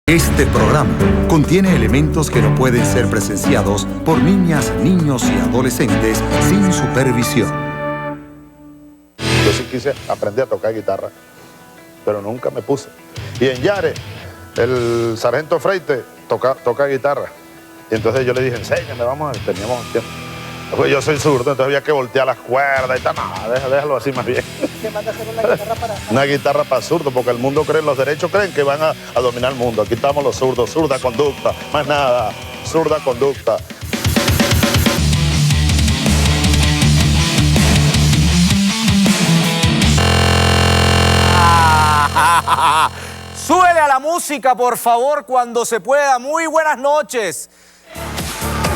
Este programa contiene elementos que no pueden ser presenciados por niñas, niños y adolescentes sin supervisión. Yo sí quise aprender a tocar guitarra, pero nunca me puse. Y en Yare, el sargento Freite toca guitarra. Y entonces yo le dije, enséñame, teníamos tiempo. Pues yo soy zurdo, entonces había que voltear las cuerdas y tal. No, déjalo así más bien. ¿Qué manda a hacer una guitarra para...? Una guitarra para zurdo, porque el mundo cree, los derechos creen que van a dominar el mundo. Aquí estamos los zurdos, zurda conducta, más nada, zurda conducta. Súbele a la música, por favor, cuando se pueda. Muy buenas noches.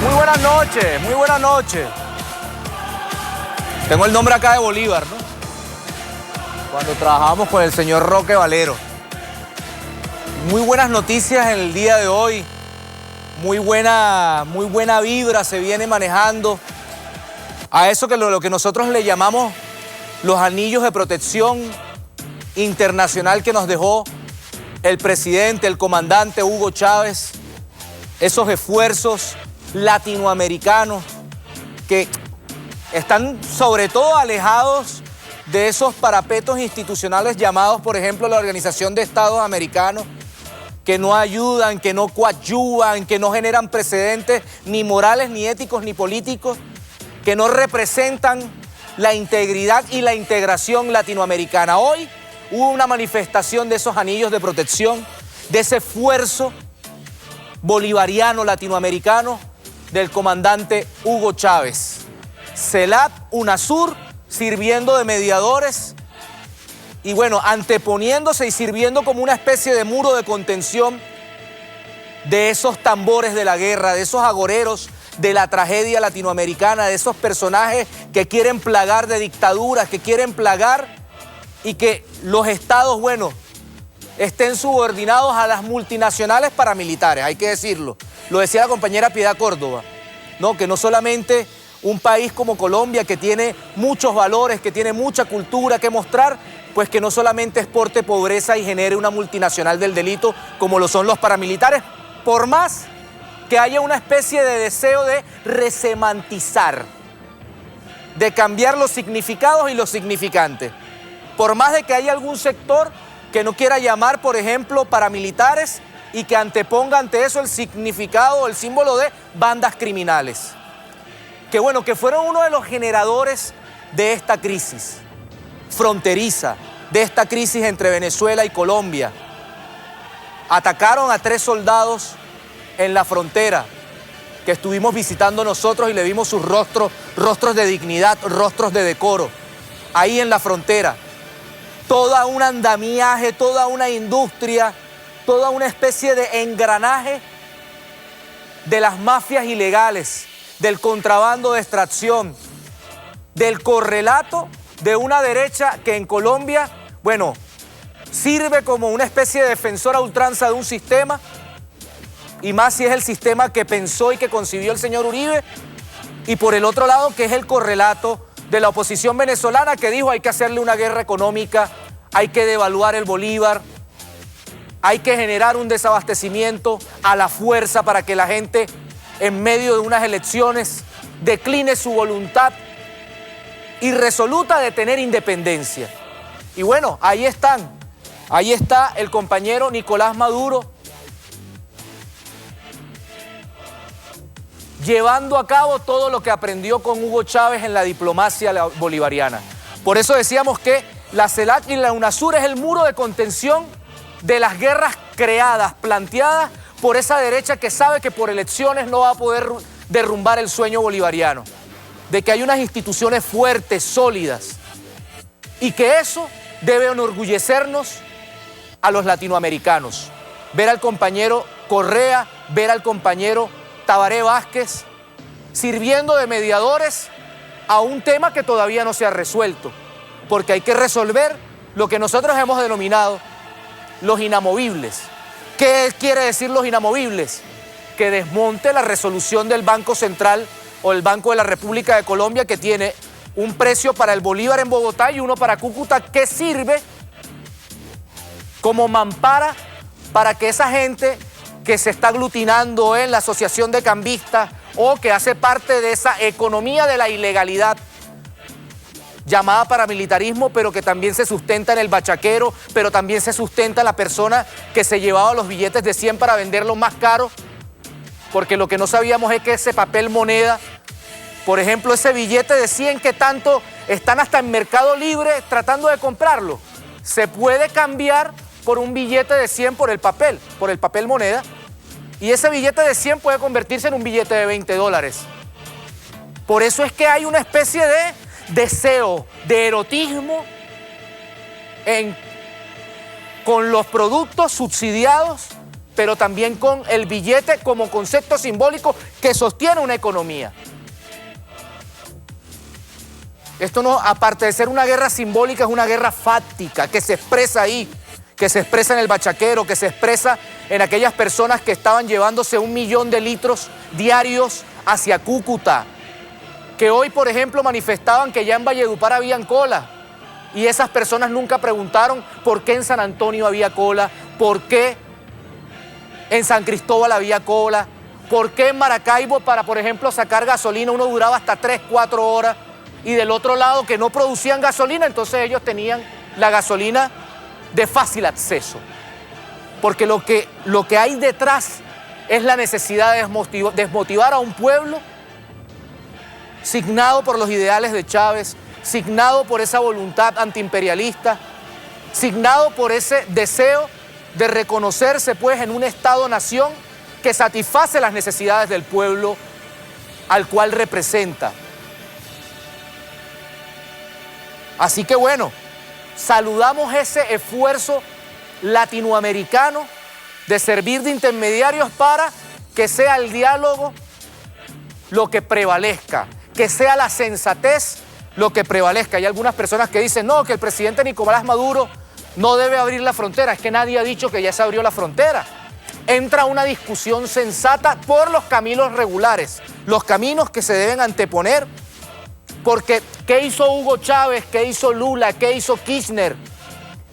Muy buenas noches, muy buenas noches. Tengo el nombre acá de Bolívar, ¿no? Cuando trabajamos con el señor Roque Valero. Muy buenas noticias en el día de hoy. Muy buena vibra se viene manejando a eso que lo que nosotros le llamamos los anillos de protección internacional que nos dejó el presidente, el comandante Hugo Chávez. Esos esfuerzos latinoamericanos que están sobre todo alejados de esos parapetos institucionales llamados, por ejemplo, la Organización de Estados Americanos, que no ayudan, que no coadyuvan, que no generan precedentes ni morales, ni éticos, ni políticos, que no representan la integridad y la integración latinoamericana. Hoy hubo una manifestación de esos anillos de protección, de ese esfuerzo bolivariano latinoamericano del comandante Hugo Chávez. CELAC, UNASUR, sirviendo de mediadores y bueno, anteponiéndose y sirviendo como una especie de muro de contención de esos tambores de la guerra, de esos agoreros de la tragedia latinoamericana, de esos personajes que quieren plagar de dictaduras, que quieren plagar y que los estados, bueno, estén subordinados a las multinacionales paramilitares, hay que decirlo. Lo decía la compañera Piedad Córdoba, ¿no? Que no solamente un país como Colombia, que tiene muchos valores, que tiene mucha cultura que mostrar, pues que no solamente exporte pobreza y genere una multinacional del delito como lo son los paramilitares, por más que haya una especie de deseo de resemantizar, de cambiar los significados y los significantes. Por más de que haya algún sector que no quiera llamar, por ejemplo, paramilitares y que anteponga ante eso el significado o el símbolo de bandas criminales. Que bueno, que fueron uno de los generadores de esta crisis fronteriza, de esta crisis entre Venezuela y Colombia. Atacaron a 3 soldados en la frontera que estuvimos visitando nosotros y le vimos sus rostros de dignidad, rostros de decoro, ahí en la frontera. Toda un andamiaje, toda una industria, toda una especie de engranaje de las mafias ilegales, del contrabando de extracción, del correlato de una derecha que en Colombia, bueno, sirve como una especie de defensora a ultranza de un sistema, y más si es el sistema que pensó y que concibió el señor Uribe, y por el otro lado que es el correlato de la oposición venezolana que dijo hay que hacerle una guerra económica, hay que devaluar el bolívar, hay que generar un desabastecimiento a la fuerza para que la gente en medio de unas elecciones decline su voluntad irresoluta de tener independencia. Y bueno, ahí están, ahí está el compañero Nicolás Maduro llevando a cabo todo lo que aprendió con Hugo Chávez en la diplomacia bolivariana. Por eso decíamos que la CELAC y la UNASUR es el muro de contención de las guerras creadas, planteadas por esa derecha que sabe que por elecciones no va a poder derrumbar el sueño bolivariano, de que hay unas instituciones fuertes, sólidas, y que eso debe enorgullecernos a los latinoamericanos. Ver al compañero Correa, ver al compañero Tabaré Vázquez sirviendo de mediadores a un tema que todavía no se ha resuelto, porque hay que resolver lo que nosotros hemos denominado los inamovibles. ¿Qué quiere decir los inamovibles? Que desmonte la resolución del Banco Central o el Banco de la República de Colombia, que tiene un precio para el bolívar en Bogotá y uno para Cúcuta, que sirve como mampara para que esa gente que se está aglutinando en la asociación de cambistas o que hace parte de esa economía de la ilegalidad llamada paramilitarismo, pero que también se sustenta en el bachaquero, pero también se sustenta en la persona que se llevaba los billetes de 100 para venderlos más caros, porque lo que no sabíamos es que ese papel moneda, por ejemplo, ese billete de 100 que tanto están hasta en Mercado Libre tratando de comprarlo, se puede cambiar por un billete de 100 por el papel moneda, y ese billete de 100 puede convertirse en un billete de $20. Por eso es que hay una especie de deseo, de erotismo con los productos subsidiados, pero también con el billete como concepto simbólico que sostiene una economía. Esto no, aparte de ser una guerra simbólica, es una guerra fáctica que se expresa ahí, que se expresa en el bachaquero, que se expresa en aquellas personas que estaban llevándose 1 millón de litros diarios hacia Cúcuta, que hoy, por ejemplo, manifestaban que ya en Valledupar habían cola, y esas personas nunca preguntaron por qué en San Antonio había cola, por qué en San Cristóbal había cola, por qué en Maracaibo para, por ejemplo, sacar gasolina uno duraba hasta 3, 4 horas, y del otro lado que no producían gasolina, entonces ellos tenían la gasolina de fácil acceso. Porque lo que hay detrás es la necesidad de desmotivar a un pueblo signado por los ideales de Chávez, signado por esa voluntad antiimperialista, signado por ese deseo de reconocerse pues en un Estado-nación que satisface las necesidades del pueblo al cual representa. Así que bueno, saludamos ese esfuerzo latinoamericano de servir de intermediarios para que sea el diálogo lo que prevalezca, que sea la sensatez lo que prevalezca. Hay algunas personas que dicen, no, que el presidente Nicolás Maduro no debe abrir la frontera. Es que nadie ha dicho que ya se abrió la frontera. Entra una discusión sensata por los caminos regulares, los caminos que se deben anteponer, porque ¿qué hizo Hugo Chávez? ¿Qué hizo Lula? ¿Qué hizo Kirchner?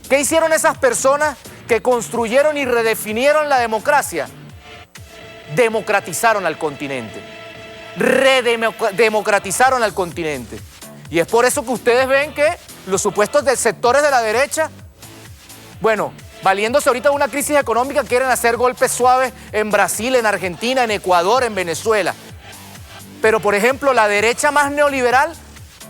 ¿Qué hicieron esas personas que construyeron y redefinieron la democracia? Democratizaron al continente, redemocratizaron al continente. Y es por eso que ustedes ven que los supuestos sectores de la derecha, bueno, valiéndose ahorita de una crisis económica, quieren hacer golpes suaves en Brasil, en Argentina, en Ecuador, en Venezuela. Pero, por ejemplo, la derecha más neoliberal,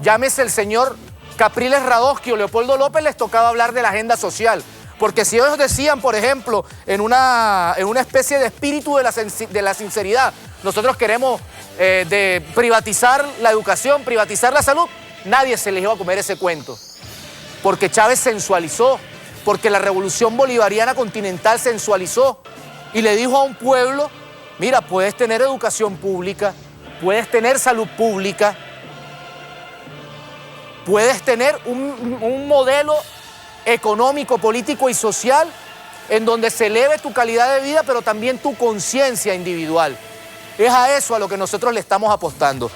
llámese el señor Capriles Radosky o Leopoldo López, les tocaba hablar de la agenda social. Porque si ellos decían, por ejemplo, en una especie de espíritu de la sinceridad, nosotros queremos de privatizar la educación, privatizar la salud, nadie se les iba a comer ese cuento. Porque Chávez sensualizó, porque la revolución bolivariana continental sensualizó y le dijo a un pueblo, mira, puedes tener educación pública, puedes tener salud pública, puedes tener un modelo económico, político y social en donde se eleve tu calidad de vida, pero también tu conciencia individual. Es a eso a lo que nosotros le estamos apostando.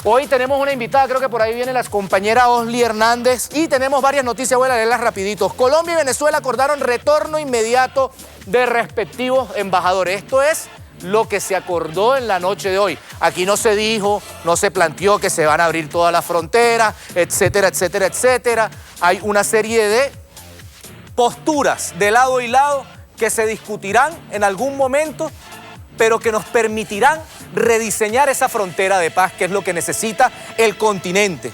Hoy tenemos una invitada, creo que por ahí viene la compañera Osli Hernández, y tenemos varias noticias, voy a leerlas rapiditos. Colombia y Venezuela acordaron retorno inmediato de respectivos embajadores. Esto es lo que se acordó en la noche de hoy. Aquí no se dijo, no se planteó que se van a abrir todas las fronteras, etcétera, etcétera, etcétera. Hay una serie de posturas de lado y lado que se discutirán en algún momento, pero que nos permitirán rediseñar esa frontera de paz, que es lo que necesita el continente.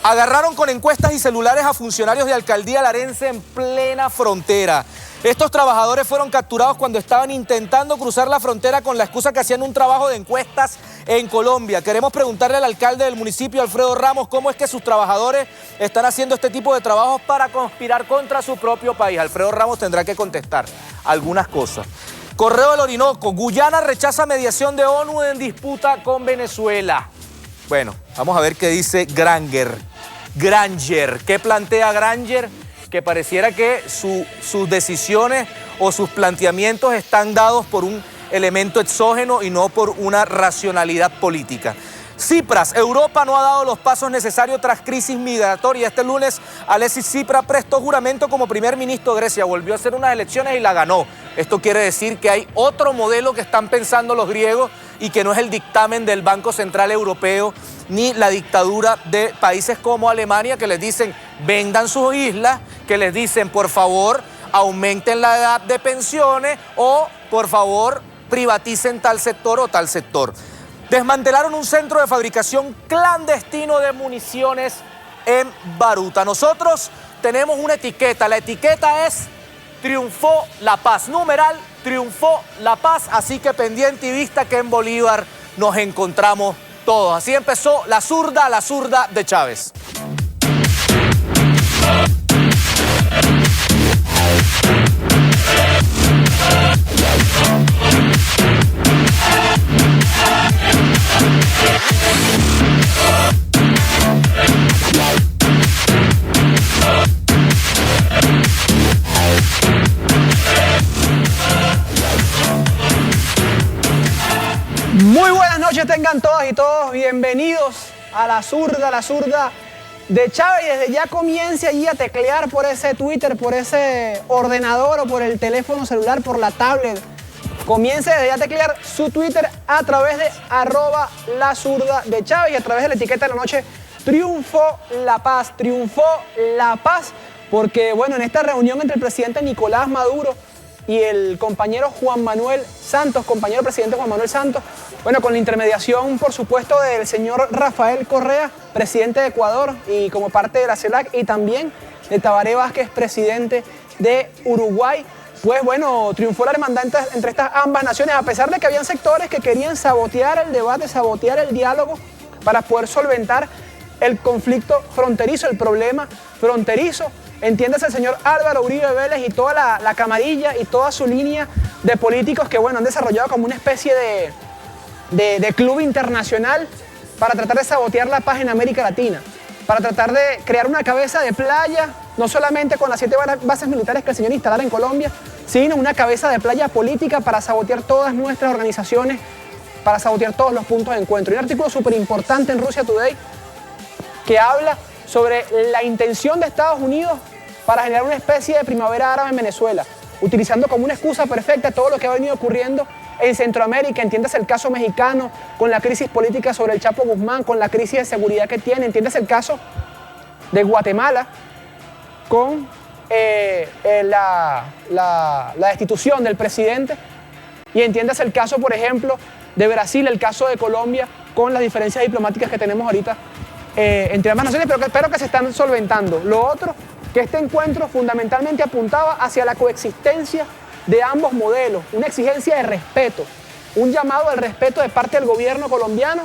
Agarraron con encuestas y celulares a funcionarios de alcaldía larense en plena frontera. Estos trabajadores fueron capturados cuando estaban intentando cruzar la frontera con la excusa que hacían un trabajo de encuestas en Colombia. Queremos preguntarle al alcalde del municipio, Alfredo Ramos, cómo es que sus trabajadores están haciendo este tipo de trabajos para conspirar contra su propio país. Alfredo Ramos tendrá que contestar algunas cosas. Correo del Orinoco, Guyana rechaza mediación de ONU en disputa con Venezuela. Bueno, vamos a ver qué dice Granger. ¿Qué plantea Granger? Que pareciera que sus decisiones o sus planteamientos están dados por un elemento exógeno y no por una racionalidad política. Tsipras, Europa no ha dado los pasos necesarios tras crisis migratoria. Este lunes Alexis Tsipras prestó juramento como primer ministro de Grecia, volvió a hacer unas elecciones y la ganó. Esto quiere decir que hay otro modelo que están pensando los griegos y que no es el dictamen del Banco Central Europeo ni la dictadura de países como Alemania, que les dicen vendan sus islas, que les dicen por favor aumenten la edad de pensiones o por favor privaticen tal sector o tal sector. Desmantelaron un centro de fabricación clandestino de municiones en Baruta. Nosotros tenemos una etiqueta, la etiqueta es triunfó la paz, numeral triunfó la paz, así que pendiente y vista que en Bolívar nos encontramos todos. Así empezó la zurda de Chávez. Muy buenas noches tengan todas y todos, bienvenidos a la zurda de Chávez. Y desde ya comience allí a teclear por ese Twitter, por ese ordenador o por el teléfono celular, por la tablet. Comience desde ya a teclear su Twitter a través de @lazurda de Chávez y a través de la etiqueta de la noche triunfó la paz, porque bueno, en esta reunión entre el presidente Nicolás Maduro y el compañero Juan Manuel Santos, compañero presidente Juan Manuel Santos, bueno, con la intermediación, por supuesto, del señor Rafael Correa, presidente de Ecuador y como parte de la CELAC, y también de Tabaré Vázquez, presidente de Uruguay. Pues bueno, triunfó la hermandad entre estas ambas naciones, a pesar de que habían sectores que querían sabotear el debate, sabotear el diálogo para poder solventar el conflicto fronterizo, el problema fronterizo. Entiéndase el señor Álvaro Uribe Vélez y toda la camarilla y toda su línea de políticos que, bueno, han desarrollado como una especie de club internacional para tratar de sabotear la paz en América Latina, para tratar de crear una cabeza de playa, no solamente con las 7 bases militares que el señor instalara en Colombia, sino una cabeza de playa política para sabotear todas nuestras organizaciones, para sabotear todos los puntos de encuentro. Y un artículo súper importante en Russia Today que habla sobre la intención de Estados Unidos para generar una especie de primavera árabe en Venezuela, utilizando como una excusa perfecta todo lo que ha venido ocurriendo en Centroamérica. Entiéndase el caso mexicano con la crisis política sobre el Chapo Guzmán, con la crisis de seguridad que tiene. Entiéndase el caso de Guatemala con la destitución del presidente. Y entiéndase el caso, por ejemplo, de Brasil, el caso de Colombia, con las diferencias diplomáticas que tenemos ahorita entre ambas naciones, pero que espero que se están solventando. Lo otro, que este encuentro fundamentalmente apuntaba hacia la coexistencia de ambos modelos, una exigencia de respeto, un llamado al respeto de parte del gobierno colombiano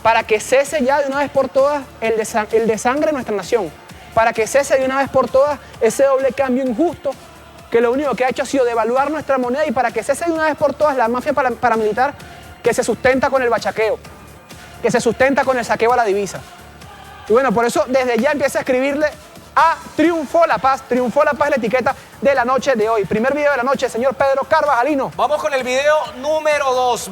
para que cese ya de una vez por todas el desangre de nuestra nación, para que cese de una vez por todas ese doble cambio injusto que lo único que ha hecho ha sido devaluar nuestra moneda, y para que cese de una vez por todas la mafia paramilitar que se sustenta con el bachaqueo, que se sustenta con el saqueo a la divisa. Y bueno, por eso desde ya empieza a escribirle a triunfó la paz la etiqueta de la noche de hoy. Primer video de la noche, señor Pedro Carvajalino. Vamos con el video número 2,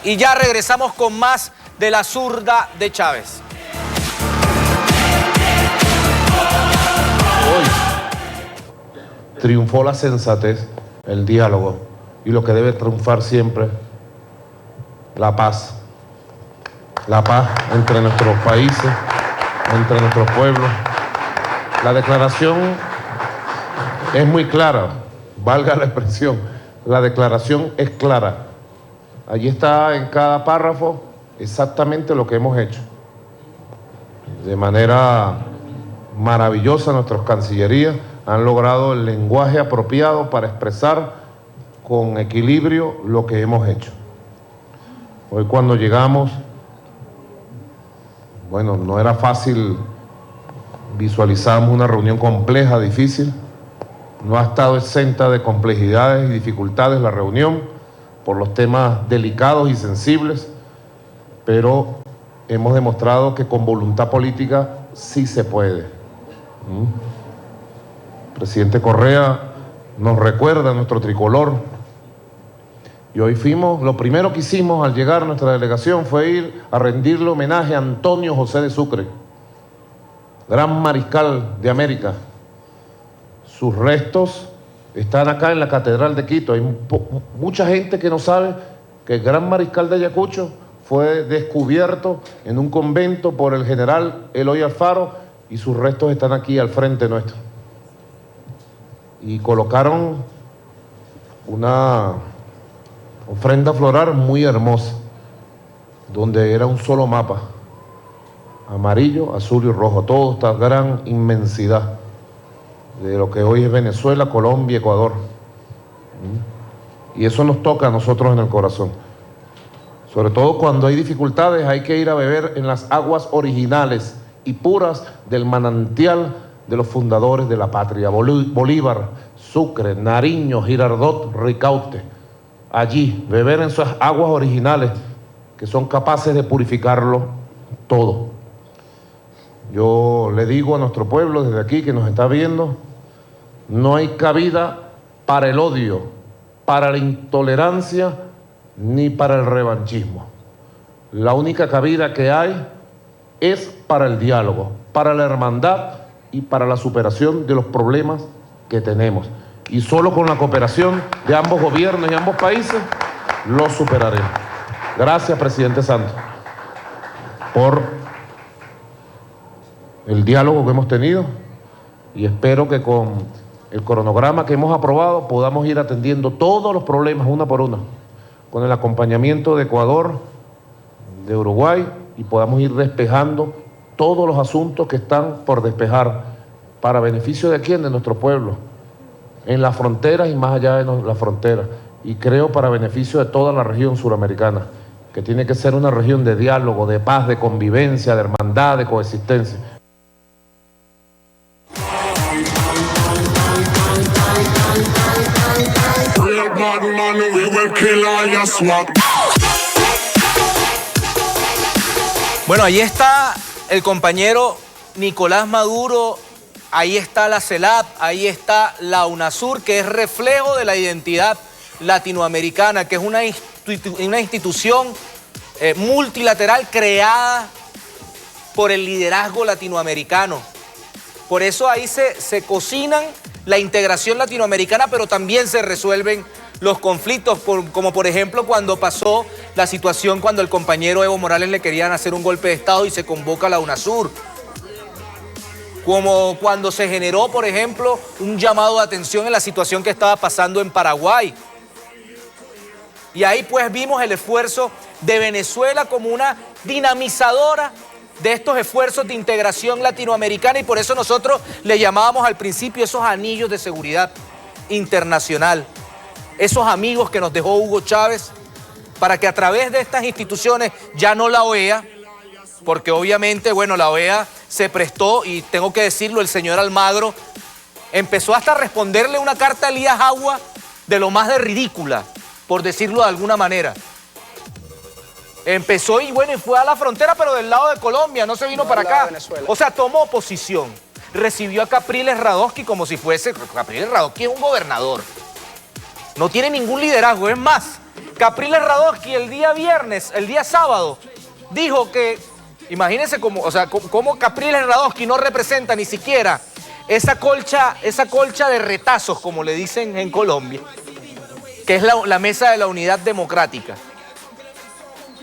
y ya regresamos con más de la zurda de Chávez. Hoy triunfó la sensatez, el diálogo y lo que debe triunfar siempre, la paz. La paz entre nuestros países, entre nuestros pueblos. La declaración es muy clara, valga la expresión, la declaración es clara. Allí está en cada párrafo exactamente lo que hemos hecho. De manera maravillosa nuestras cancillerías han logrado el lenguaje apropiado para expresar con equilibrio lo que hemos hecho. Hoy cuando llegamos, bueno, no era fácil, visualizamos una reunión compleja, difícil. No ha estado exenta de complejidades y dificultades la reunión por los temas delicados y sensibles, pero hemos demostrado que con voluntad política sí se puede. El presidente Correa nos recuerda nuestro tricolor Y hoy fuimos, lo primero que hicimos al llegar a nuestra delegación fue ir a rendirle homenaje a Antonio José de Sucre, gran mariscal de América. Sus restos están acá en la Catedral de Quito. Hay mucha gente que no sabe que el gran mariscal de Ayacucho fue descubierto en un convento por el general Eloy Alfaro y sus restos están aquí al frente nuestro. Y colocaron una ofrenda floral muy hermosa, donde era un solo mapa, amarillo, azul y rojo, toda esta gran inmensidad de lo que hoy es Venezuela, Colombia, Ecuador. Y eso nos toca a nosotros en el corazón. Sobre todo cuando hay dificultades, hay que ir a beber en las aguas originales y puras del manantial de los fundadores de la patria, Bolívar, Sucre, Nariño, Girardot, Ricaurte. Allí, beber en esas aguas originales que son capaces de purificarlo todo. Yo le digo a nuestro pueblo desde aquí que nos está viendo, no hay cabida para el odio, para la intolerancia, ni para el revanchismo. La única cabida que hay es para el diálogo, para la hermandad y para la superación de los problemas que tenemos. Y solo con la cooperación de ambos gobiernos y ambos países lo superaremos. Gracias, presidente Santos, por el diálogo que hemos tenido y espero que con el cronograma que hemos aprobado podamos ir atendiendo todos los problemas una por una, con el acompañamiento de Ecuador, de Uruguay, y podamos ir despejando todos los asuntos que están por despejar para beneficio de quién, de nuestro pueblo, en las fronteras y más allá de las fronteras, y creo para beneficio de toda la región suramericana, que tiene que ser una región de diálogo, de paz, de convivencia, de hermandad, de coexistencia. Bueno, ahí está el compañero Nicolás Maduro, ahí está la CELAP, ahí está la UNASUR, que es reflejo de la identidad latinoamericana, que es una institución multilateral creada por el liderazgo latinoamericano. Por eso ahí se cocinan la integración latinoamericana, pero también se resuelven los conflictos, como por ejemplo cuando pasó la situación cuando el compañero Evo Morales le querían hacer un golpe de Estado y se convoca a la UNASUR. Como cuando se generó, por ejemplo, un llamado de atención en la situación que estaba pasando en Paraguay. Y ahí pues vimos el esfuerzo de Venezuela como una dinamizadora de estos esfuerzos de integración latinoamericana, y por eso nosotros le llamábamos al principio esos anillos de seguridad internacional, esos amigos que nos dejó Hugo Chávez, para que a través de estas instituciones, ya no la OEA, porque obviamente, bueno, la OEA se prestó, y tengo que decirlo, el señor Almagro empezó hasta a responderle una carta a Elías Agua de lo más de ridícula, por decirlo de alguna manera. Empezó y bueno, y fue a la frontera, pero del lado de Colombia, no se vino para acá. O sea, tomó posición. Recibió a Capriles Radosky como si fuese... Capriles Radosky es un gobernador. No tiene ningún liderazgo. Es más, Capriles Radosky el día viernes, el día sábado, dijo que... Imagínense cómo, o sea, cómo Capriles Radosky no representa ni siquiera esa colcha de retazos, como le dicen en Colombia, que es la mesa de la unidad democrática,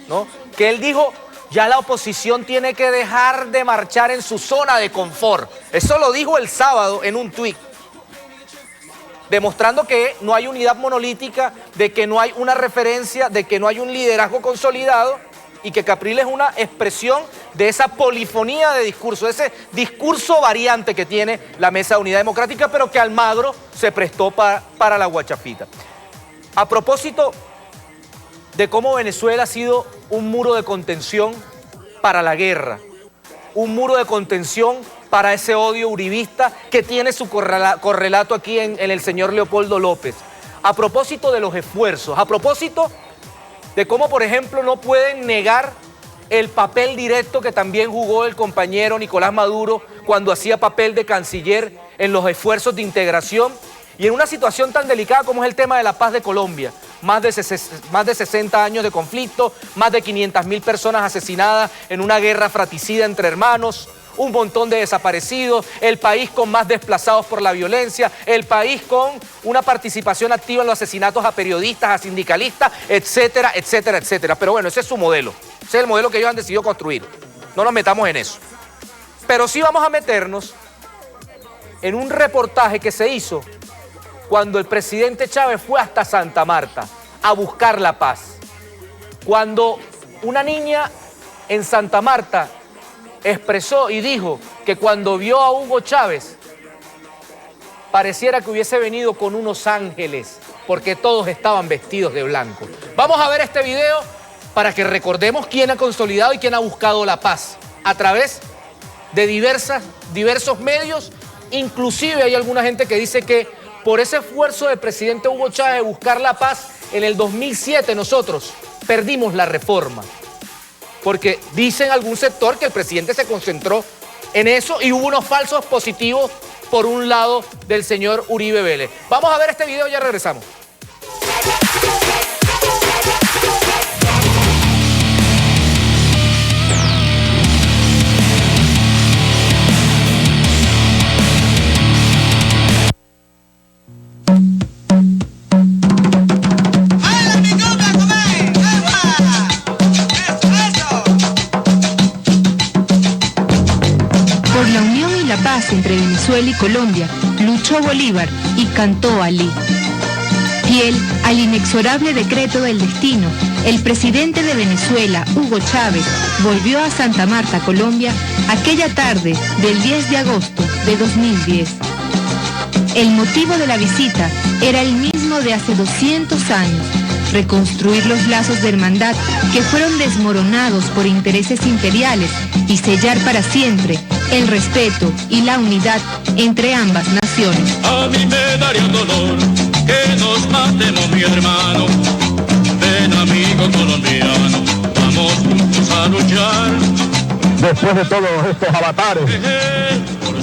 ¿no? Que él dijo, ya la oposición tiene que dejar de marchar en su zona de confort. Eso lo dijo el sábado en un tuit, demostrando que no hay unidad monolítica, de que no hay una referencia, de que no hay un liderazgo consolidado, y que Capriles es una expresión de esa polifonía de discurso, ese discurso variante que tiene la Mesa de Unidad Democrática, pero que Almagro se prestó para la guachafita. A propósito de cómo Venezuela ha sido un muro de contención para la guerra, un muro de contención para ese odio uribista que tiene su correlato aquí en el señor Leopoldo López. A propósito de los esfuerzos, a propósito de cómo, por ejemplo, no pueden negar el papel directo que también jugó el compañero Nicolás Maduro cuando hacía papel de canciller en los esfuerzos de integración, Y en una situación tan delicada como es el tema de la paz de Colombia, más de 60 años de conflicto, más de 500.000 personas asesinadas en una guerra fratricida entre hermanos, un montón de desaparecidos, el país con más desplazados por la violencia, el país con una participación activa en los asesinatos a periodistas, a sindicalistas, etcétera, etcétera, etcétera. Pero bueno, ese es su modelo, ese es el modelo que ellos han decidido construir. No nos metamos en eso. Pero sí vamos a meternos en un reportaje que se hizo cuando el presidente Chávez fue hasta Santa Marta a buscar la paz. Cuando una niña en Santa Marta expresó y dijo que cuando vio a Hugo Chávez pareciera que hubiese venido con unos ángeles porque todos estaban vestidos de blanco. Vamos a ver este video para que recordemos quién ha consolidado y quién ha buscado la paz a través de diversos medios. Inclusive hay alguna gente que dice que por ese esfuerzo del presidente Hugo Chávez de buscar la paz en el 2007 nosotros perdimos la reforma. Porque dicen algún sector que el presidente se concentró en eso y hubo unos falsos positivos por un lado del señor Uribe Vélez. Vamos a ver este video y ya regresamos. Entre Venezuela y Colombia, luchó Bolívar y cantó Alí. Fiel al inexorable decreto del destino, el presidente de Venezuela, Hugo Chávez, volvió a Santa Marta, Colombia, aquella tarde del 10 de agosto de 2010. El motivo de la visita era el mismo de hace 200 años, reconstruir los lazos de hermandad que fueron desmoronados por intereses imperiales y sellar para siempre el respeto y la unidad entre ambas naciones. A mí me daría dolor que nos matemos, mi hermano. Ven, amigo colombiano, vamos juntos a luchar. Después de todos estos avatares,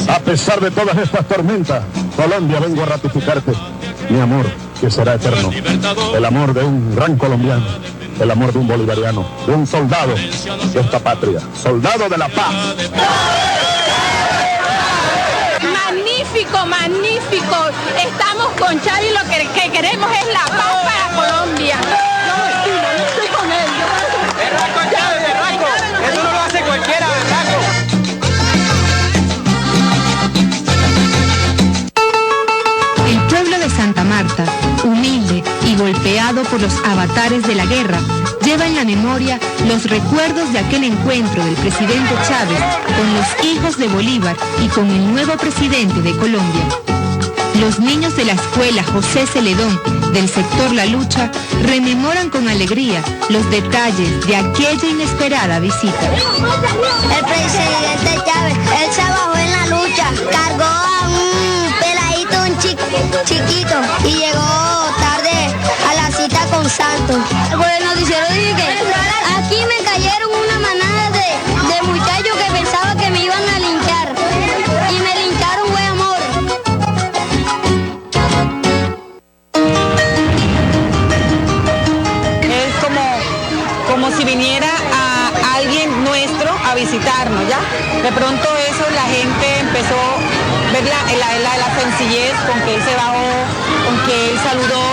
a pesar de todas estas tormentas, Colombia, vengo a ratificarte mi amor, que será eterno. El amor de un gran colombiano, el amor de un bolivariano, de un soldado de esta patria, soldado de la paz. Magnífico, magnífico. Estamos con Chávez y lo que queremos es la paz para Colombia. No estoy con él. Berraco Chávez, berraco. Eso no lo hace cualquiera, berraco. El pueblo de Santa Marta, humilde y golpeado por los avatares de la guerra, lleva en la memoria los recuerdos de aquel encuentro del presidente Chávez con los hijos de Bolívar y con el nuevo presidente de Colombia. Los niños de la escuela José Celedón del sector La Lucha rememoran con alegría los detalles de aquella inesperada visita. El presidente Chávez, él se bajó en la lucha, cargó a un peladito, un chiquito, y llegó tarde a la cita con Santos. Por el noticiero dije que aquí me cayeron una manada de muchachos que pensaban que me iban a linchar, y me lincharon, buen amor. Es como si viniera a alguien nuestro a visitarnos, ¿ya? De pronto eso la gente empezó a ver la sencillez con que él se bajó, con que él saludó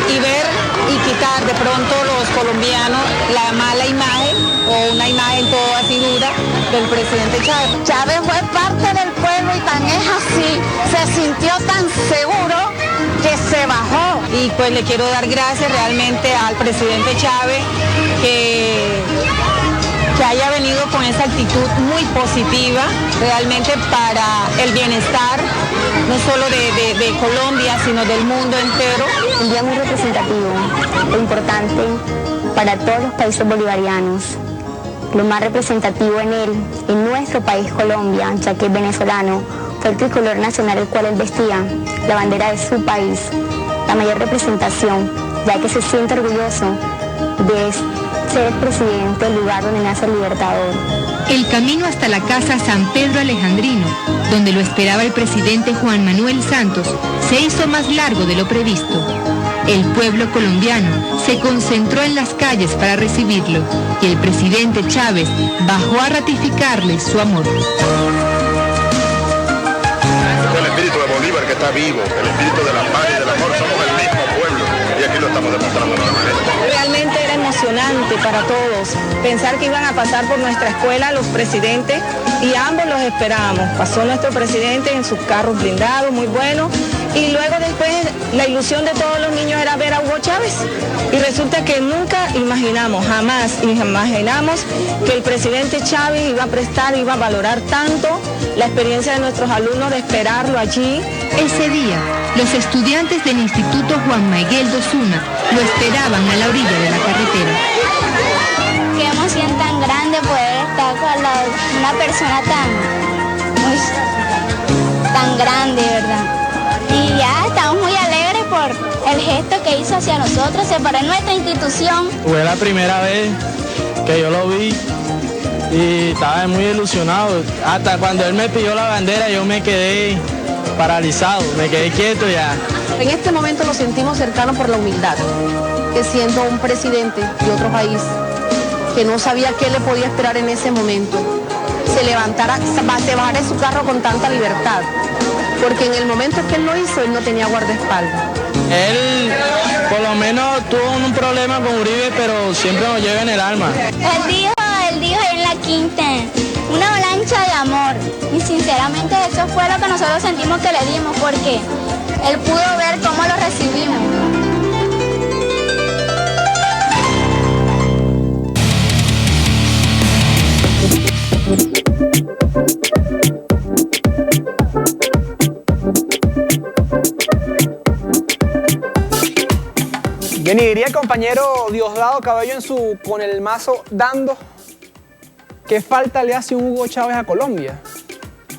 y ver y quitar de pronto los colombianos la mala imagen o una imagen todo así dura del presidente Chávez. Chávez fue parte del pueblo y tan es así, se sintió tan seguro que se bajó. Y pues le quiero dar gracias realmente al presidente Chávez que haya venido con esa actitud muy positiva realmente para el bienestar no solo de Colombia sino del mundo entero. Un día muy representativo e importante para todos los países bolivarianos. Lo más representativo en él, en nuestro país Colombia, ya que es venezolano, fue el tricolor nacional el cual él vestía, la bandera de su país, la mayor representación, ya que se siente orgulloso de ser el presidente del lugar donde nace el Libertador. El camino hasta la casa San Pedro Alejandrino, donde lo esperaba el presidente Juan Manuel Santos, se hizo más largo de lo previsto. El pueblo colombiano se concentró en las calles para recibirlo y el presidente Chávez bajó a ratificarle su amor. El espíritu de Bolívar que está vivo, el espíritu de la paz y del amor, somos el mismo pueblo y aquí lo estamos demostrando nuevamente. Realmente era emocionante para todos pensar que iban a pasar por nuestra escuela los presidentes y ambos los esperábamos. Pasó nuestro presidente en sus carros blindados, muy buenos, y luego después la ilusión de todos los niños era ver a Hugo Chávez. Y resulta que nunca imaginamos, jamás imaginamos que el presidente Chávez iba a prestar, iba a valorar tanto la experiencia de nuestros alumnos de esperarlo allí. Ese día, los estudiantes del Instituto Juan Maiguel de Osuna lo esperaban a la orilla de la carretera. Qué emoción tan grande poder estar con una persona tan grande, ¿verdad? Y ya estamos muy alegres por el gesto que hizo hacia nosotros, se paró en nuestra institución. Fue la primera vez que yo lo vi y estaba muy ilusionado. Hasta cuando él me pidió la bandera yo me quedé paralizado, me quedé quieto ya. En este momento lo sentimos cercano por la humildad, que siendo un presidente de otro país, que no sabía qué le podía esperar en ese momento, se levantara, se bajara de su carro con tanta libertad, porque en el momento que él lo hizo, él no tenía guardaespaldas. Él por lo menos tuvo un problema con Uribe, pero siempre nos lleva en el alma. Él dijo en la quinta, una avalancha de amor, y sinceramente eso fue lo que nosotros sentimos que le dimos, porque él pudo ver cómo lo recibimos. Bien, y diría el compañero Diosdado Cabello con el mazo dando, ¿qué falta le hace un Hugo Chávez a Colombia?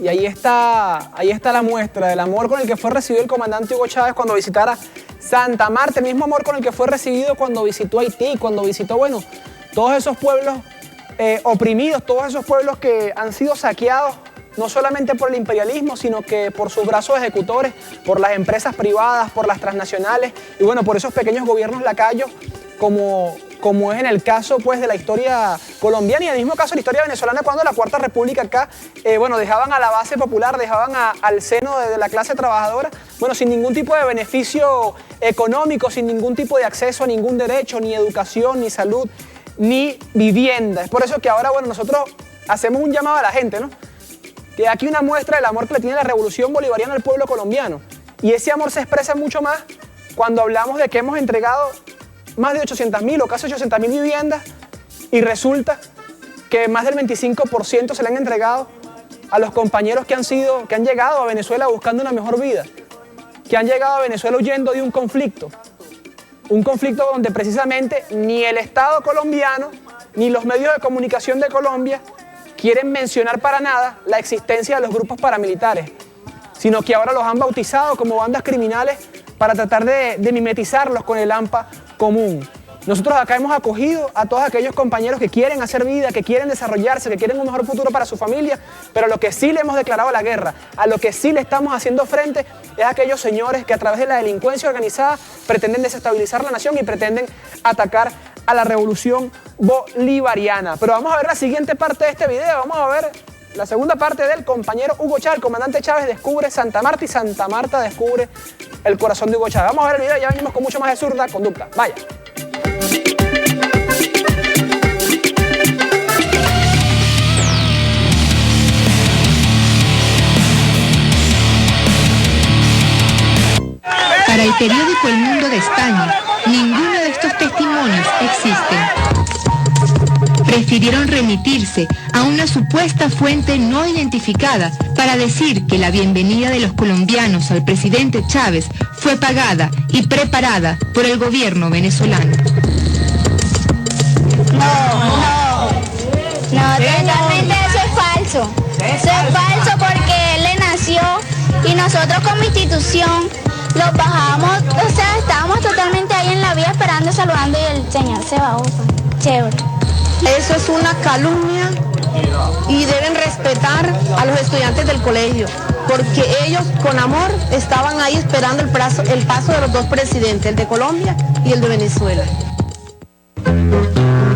Y ahí está la muestra del amor con el que fue recibido el comandante Hugo Chávez cuando visitara Santa Marta, el mismo amor con el que fue recibido cuando visitó Haití, cuando visitó, bueno, todos esos pueblos oprimidos, todos esos pueblos que han sido saqueados no solamente por el imperialismo, sino que por sus brazos ejecutores, por las empresas privadas, por las transnacionales y bueno, por esos pequeños gobiernos lacayos, como es en el caso pues de la historia colombiana y en el mismo caso de la historia venezolana, cuando la Cuarta República acá, bueno, dejaban a la base popular, dejaban al seno de la clase trabajadora, bueno, sin ningún tipo de beneficio económico, sin ningún tipo de acceso a ningún derecho, ni educación, ni salud, ni vivienda. Es por eso que ahora, bueno, nosotros hacemos un llamado a la gente, ¿no? Que aquí una muestra del amor que le tiene la revolución bolivariana al pueblo colombiano. Y ese amor se expresa mucho más cuando hablamos de que hemos entregado más de 800.000 o casi 800.000 viviendas y resulta que más del 25% se le han entregado a los compañeros que han llegado a Venezuela buscando una mejor vida, que han llegado a Venezuela huyendo de un conflicto donde precisamente ni el Estado colombiano ni los medios de comunicación de Colombia quieren mencionar para nada la existencia de los grupos paramilitares, sino que ahora los han bautizado como bandas criminales para tratar de mimetizarlos con el AMPA común. Nosotros acá hemos acogido a todos aquellos compañeros que quieren hacer vida, que quieren desarrollarse, que quieren un mejor futuro para su familia, pero a lo que sí le hemos declarado la guerra, a lo que sí le estamos haciendo frente es a aquellos señores que a través de la delincuencia organizada pretenden desestabilizar la nación y pretenden atacar a la revolución bolivariana. Pero vamos a ver la siguiente parte de este video, vamos a ver la segunda parte del compañero Hugo Chávez. El comandante Chávez descubre Santa Marta y Santa Marta descubre el corazón de Hugo Chávez. Vamos a ver el video, ya venimos con mucho más de Zurda Conducta. Vaya. Para el periódico El Mundo de España, ninguno de estos testimonios existen. Prefirieron remitirse a una supuesta fuente no identificada para decir que la bienvenida de los colombianos al presidente Chávez fue pagada y preparada por el gobierno venezolano. No, totalmente eso es falso. Eso es falso porque él le nació y nosotros como institución los bajamos, o sea, estábamos totalmente ahí en la vía esperando, saludando y el señor se bajó. Chévere. Eso es una calumnia y deben respetar a los estudiantes del colegio, porque ellos con amor estaban ahí esperando el paso de los dos presidentes, el de Colombia y el de Venezuela.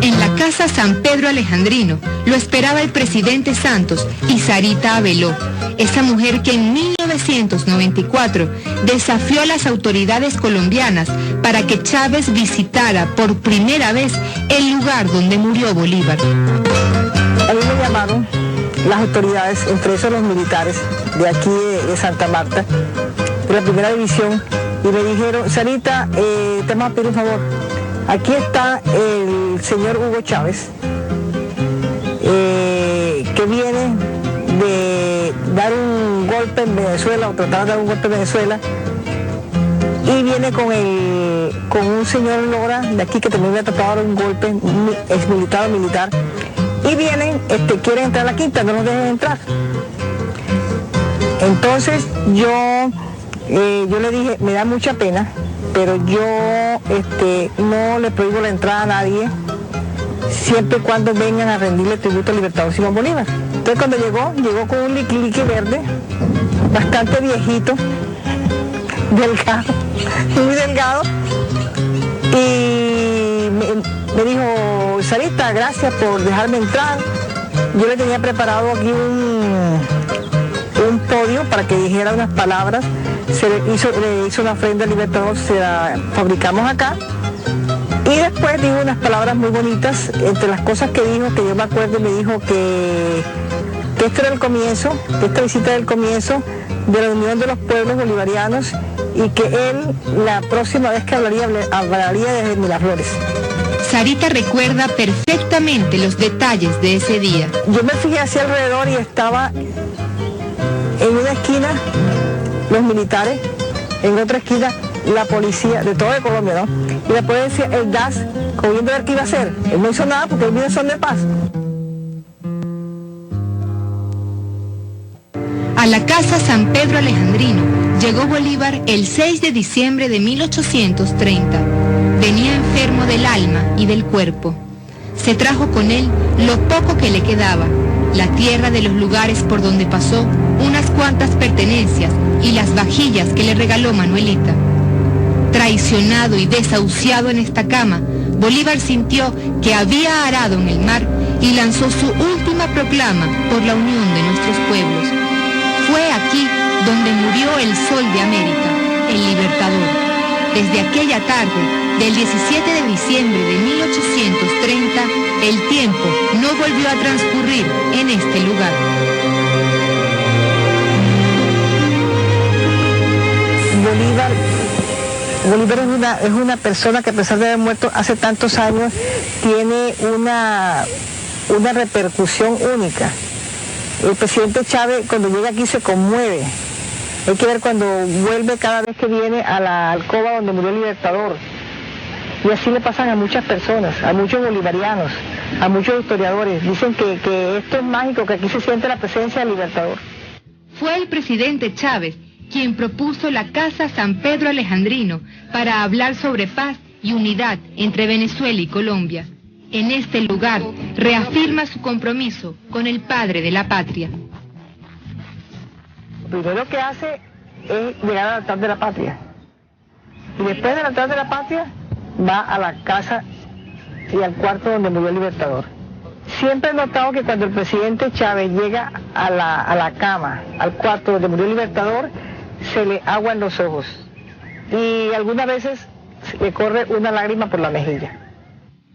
En la casa San Pedro Alejandrino lo esperaba el presidente Santos y Sarita Abeló, esa mujer que en 1994 desafió a las autoridades colombianas para que Chávez visitara por primera vez el lugar donde murió Bolívar. A mí me llamaron las autoridades, entre esos los militares de aquí de Santa Marta, de la primera división, y me dijeron, Sarita, te vamos a pedir un favor. Aquí está el señor Hugo Chávez, que viene de dar un golpe en Venezuela, o tratar de dar un golpe en Venezuela, y viene con un señor Lora de aquí que también le ha tratado de dar un golpe, es militar, y vienen, quieren entrar a la quinta, no nos dejen entrar. Entonces yo le dije, me da mucha pena, pero yo no le prohíbo la entrada a nadie, siempre y cuando vengan a rendirle tributo al libertador Simón Bolívar. Entonces cuando llegó con un liqui verde, bastante viejito, delgado, muy delgado, y me dijo, Sarita, gracias por dejarme entrar. Yo le tenía preparado aquí un podio para que dijera unas palabras. Le hizo una ofrenda al libertador, se la fabricamos acá, y después dijo unas palabras muy bonitas. Entre las cosas que dijo, que yo me acuerdo, me dijo que este era el comienzo, que esta visita era el comienzo de la unión de los pueblos bolivarianos, y que él, la próxima vez que hablaría desde Miraflores. Sarita recuerda perfectamente los detalles de ese día. Yo me fijé hacia alrededor y estaba en una esquina los militares, en otra esquina la policía de toda Colombia, ¿no? Y la policía, el DAS, como viendo a ver qué iba a hacer. Él no hizo nada porque él viene son de paz. A la casa San Pedro Alejandrino llegó Bolívar el 6 de diciembre de 1830. Venía enfermo del alma y del cuerpo. Se trajo con él lo poco que le quedaba, la tierra de los lugares por donde pasó, unas cuantas pertenencias y las vajillas que le regaló Manuelita. Traicionado y desahuciado en esta cama, Bolívar sintió que había arado en el mar y lanzó su última proclama por la unión de nuestros pueblos. Fue aquí donde murió el sol de América, el libertador. Desde aquella tarde, del 17 de diciembre de 1830, el tiempo no volvió a transcurrir en este lugar. Bolívar es una persona que, a pesar de haber muerto hace tantos años, tiene una repercusión única. El presidente Chávez, cuando llega aquí, se conmueve. Hay que ver cuando vuelve cada vez que viene a la alcoba donde murió el libertador. Y así le pasan a muchas personas, a muchos bolivarianos, a muchos historiadores. Dicen que esto es mágico, que aquí se siente la presencia del libertador. Fue el presidente Chávez quien propuso la Casa San Pedro Alejandrino para hablar sobre paz y unidad entre Venezuela y Colombia. En este lugar reafirma su compromiso con el padre de la patria. Lo primero que hace es llegar al altar de la patria. Y después del altar de la patria va a la casa y al cuarto donde murió el libertador. Siempre he notado que cuando el presidente Chávez llega a la cama, al cuarto donde murió el libertador, se le aguan los ojos. Y algunas veces le corre una lágrima por la mejilla.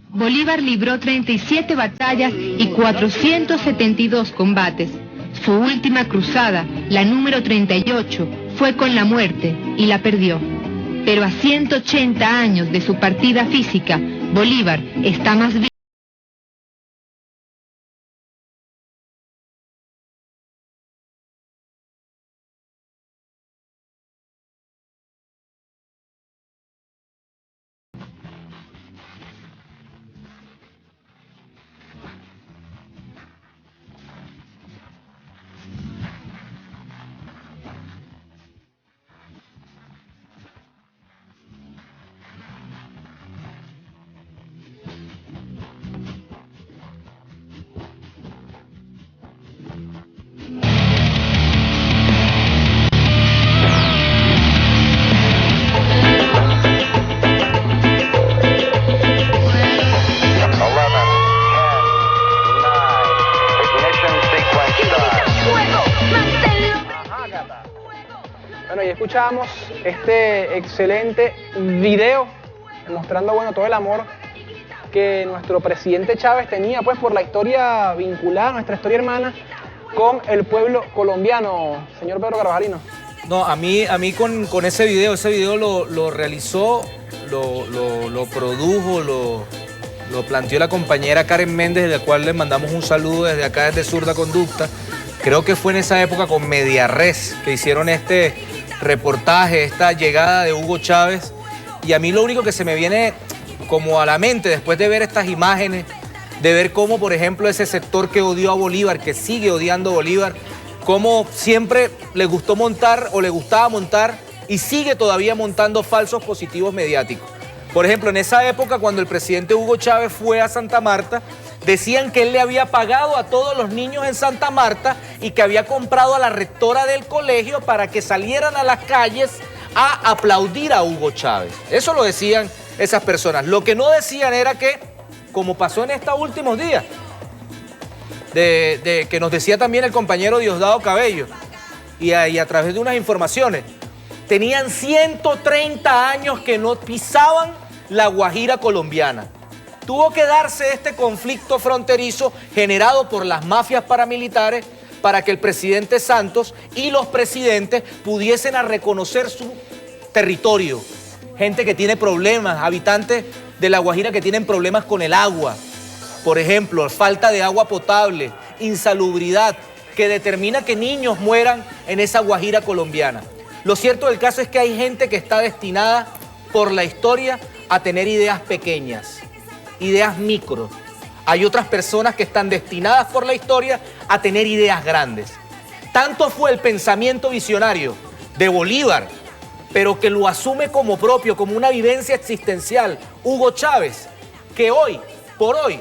Bolívar libró 37 batallas y 472 combates. Su última cruzada, la número 38, fue con la muerte y la perdió. Pero a 180 años de su partida física, Bolívar está más vivo. Bueno, y escuchábamos este excelente video mostrando, bueno, todo el amor que nuestro presidente Chávez tenía, pues, por la historia vinculada, nuestra historia hermana, con el pueblo colombiano. Señor Pedro Carvajalino. No, a mí con ese video lo realizó, lo produjo, lo planteó la compañera Karen Méndez, de la cual le mandamos un saludo desde acá, desde Zurda Conducta. Creo que fue en esa época con Mediarres que hicieron este reportaje, esta llegada de Hugo Chávez. Y a mí lo único que se me viene como a la mente después de ver estas imágenes, de ver cómo, por ejemplo, ese sector que odió a Bolívar, que sigue odiando a Bolívar, cómo siempre le gustó montar o le gustaba montar y sigue todavía montando falsos positivos mediáticos. Por ejemplo, en esa época, cuando el presidente Hugo Chávez fue a Santa Marta, decían que él le había pagado a todos los niños en Santa Marta y que había comprado a la rectora del colegio para que salieran a las calles a aplaudir a Hugo Chávez. Eso lo decían esas personas. Lo que no decían era que, como pasó en estos últimos días, que nos decía también el compañero Diosdado Cabello, y a través de unas informaciones, tenían 130 años que no pisaban la Guajira colombiana. Tuvo que darse este conflicto fronterizo generado por las mafias paramilitares para que el presidente Santos y los presidentes pudiesen a reconocer su territorio. Gente que tiene problemas, habitantes de la Guajira que tienen problemas con el agua. Por ejemplo, falta de agua potable, insalubridad, que determina que niños mueran en esa Guajira colombiana. Lo cierto del caso es que hay gente que está destinada por la historia a tener ideas pequeñas, ideas micro. Hay otras personas que están destinadas por la historia a tener ideas grandes. Tanto fue el pensamiento visionario de Bolívar, pero que lo asume como propio, como una vivencia existencial, Hugo Chávez, que hoy, por hoy,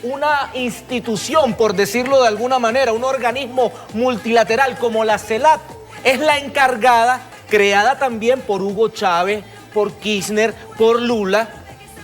una institución, por decirlo de alguna manera, un organismo multilateral como la CELAC, es la encargada, creada también por Hugo Chávez, por Kirchner, por Lula,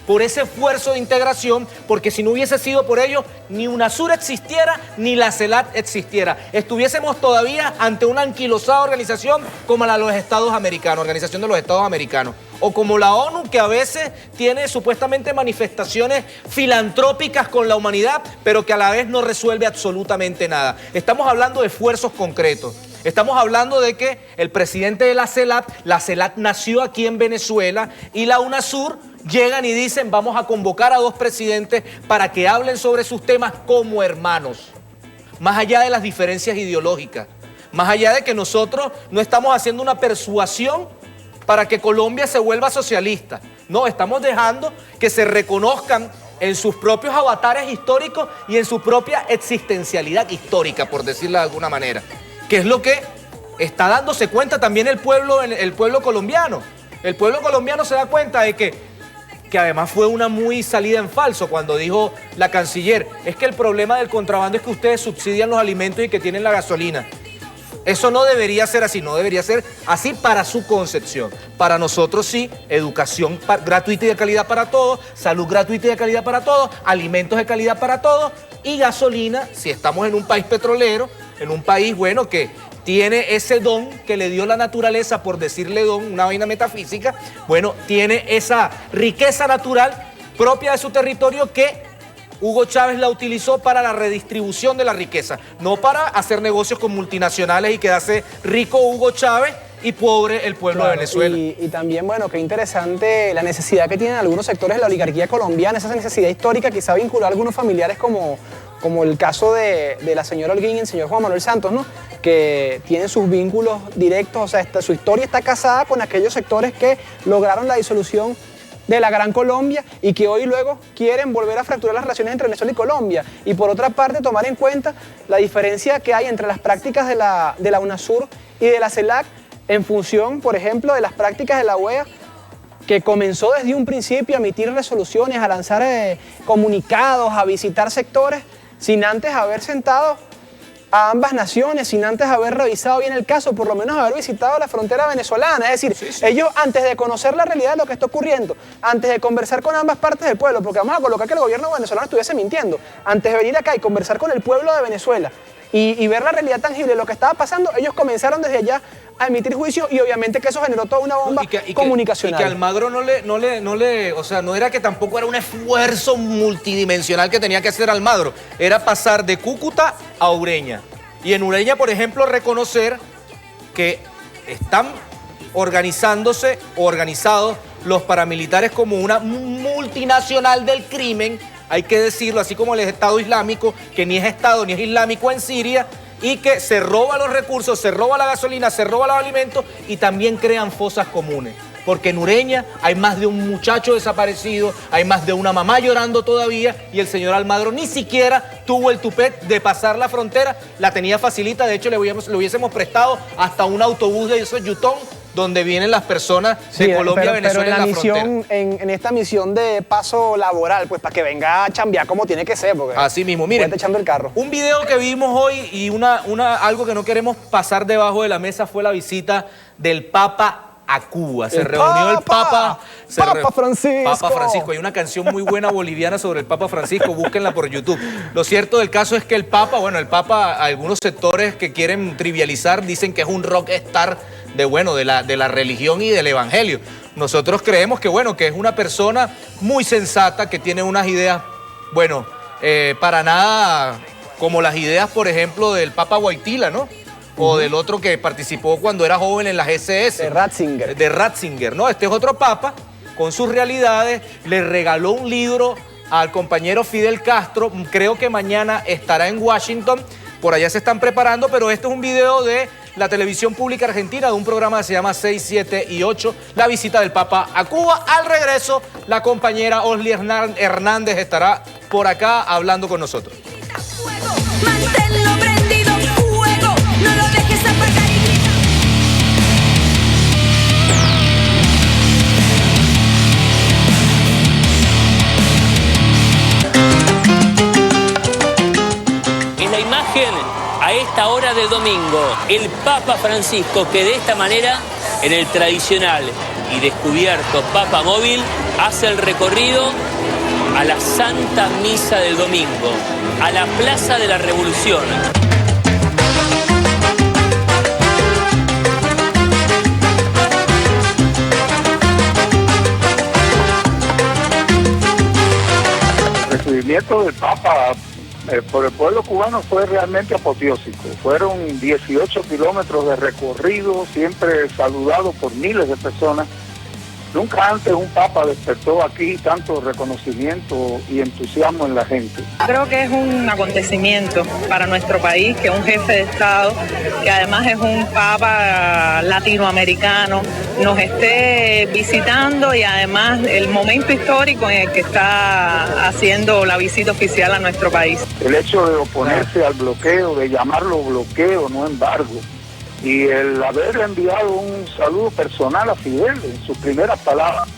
por ese esfuerzo de integración, porque si no hubiese sido por ellos, ni UNASUR existiera, ni la CELAC existiera. Estuviésemos todavía ante una anquilosada organización como la de los Estados Americanos, Organización de los Estados Americanos, o como la ONU, que a veces tiene supuestamente manifestaciones filantrópicas con la humanidad, pero que a la vez no resuelve absolutamente nada. Estamos hablando de esfuerzos concretos. Estamos hablando de que el presidente de la CELAC nació aquí en Venezuela, y la UNASUR llegan y dicen: vamos a convocar a 2 presidentes para que hablen sobre sus temas como hermanos, más allá de las diferencias ideológicas, más allá de que nosotros no estamos haciendo una persuasión para que Colombia se vuelva socialista. No, estamos dejando que se reconozcan en sus propios avatares históricos y en su propia existencialidad histórica, por decirlo de alguna manera, que es lo que está dándose cuenta también el pueblo colombiano. El pueblo colombiano se da cuenta de que además fue una muy salida en falso cuando dijo la canciller: es que el problema del contrabando es que ustedes subsidian los alimentos y que tienen la gasolina. Eso no debería ser así, no debería ser así para su concepción. Para nosotros sí, educación gratuita y de calidad para todos, salud gratuita y de calidad para todos, alimentos de calidad para todos y gasolina, si estamos en un país petrolero, en un país, bueno, que tiene ese don que le dio la naturaleza, por decirle don, una vaina metafísica, bueno, tiene esa riqueza natural propia de su territorio que Hugo Chávez la utilizó para la redistribución de la riqueza, no para hacer negocios con multinacionales y quedarse rico Hugo Chávez y pobre el pueblo de Venezuela. Y también, bueno, qué interesante la necesidad que tienen algunos sectores de la oligarquía colombiana, esa necesidad histórica quizá vincular a algunos familiares como el caso de la señora Holguín y el señor Juan Manuel Santos, ¿no? Que tienen sus vínculos directos, o sea, su historia está casada con aquellos sectores que lograron la disolución de la Gran Colombia y que hoy luego quieren volver a fracturar las relaciones entre Venezuela y Colombia. Y por otra parte, tomar en cuenta la diferencia que hay entre las prácticas de la UNASUR y de la CELAC en función, por ejemplo, de las prácticas de la OEA, que comenzó desde un principio a emitir resoluciones, a lanzar comunicados, a visitar sectores, sin antes haber sentado a ambas naciones, sin antes haber revisado bien el caso, por lo menos haber visitado la frontera venezolana. Es decir, ellos antes de conocer la realidad de lo que está ocurriendo, antes de conversar con ambas partes del pueblo, porque vamos a colocar que el gobierno venezolano estuviese mintiendo, antes de venir acá y conversar con el pueblo de Venezuela y ver la realidad tangible de lo que estaba pasando, ellos comenzaron desde allá a emitir juicio y obviamente que eso generó toda una bomba comunicacional. Y que Almagro o sea, no era que tampoco era un esfuerzo multidimensional que tenía que hacer Almagro, era pasar de Cúcuta a Ureña. Y en Ureña, por ejemplo, reconocer que están organizados los paramilitares como una multinacional del crimen, hay que decirlo, así como el Estado Islámico, que ni es Estado ni es islámico en Siria, y que se roba los recursos, se roba la gasolina, se roba los alimentos y también crean fosas comunes. Porque en Ureña hay más de un muchacho desaparecido, hay más de una mamá llorando todavía y el señor Almagro ni siquiera tuvo el tupet de pasar la frontera, la tenía facilita, de hecho le hubiésemos prestado hasta un autobús de esos Yutón donde vienen las personas de Colombia, Venezuela pero en la frontera. En esta misión de paso laboral, pues para que venga a chambear como tiene que ser, porque así mismo, miren, echando el carro. Un video que vimos hoy y algo que no queremos pasar debajo de la mesa fue la visita del Papa a Cuba. Se reunió el Papa Francisco. Papa Francisco. Hay una canción muy buena boliviana sobre el Papa Francisco, búsquenla por YouTube. Lo cierto del caso es que el Papa, algunos sectores que quieren trivializar dicen que es un rockstar de la religión y del evangelio. Nosotros creemos que es una persona muy sensata, que tiene unas ideas, para nada como las ideas, por ejemplo, del Papa Wojtyla, ¿no? O del otro que participó cuando era joven en las SS. De Ratzinger, ¿no? Este es otro papa, con sus realidades, le regaló un libro al compañero Fidel Castro, creo que mañana estará en Washington, por allá se están preparando, pero este es un video de la televisión pública argentina, de un programa que se llama 6, 7 y 8, la visita del Papa a Cuba. Al regreso, la compañera Osli Hernández estará por acá hablando con nosotros. Manténlo prendido, fuego, no lo dejes apagar y grita. Es la imagen a esta hora del domingo, el Papa Francisco, que de esta manera, en el tradicional y descubierto Papa Móvil, hace el recorrido a la Santa Misa del domingo, a la Plaza de la Revolución. El recibimiento del Papa por el pueblo cubano fue realmente apoteósico. Fueron 18 kilómetros de recorrido, siempre saludado por miles de personas. Nunca antes un papa despertó aquí tanto reconocimiento y entusiasmo en la gente. Creo que es un acontecimiento para nuestro país que un jefe de Estado, que además es un papa latinoamericano, nos esté visitando y además el momento histórico en el que está haciendo la visita oficial a nuestro país. El hecho de oponerse al bloqueo, de llamarlo bloqueo, no embargo, y el haber enviado un saludo personal a Fidel en sus primeras palabras,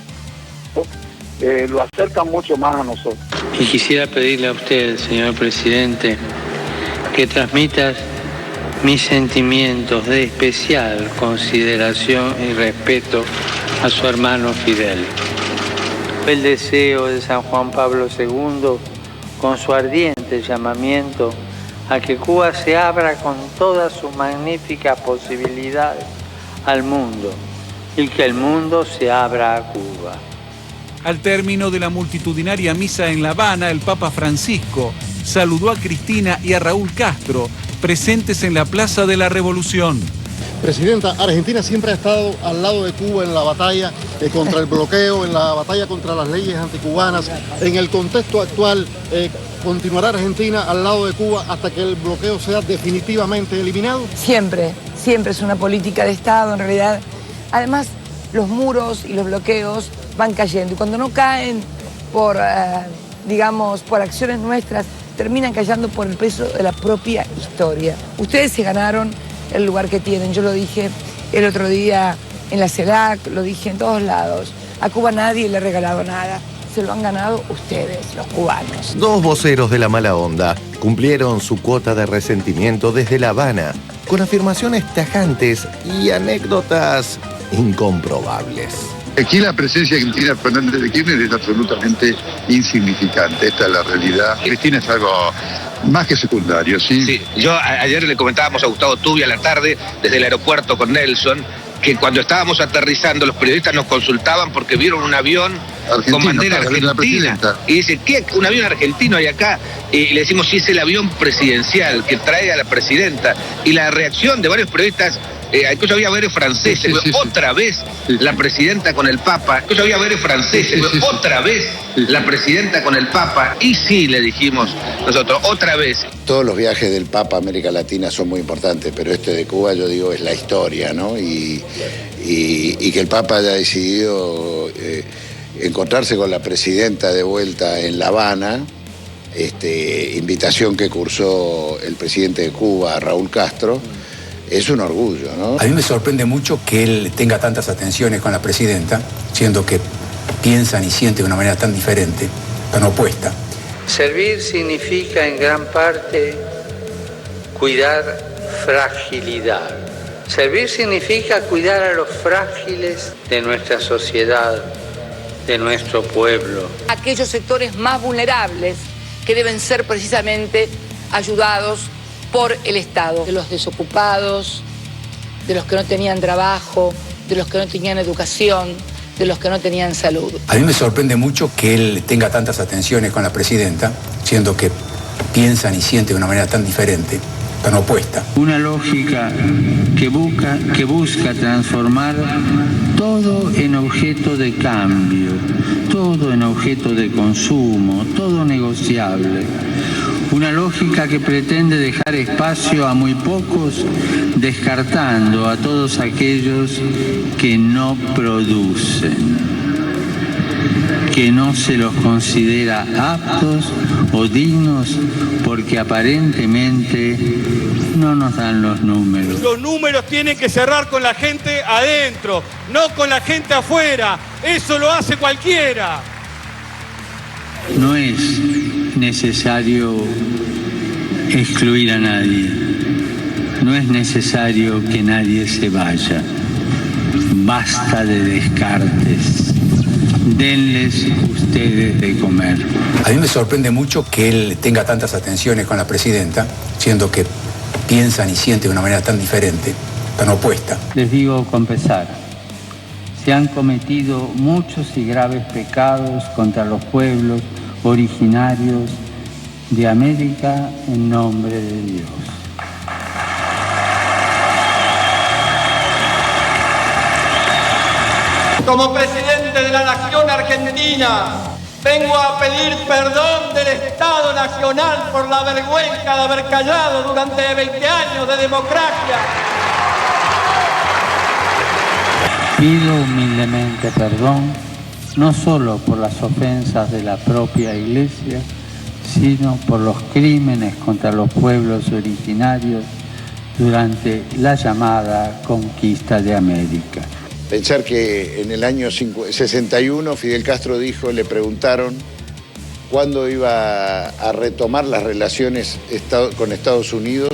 lo acerca mucho más a nosotros. Y quisiera pedirle a usted, señor presidente, que transmitas mis sentimientos de especial consideración y respeto a su hermano Fidel. El deseo de San Juan Pablo II, con su ardiente llamamiento a que Cuba se abra con todas sus magníficas posibilidades al mundo y que el mundo se abra a Cuba. Al término de la multitudinaria misa en La Habana, el Papa Francisco saludó a Cristina y a Raúl Castro, presentes en la Plaza de la Revolución. Presidenta, Argentina siempre ha estado al lado de Cuba en la batalla contra el bloqueo, en la batalla contra las leyes anticubanas. En el contexto actual, ¿continuará Argentina al lado de Cuba hasta que el bloqueo sea definitivamente eliminado? Siempre es una política de Estado, en realidad. Además, los muros y los bloqueos van cayendo y cuando no caen por acciones nuestras, terminan cayendo por el peso de la propia historia. Ustedes se ganaron el lugar que tienen. Yo lo dije el otro día en la CELAC, lo dije en todos lados. A Cuba nadie le ha regalado nada. Se lo han ganado ustedes, los cubanos. Dos voceros de la mala onda cumplieron su cuota de resentimiento desde La Habana, con afirmaciones tajantes y anécdotas incomprobables. Aquí la presencia de Cristina Fernández de Kirchner es absolutamente insignificante, esta es la realidad. Cristina es algo más que secundario, ¿sí? Sí, yo ayer le comentábamos a Gustavo Tubia a la tarde, desde el aeropuerto con Nelson, que cuando estábamos aterrizando los periodistas nos consultaban porque vieron un avión con bandera argentina. Y dice, ¿qué? ¿Un avión argentino hay acá? Y le decimos, sí, es el avión presidencial que trae a la presidenta. Y la reacción de varios periodistas, incluso había varios franceses, otra vez la presidenta con el Papa, incluso había varios franceses, otra vez la presidenta con el Papa. Y sí, le dijimos nosotros, otra vez. Todos los viajes del Papa a América Latina son muy importantes, pero este de Cuba, yo digo, es la historia, ¿no? Y que el Papa haya decidido encontrarse con la presidenta de vuelta en La Habana, invitación que cursó el presidente de Cuba, Raúl Castro, es un orgullo, ¿no? A mí me sorprende mucho que él tenga tantas atenciones con la presidenta, siendo que piensan y sienten de una manera tan diferente, tan opuesta. Servir significa en gran parte cuidar fragilidad. Servir significa cuidar a los frágiles de nuestra sociedad, de nuestro pueblo. Aquellos sectores más vulnerables que deben ser precisamente ayudados por el Estado. De los desocupados, de los que no tenían trabajo, de los que no tenían educación, de los que no tenían salud. A mí me sorprende mucho que él tenga tantas atenciones con la presidenta, siendo que piensan y sienten de una manera tan diferente, tan opuesta. Una lógica que busca transformar todo en objeto de cambio, todo en objeto de consumo, todo negociable. Una lógica que pretende dejar espacio a muy pocos, descartando a todos aquellos que no producen, que no se los considera aptos o dignos porque aparentemente no nos dan los números. Los números tienen que cerrar con la gente adentro, no con la gente afuera. Eso lo hace cualquiera. No es necesario excluir a nadie. No es necesario que nadie se vaya. Basta de descartes. Denles ustedes de comer. A mí me sorprende mucho que él tenga tantas atenciones con la presidenta, siendo que piensan y sienten de una manera tan diferente, tan opuesta. Les digo con pesar, se han cometido muchos y graves pecados contra los pueblos originarios de América en nombre de Dios. Como presidente de la Nación Argentina, vengo a pedir perdón del Estado Nacional por la vergüenza de haber callado durante 20 años de democracia. Pido humildemente perdón, no solo por las ofensas de la propia Iglesia, sino por los crímenes contra los pueblos originarios durante la llamada conquista de América. Pensar que en el año 61 Fidel Castro dijo, le preguntaron cuándo iba a retomar las relaciones con Estados Unidos,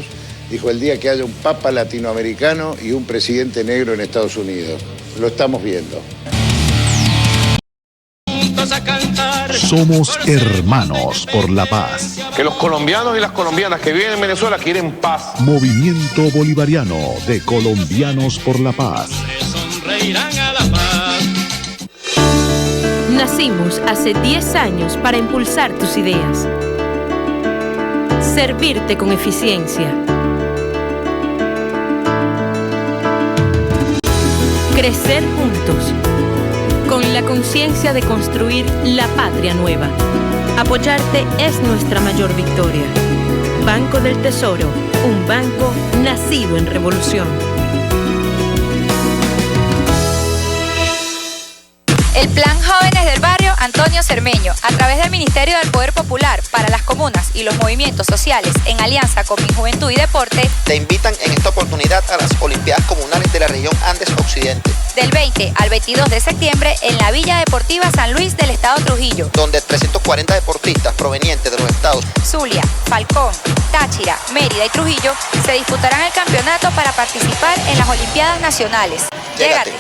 dijo el día que haya un papa latinoamericano y un presidente negro en Estados Unidos. Lo estamos viendo. Somos hermanos por la paz. Que los colombianos y las colombianas que viven en Venezuela quieren paz. Movimiento Bolivariano de Colombianos por la Paz. Nacimos hace 10 años para impulsar tus ideas. Servirte con eficiencia. Crecer juntos. Con la conciencia de construir la patria nueva. Apoyarte es nuestra mayor victoria. Banco del Tesoro, un banco nacido en revolución. El Plan Jóvenes del Barrio Antonio Cermeño, a través del Ministerio del Poder Popular para las Comunas y los Movimientos Sociales, en alianza con Mi Juventud y Deporte, te invitan en esta oportunidad a las Olimpiadas Comunales de la región Andes Occidente. Del 20 al 22 de septiembre en la Villa Deportiva San Luis del Estado Trujillo, donde 340 deportistas provenientes de los estados Zulia, Falcón, Táchira, Mérida y Trujillo se disputarán el campeonato para participar en las Olimpiadas Nacionales. Llégate.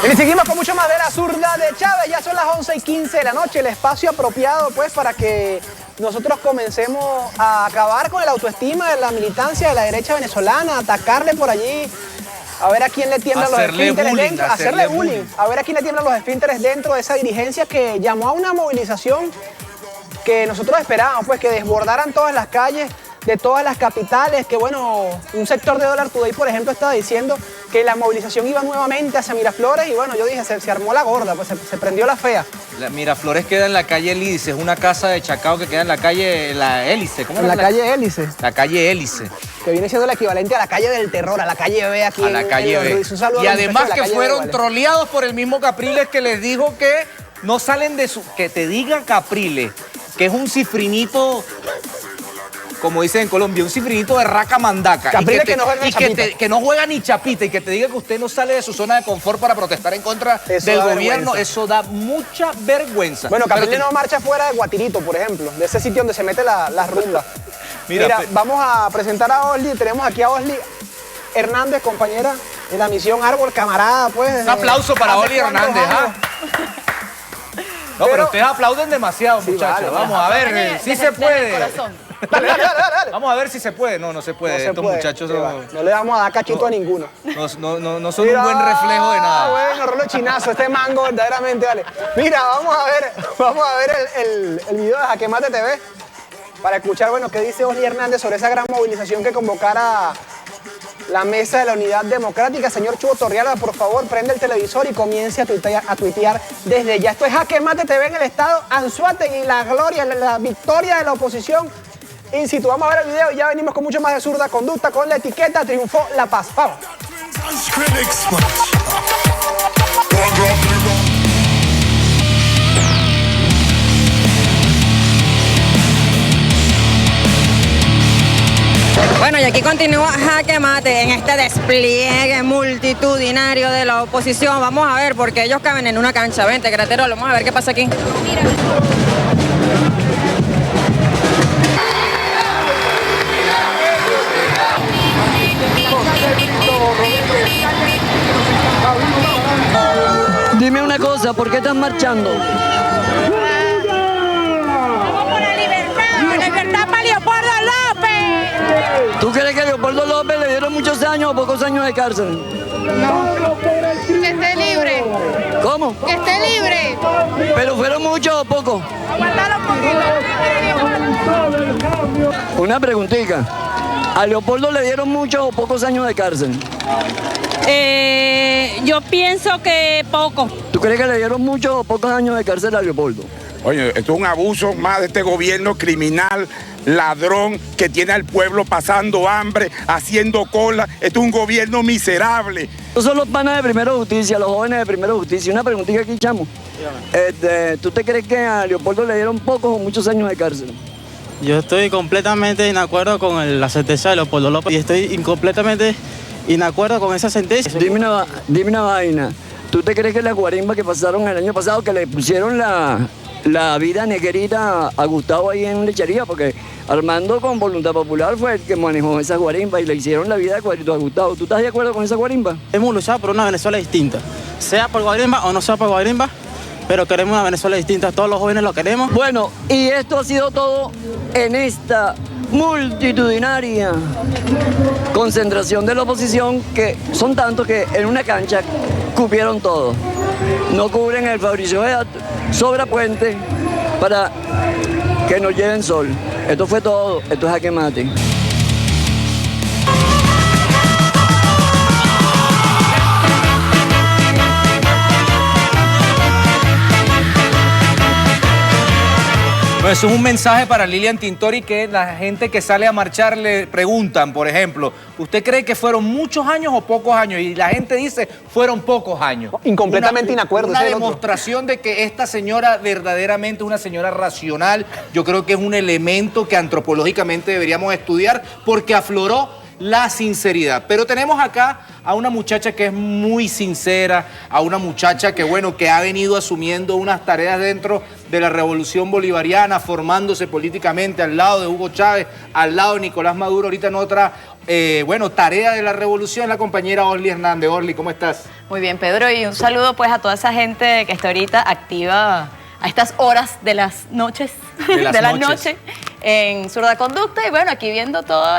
Y seguimos con mucho más de la zurda de Chávez. Ya son las 11:15 de la noche, el espacio apropiado pues para que nosotros comencemos a acabar con el autoestima de la militancia de la derecha venezolana, atacarle por allí, a ver a quién le tiemblan los esfínteres dentro, hacerle bullying, a ver a quién le tiemblan los esfínteres dentro de esa dirigencia que llamó a una movilización que nosotros esperábamos, pues que desbordaran todas las calles de todas las capitales, que bueno, un sector de Dollar Today, por ejemplo, estaba diciendo que la movilización iba nuevamente hacia Miraflores y bueno, yo dije, se armó la gorda, pues se prendió la fea. La Miraflores queda en la calle Hélice, es una casa de Chacao que queda en la calle La Hélice. ¿Cómo en la calle Hélice. La calle Hélice. Que viene siendo el equivalente a la calle del terror, a la calle B aquí. A la calle B. Un saludo y a además que fueron B, ¿vale? troleados por el mismo Capriles que les dijo que no salen de su... Que te diga Capriles, que es un cifrinito... Como dicen en Colombia, un cifrinito de raca mandaca. Capriles que no juega ni chapita. Que no juega ni chapita y que te diga que usted no sale de su zona de confort para protestar en contra del gobierno, vergüenza. Eso da mucha vergüenza. Bueno, Capriles no marcha fuera de Guatirito, por ejemplo, de ese sitio donde se mete la rumba. Mira, vamos a presentar a Osli, tenemos aquí a Osli Hernández, compañera de la misión Árbol, camarada, pues. Un aplauso para Osli Hernández, ¿ah? No, pero ustedes aplauden demasiado, sí, muchachos. Vale, vamos a ver, si se puede. Dale. Vamos a ver si se puede. No se puede. Estos muchachos no le vamos a dar cachito a ninguno. No son un buen reflejo de nada. Bueno, Rolo Chinazo, este mango verdaderamente, vale. Mira, vamos a ver el video de Jaque Mate TV para escuchar, bueno, qué dice Osli Hernández sobre esa gran movilización que convocara la Mesa de la Unidad Democrática. Señor Chugo Torrialba, por favor, prende el televisor y comience a tuitear desde ya. Esto es Jaque Mate TV en el estado Anzoátegui, la gloria, la victoria de la oposición. In situ, vamos a ver el video y ya venimos con mucho más de Zurda Conducta con la etiqueta Triunfó la Paz. Vamos. Bueno, y aquí continúa Jaque Mate en este despliegue multitudinario de la oposición. Vamos a ver, porque ellos caben en una cancha. Vente, Cratero, vamos a ver qué pasa aquí. Mira. Dime una cosa, ¿por qué están marchando? Vamos por la libertad para Leopoldo López. ¿Tú crees que a Leopoldo López le dieron muchos años o pocos años de cárcel? No, que esté libre. ¿Cómo? Que esté libre. ¿Pero fueron muchos o pocos? Aguantalo un poquito. Una preguntita. ¿A Leopoldo le dieron muchos o pocos años de cárcel? Yo pienso que poco. ¿Tú crees que le dieron muchos o pocos años de cárcel a Leopoldo? Oye, esto es un abuso más de este gobierno criminal, ladrón, que tiene al pueblo pasando hambre, haciendo cola. Esto es un gobierno miserable. Estos son los panas de Primero Justicia, los jóvenes de Primero Justicia. Una preguntita aquí, chamo. ¿Tú te crees que a Leopoldo le dieron pocos o muchos años de cárcel? Yo estoy completamente en acuerdo con la sentencia de Leopoldo López y estoy completamente en acuerdo con esa sentencia. Dime una vaina. ¿Tú te crees que las guarimbas que pasaron el año pasado, que le pusieron la vida negrita a Gustavo ahí en Lechería? Porque Armando con Voluntad Popular fue el que manejó esas guarimbas y le hicieron la vida de cuadrito a Gustavo. ¿Tú estás de acuerdo con esa guarimba? Hemos luchado por una Venezuela distinta, sea por guarimba o no sea por guarimba, pero queremos una Venezuela distinta, todos los jóvenes lo queremos. Bueno, y esto ha sido todo en esta multitudinaria concentración de la oposición, que son tantos que en una cancha cupieron todo. No cubren el Fabricio Head, sobra puente para que nos lleven sol. Esto fue todo, esto es Jaque Mate. Bueno, eso es un mensaje para Lilian Tintori, que la gente que sale a marchar le preguntan, por ejemplo, ¿usted cree que fueron muchos años o pocos años? Y la gente dice, fueron pocos años. Incompletamente inacuerdo. Una demostración de que esta señora verdaderamente es una señora racional. Yo creo que es un elemento que antropológicamente deberíamos estudiar porque afloró la sinceridad. Pero tenemos acá a una muchacha que es muy sincera, a una muchacha que, bueno, que ha venido asumiendo unas tareas dentro de la revolución bolivariana, formándose políticamente al lado de Hugo Chávez, al lado de Nicolás Maduro, ahorita en otra, tarea de la revolución, la compañera Orly Hernández. Orly, ¿cómo estás? Muy bien, Pedro, y un saludo pues a toda esa gente que está ahorita activa a estas horas de las noches, de la noche en Zurda Conducta, y bueno, aquí viendo todo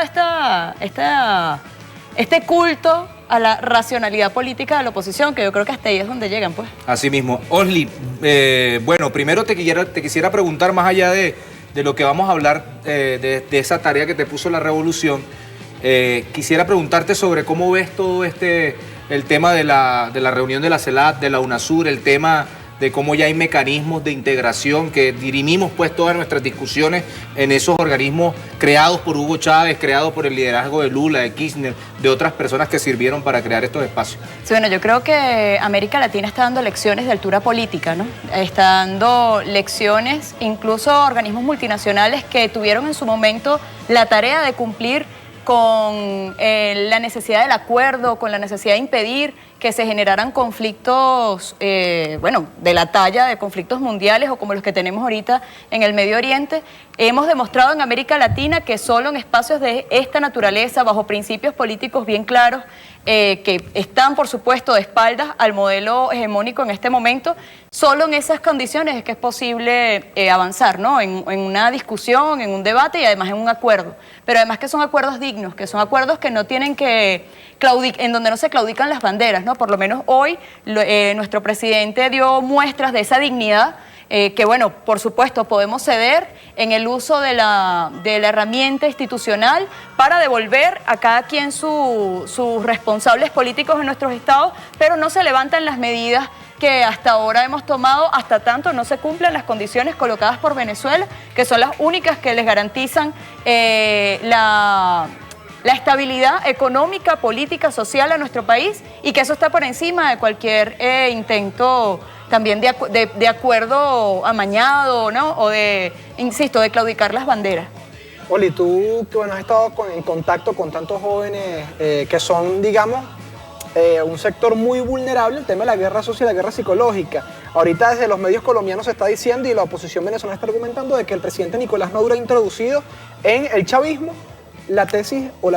este culto a la racionalidad política de la oposición, que yo creo que hasta ahí es donde llegan, pues. Así mismo. Orly, bueno, primero te quisiera preguntar, más allá de lo que vamos a hablar, de esa tarea que te puso la revolución, quisiera preguntarte sobre cómo ves todo el tema de la reunión de la CELAC, de la UNASUR, el tema de cómo ya hay mecanismos de integración, que dirimimos pues todas nuestras discusiones en esos organismos creados por Hugo Chávez, creados por el liderazgo de Lula, de Kirchner, de otras personas que sirvieron para crear estos espacios. Sí, bueno, yo creo que América Latina está dando lecciones de altura política, ¿no? Está dando lecciones, incluso a organismos multinacionales que tuvieron en su momento la tarea de cumplir con la necesidad del acuerdo, con la necesidad de impedir que se generaran conflictos, de la talla de conflictos mundiales o como los que tenemos ahorita en el Medio Oriente. Hemos demostrado en América Latina que solo en espacios de esta naturaleza, bajo principios políticos bien claros, que están, por supuesto, de espaldas al modelo hegemónico en este momento, solo en esas condiciones es que es posible avanzar, ¿no? En una discusión, en un debate y además en un acuerdo. Pero además que son acuerdos dignos, que son acuerdos que no tienen que en donde no se claudican las banderas, ¿no? Por lo menos hoy nuestro presidente dio muestras de esa dignidad, que bueno, por supuesto podemos ceder en el uso de la herramienta institucional para devolver a cada quien sus responsables políticos en nuestros estados, pero no se levantan las medidas que hasta ahora hemos tomado, hasta tanto no se cumplen las condiciones colocadas por Venezuela, que son las únicas que les garantizan la estabilidad económica, política, social a nuestro país, y que eso está por encima de cualquier intento también de acuerdo amañado, ¿no? O de claudicar las banderas. Oli, tú que has estado en contacto con tantos jóvenes que son, digamos, un sector muy vulnerable, el tema de la guerra social, la guerra psicológica. Ahorita desde los medios colombianos se está diciendo, y la oposición venezolana está argumentando, de que el presidente Nicolás Maduro ha introducido en el chavismo la tesis o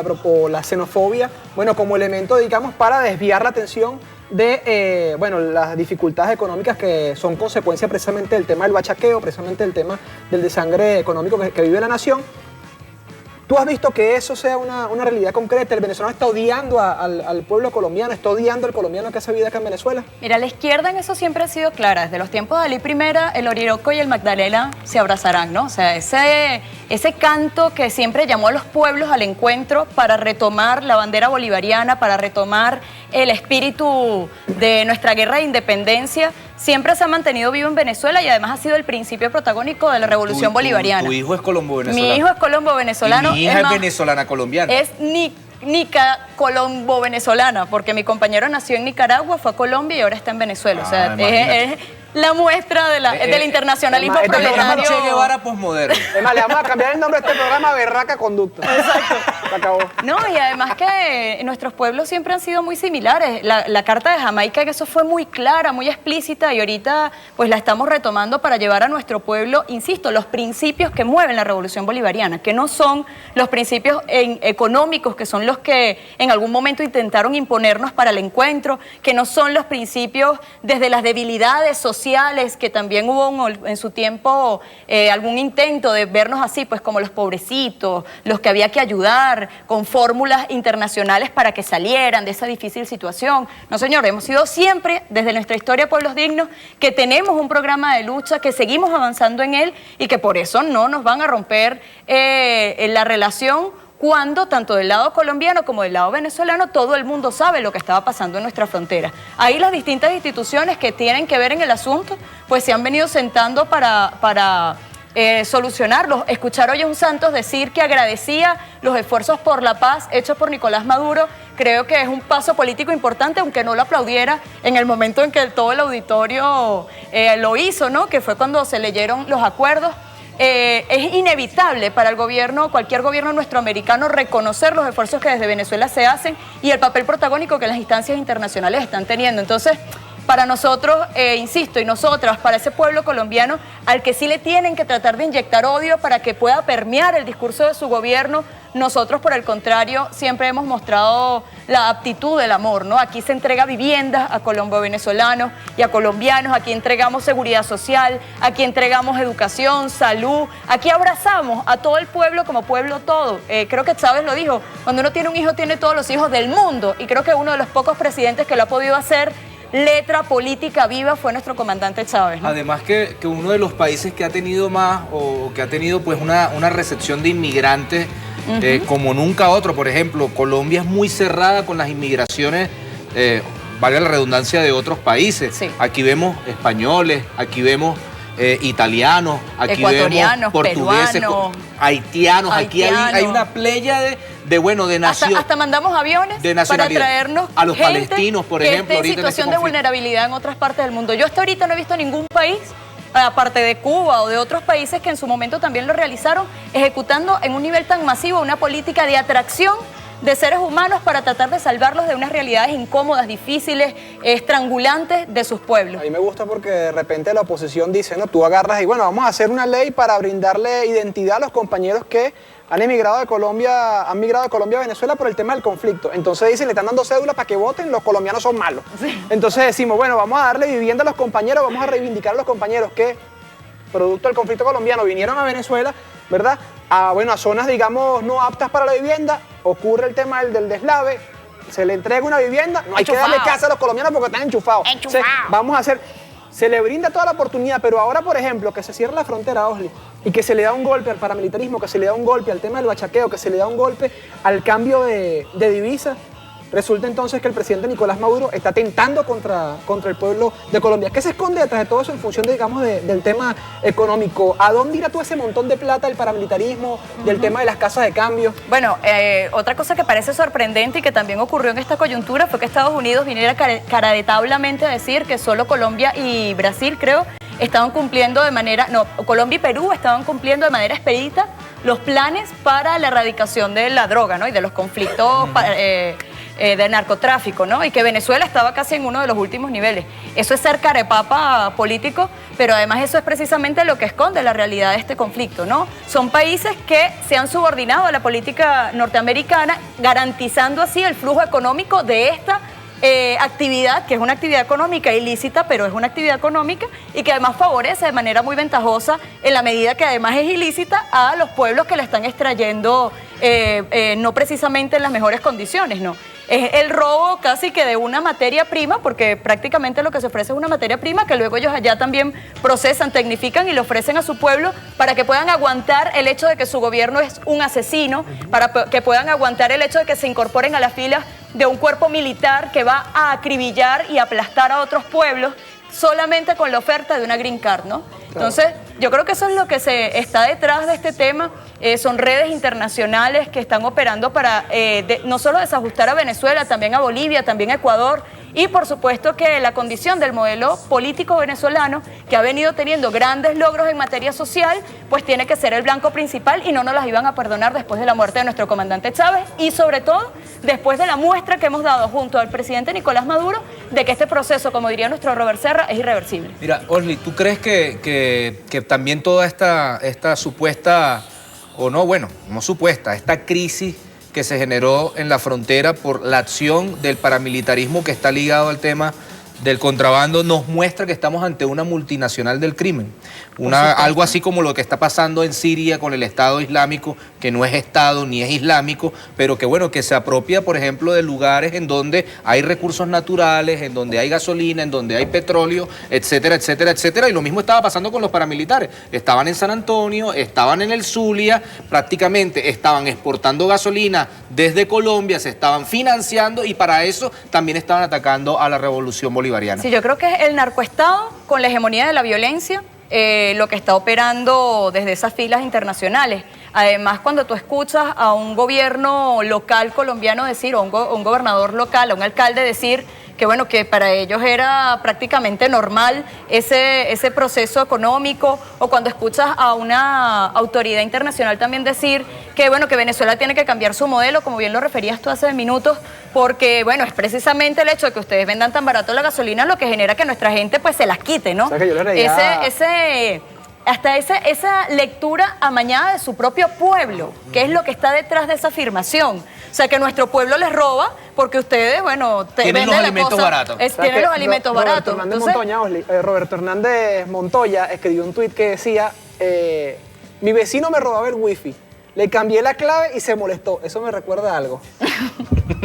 la xenofobia, como elemento, digamos, para desviar la atención de las dificultades económicas que son consecuencia precisamente del tema del bachaqueo, precisamente del tema del desangre económico que vive la nación. ¿Tú has visto que eso sea una realidad concreta? ¿El venezolano está odiando al pueblo colombiano, está odiando al colombiano que hace vida acá en Venezuela? Mira, la izquierda en eso siempre ha sido clara. Desde los tiempos de Ali I, el Orinoco y el Magdalena se abrazarán, ¿no? O sea, ese canto que siempre llamó a los pueblos al encuentro para retomar la bandera bolivariana, para retomar el espíritu de nuestra guerra de independencia, siempre se ha mantenido vivo en Venezuela y además ha sido el principio protagónico de la revolución bolivariana. Tu hijo es colombo-venezolano. Mi hijo es colombo-venezolano. Mi hija es venezolana-colombiana. Es Nica colombo-venezolana, porque mi compañero nació en Nicaragua, fue a Colombia y ahora está en Venezuela. O sea, es la muestra del internacionalismo proletario. Che Guevara posmoderno. Además, le vamos a cambiar el nombre de este programa a Berraca Conducta. Exacto. Se acabó. No, y además que nuestros pueblos siempre han sido muy similares. La Carta de Jamaica, que eso fue muy clara, muy explícita, y ahorita pues la estamos retomando para llevar a nuestro pueblo, insisto, los principios que mueven la revolución bolivariana, que no son los principios económicos, que son los que en algún momento intentaron imponernos para el encuentro, que no son los principios desde las debilidades sociales, que también hubo en su tiempo algún intento de vernos así, pues como los pobrecitos, los que había que ayudar, con fórmulas internacionales para que salieran de esa difícil situación. No, señor, hemos sido siempre, desde nuestra historia Pueblos Dignos, que tenemos un programa de lucha, que seguimos avanzando en él y que por eso no nos van a romper la relación, cuando tanto del lado colombiano como del lado venezolano todo el mundo sabe lo que estaba pasando en nuestra frontera. Ahí las distintas instituciones que tienen que ver en el asunto pues se han venido sentando para solucionarlos. Escuchar hoy a un Santos decir que agradecía los esfuerzos por la paz hechos por Nicolás Maduro, creo que es un paso político importante, aunque no lo aplaudiera en el momento en que todo el auditorio lo hizo, ¿no? Que fue cuando se leyeron los acuerdos. Es inevitable para el gobierno, cualquier gobierno nuestroamericano, reconocer los esfuerzos que desde Venezuela se hacen y el papel protagónico que las instancias internacionales están teniendo. Entonces, para nosotros, insisto, y nosotras, para ese pueblo colombiano, al que sí le tienen que tratar de inyectar odio para que pueda permear el discurso de su gobierno, nosotros, por el contrario, siempre hemos mostrado la aptitud del amor, ¿no? Aquí se entrega viviendas a colombo-venezolanos y a colombianos, aquí entregamos seguridad social, aquí entregamos educación, salud, aquí abrazamos a todo el pueblo como pueblo todo. Creo que Chávez lo dijo, cuando uno tiene un hijo tiene todos los hijos del mundo, y creo que uno de los pocos presidentes que lo ha podido hacer, letra política viva, fue nuestro comandante Chávez, ¿no? Además que uno de los países que ha tenido más, o que ha tenido pues una recepción de inmigrantes como nunca otro. Por ejemplo, Colombia es muy cerrada con las inmigraciones, valga la redundancia, de otros países. Sí. Aquí vemos españoles, aquí vemos italianos, aquí vemos portugueses, peruanos, haitianos. Aquí hay una playa de nación. Hasta mandamos aviones para traernos a los palestinos, por ejemplo, que esté en situación de vulnerabilidad en otras partes del mundo. Yo hasta ahorita no he visto ningún país, aparte de Cuba o de otros países que en su momento también lo realizaron, ejecutando en un nivel tan masivo una política de atracción de seres humanos para tratar de salvarlos de unas realidades incómodas, difíciles, estrangulantes de sus pueblos. A mí me gusta porque de repente la oposición dice, no, tú agarras y bueno, vamos a hacer una ley para brindarle identidad a los compañeros que han migrado de Colombia a Venezuela por el tema del conflicto. Entonces dicen, le están dando cédulas para que voten, los colombianos son malos. Sí. Entonces decimos, bueno, vamos a darle vivienda a los compañeros, vamos a reivindicar a los compañeros que, producto del conflicto colombiano, vinieron a Venezuela, ¿verdad? A zonas, digamos, no aptas para la vivienda, ocurre el tema del deslave, se le entrega una vivienda, no hay que darle casa a los colombianos porque están enchufados. Entonces, vamos a hacer, se le brinda toda la oportunidad, pero ahora, por ejemplo, que se cierra la frontera, Osli, y que se le da un golpe al paramilitarismo, que se le da un golpe al tema del bachaqueo, que se le da un golpe al cambio de divisa, resulta entonces que el presidente Nicolás Maduro está atentando contra el pueblo de Colombia. ¿Qué se esconde detrás de todo eso en función, digamos, del tema económico? ¿A dónde irá todo ese montón de plata del paramilitarismo, del tema de las casas de cambio? Bueno, otra cosa que parece sorprendente y que también ocurrió en esta coyuntura fue que Estados Unidos viniera caradetablemente a decir que solo Colombia y Brasil, creo, estaban cumpliendo Colombia y Perú estaban cumpliendo de manera expedita los planes para la erradicación de la droga, ¿no? Y de los conflictos de narcotráfico, ¿no? Y que Venezuela estaba casi en uno de los últimos niveles. Eso es ser carepapa político, pero además eso es precisamente lo que esconde la realidad de este conflicto, ¿no? Son países que se han subordinado a la política norteamericana, garantizando así el flujo económico de esta actividad, que es una actividad económica ilícita, pero es una actividad económica y que además favorece de manera muy ventajosa, en la medida que además es ilícita, a los pueblos que la están extrayendo no precisamente en las mejores condiciones, ¿no? Es el robo casi que de una materia prima, porque prácticamente lo que se ofrece es una materia prima que luego ellos allá también procesan, tecnifican y le ofrecen a su pueblo para que puedan aguantar el hecho de que su gobierno es un asesino, para que puedan aguantar el hecho de que se incorporen a las filas de un cuerpo militar que va a acribillar y aplastar a otros pueblos solamente con la oferta de una green card, ¿no? Entonces, yo creo que eso es lo que se está detrás de este tema. Son redes internacionales que están operando para no solo desajustar a Venezuela, también a Bolivia, también a Ecuador. Y por supuesto que la condición del modelo político venezolano, que ha venido teniendo grandes logros en materia social, pues tiene que ser el blanco principal y no nos las iban a perdonar después de la muerte de nuestro comandante Chávez y sobre todo después de la muestra que hemos dado junto al presidente Nicolás Maduro de que este proceso, como diría nuestro Robert Serra, es irreversible. Mira, Osli, ¿tú crees que también toda esta supuesta, o no, bueno, no supuesta, esta crisis que se generó en la frontera por la acción del paramilitarismo que está ligado al tema del contrabando, nos muestra que estamos ante una multinacional del crimen? Algo así como lo que está pasando en Siria con el Estado Islámico, que no es Estado ni es islámico, pero que bueno, que se apropia, por ejemplo, de lugares en donde hay recursos naturales, en donde hay gasolina, en donde hay petróleo, etcétera, etcétera, etcétera. Y lo mismo estaba pasando con los paramilitares. Estaban en San Antonio, estaban en el Zulia, prácticamente estaban exportando gasolina desde Colombia, se estaban financiando y para eso también estaban atacando a la revolución bolivariana. Sí, yo creo que es el narcoestado con la hegemonía de la violencia lo que está operando desde esas filas internacionales. Además, cuando tú escuchas a un gobierno local colombiano decir, o un gobernador local, a un alcalde decir bueno, que para ellos era prácticamente normal ese proceso económico, o cuando escuchas a una autoridad internacional también decir que, bueno, que Venezuela tiene que cambiar su modelo, como bien lo referías tú hace minutos, porque, bueno, es precisamente el hecho de que ustedes vendan tan barato la gasolina lo que genera que nuestra gente, pues, se las quite, ¿no? O sea, que yo le reía... Hasta esa lectura amañada de su propio pueblo, que es lo que está detrás de esa afirmación. O sea, que nuestro pueblo les roba porque ustedes, bueno, tienen los alimentos baratos. Tienen los alimentos baratos. Roberto Hernández Montoya escribió un tuit que decía, mi vecino me robaba el wifi, le cambié la clave y se molestó. Eso me recuerda a algo.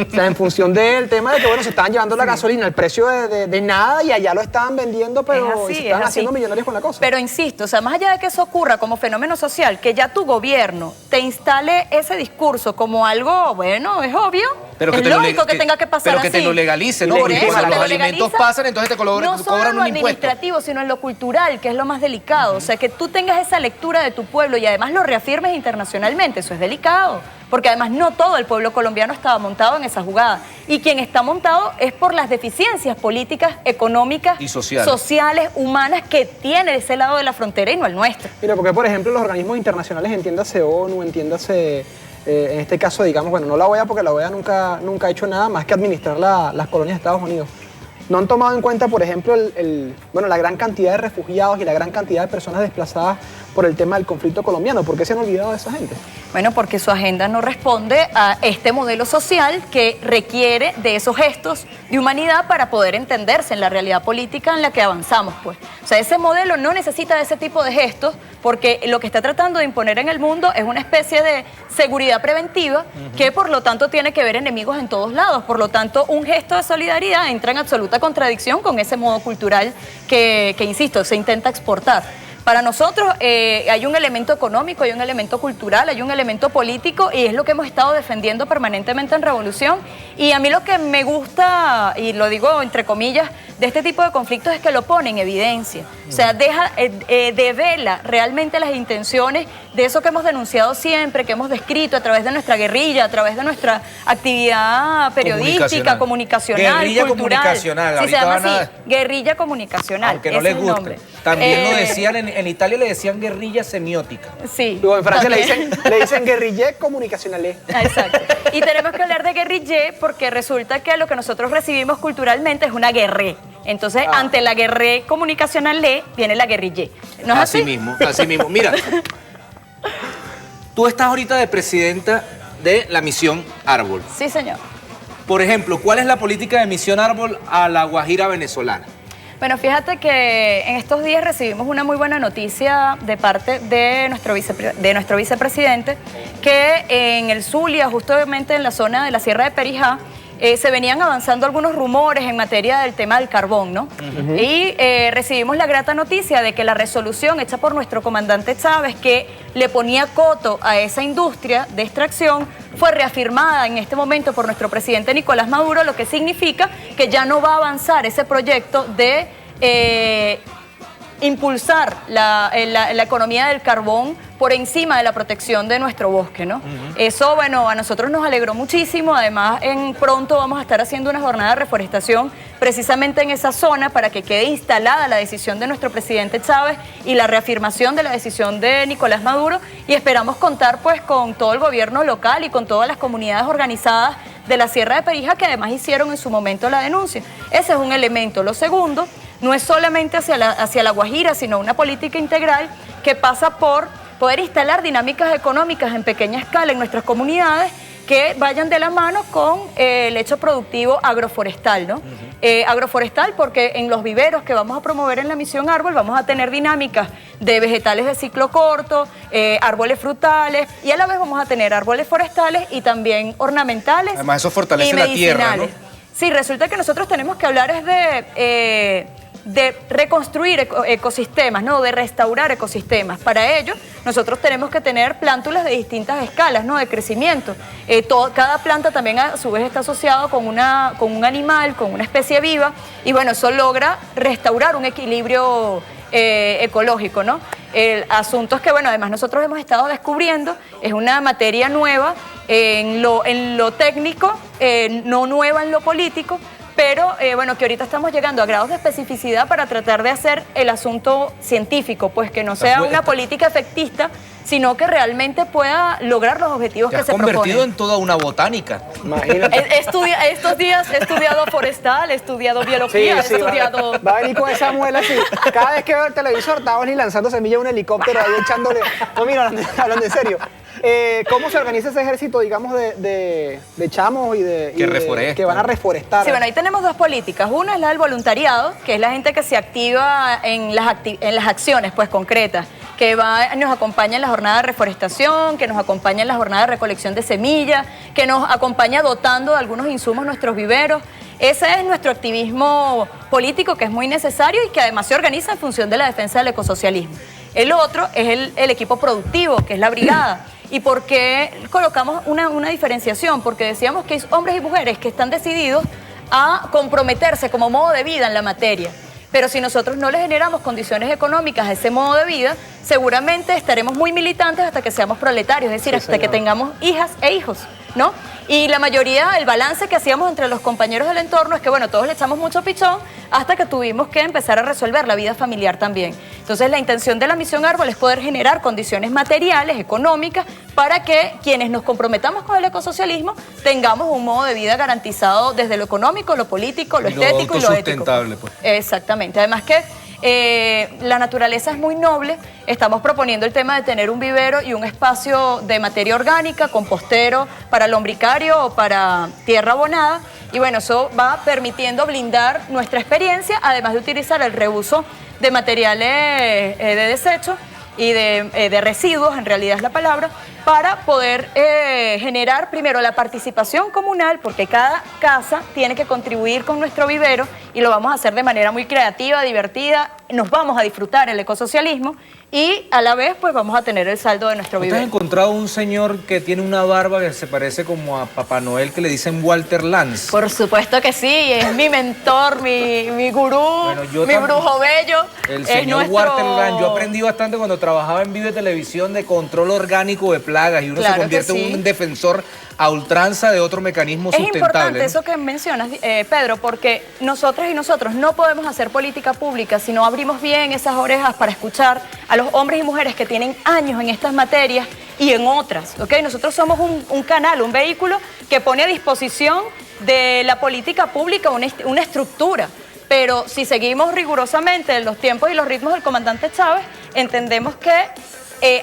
O sea, en función del tema de que, bueno, se estaban llevando la gasolina al precio de nada y allá lo estaban vendiendo, pero se estaban haciendo millonarios con la cosa. Pero insisto, o sea, más allá de que eso ocurra como fenómeno social, que ya tu gobierno te instale ese discurso como algo, bueno, es obvio, pero es lógico que tenga que pasar así. Pero que te lo legalice, ¿no? Por Porque eso, cuando los legaliza, alimentos pasan, entonces te cobran no solo en lo un impuesto. administrativo, sino en lo cultural, que es lo más delicado. O sea, que tú tengas esa lectura de tu pueblo y además lo reafirmes internacionalmente, eso es delicado. Porque además no todo el pueblo colombiano estaba montado en esa jugada. Y quien está montado es por las deficiencias políticas, económicas, y sociales, humanas que tiene ese lado de la frontera y no el nuestro. Mira, porque por ejemplo los organismos internacionales, entiéndase ONU, entiéndase, en este caso digamos, bueno, no la OEA porque la OEA nunca ha hecho nada más que administrar las colonias de Estados Unidos. No han tomado en cuenta, por ejemplo, bueno, la gran cantidad de refugiados y la gran cantidad de personas desplazadas por el tema del conflicto colombiano. ¿Por qué se han olvidado de esa gente? Bueno, porque su agenda no responde a este modelo social que requiere de esos gestos de humanidad para poder entenderse en la realidad política en la que avanzamos, pues. O sea, ese modelo no necesita de ese tipo de gestos porque lo que está tratando de imponer en el mundo es una especie de seguridad preventiva que por lo tanto tiene que ver enemigos en todos lados. Por lo tanto, un gesto de solidaridad entra en absoluta contradicción con ese modo cultural que insisto, se intenta exportar. Para nosotros hay un elemento económico, hay un elemento cultural, hay un elemento político y es lo que hemos estado defendiendo permanentemente en Revolución. Y a mí lo que me gusta, y lo digo entre comillas, de este tipo de conflictos es que lo pone en evidencia. O sea, devela realmente las intenciones de eso que hemos denunciado siempre, que hemos descrito a través de nuestra guerrilla, a través de nuestra actividad periodística, comunicacional, guerrilla cultural. Comunicacional. Sí, se llama así, guerrilla comunicacional. Aunque no les guste. También lo decían, en Italia le decían guerrilla semiótica. Sí. Luego en Francia le dicen guerrille comunicacional. Exacto. Y tenemos que hablar de guerrille porque resulta que lo que nosotros recibimos culturalmente es una guerré. Entonces, ante la guerré comunicacional viene la guerrille. ¿No es así? Así mismo. Mira, tú estás ahorita de presidenta de la Misión Árbol. Sí, señor. Por ejemplo, ¿cuál es la política de Misión Árbol a la Guajira venezolana? Bueno, fíjate que en estos días recibimos una muy buena noticia de parte de nuestro vicepresidente, que en el Zulia, justamente en la zona de la Sierra de Perijá, se venían avanzando algunos rumores en materia del tema del carbón, ¿no? Y recibimos la grata noticia de que la resolución hecha por nuestro comandante Chávez, que le ponía coto a esa industria de extracción, fue reafirmada en este momento por nuestro presidente Nicolás Maduro, lo que significa que ya no va a avanzar ese proyecto de impulsar la economía del carbón por encima de la protección de nuestro bosque, ¿no? Eso, bueno, a nosotros nos alegró muchísimo. Además, pronto vamos a estar haciendo una jornada de reforestación precisamente en esa zona para que quede instalada la decisión de nuestro presidente Chávez y la reafirmación de la decisión de Nicolás Maduro, y esperamos contar pues con todo el gobierno local y con todas las comunidades organizadas de la Sierra de Perijá que además hicieron en su momento la denuncia. Ese es un elemento. Lo segundo, no es solamente hacia la Guajira, sino una política integral que pasa por poder instalar dinámicas económicas en pequeña escala en nuestras comunidades que vayan de la mano con el hecho productivo agroforestal, ¿no? Agroforestal porque en los viveros que vamos a promover en la Misión Árbol vamos a tener dinámicas de vegetales de ciclo corto, árboles frutales, y a la vez vamos a tener árboles forestales y también ornamentales. Además eso fortalece la tierra, ¿no? Sí, resulta que nosotros tenemos que hablar de reconstruir ecosistemas, ¿no? De restaurar ecosistemas. Para ello, nosotros tenemos que tener plántulas de distintas escalas, ¿no? De crecimiento. Cada planta también a su vez está asociado con un animal, con una especie viva, y bueno, eso logra restaurar un equilibrio ecológico, ¿no? El asunto es que, bueno, además nosotros hemos estado descubriendo, es una materia nueva en lo técnico, no nueva en lo político, pero bueno, que ahorita estamos llegando a grados de especificidad para tratar de hacer el asunto científico, pues que no sea una política efectista, sino que realmente pueda lograr los objetivos que se proponen. Te has convertido en toda una botánica. Imagínate. Estos días he estudiado forestal, he estudiado biología, he estudiado... Va a venir con esa muela así. Cada vez que veo el televisor, estaba ni lanzando semillas a un helicóptero ahí echándole... No, mira, hablando en serio. ¿Cómo se organiza ese ejército, digamos, de chamos y que van a reforestar? Sí, bueno, ahí tenemos dos políticas. Una es la del voluntariado, que es la gente que se activa en las acciones, pues, concretas, que nos acompaña en la jornada de reforestación, que nos acompaña en la jornada de recolección de semillas, que nos acompaña dotando de algunos insumos nuestros viveros. Ese es nuestro activismo político, que es muy necesario y que además se organiza en función de la defensa del ecosocialismo. El otro es el equipo productivo, que es la brigada. ¿Y por qué colocamos una diferenciación? Porque decíamos que hay hombres y mujeres que están decididos a comprometerse como modo de vida en la materia. Pero si nosotros no le generamos condiciones económicas a ese modo de vida, seguramente estaremos muy militantes hasta que seamos proletarios, es decir, hasta que tengamos hijas e hijos, ¿no? Y la mayoría, el balance que hacíamos entre los compañeros del entorno es que, bueno, todos le echamos mucho pichón hasta que tuvimos que empezar a resolver la vida familiar también. Entonces, la intención de la Misión Árbol es poder generar condiciones materiales, económicas, para que quienes nos comprometamos con el ecosocialismo tengamos un modo de vida garantizado desde lo económico, lo político, lo estético y lo ético. Pues. Exactamente. Además que la naturaleza es muy noble. Estamos proponiendo el tema de tener un vivero y un espacio de materia orgánica, compostero para lombricario o para tierra abonada. Y bueno, eso va permitiendo blindar nuestra experiencia, además de utilizar el reuso de materiales de desecho y de residuos, en realidad es la palabra, para poder generar primero la participación comunal, porque cada casa tiene que contribuir con nuestro vivero y lo vamos a hacer de manera muy creativa, divertida, nos vamos a disfrutar el ecosocialismo y a la vez pues vamos a tener el saldo de nuestro vivero. ¿Te has encontrado un señor que tiene una barba que se parece como a Papá Noel, que le dicen Walter Lance? Por supuesto que sí, es mi mentor, mi gurú, bueno, mi brujo bello. El señor Walter Lance, yo aprendí bastante cuando trabajaba en Vive Televisión de control orgánico de plagas y uno se convierte en un defensor a ultranza de otro mecanismo sustentable. Es importante eso que mencionas, Pedro, porque nosotros y nosotros no podemos hacer política pública si no abrimos bien esas orejas para escuchar a los hombres y mujeres que tienen años en estas materias y en otras, ¿ok? Nosotros somos un canal, un vehículo que pone a disposición de la política pública una estructura. Pero si seguimos rigurosamente los tiempos y los ritmos del comandante Chávez, entendemos que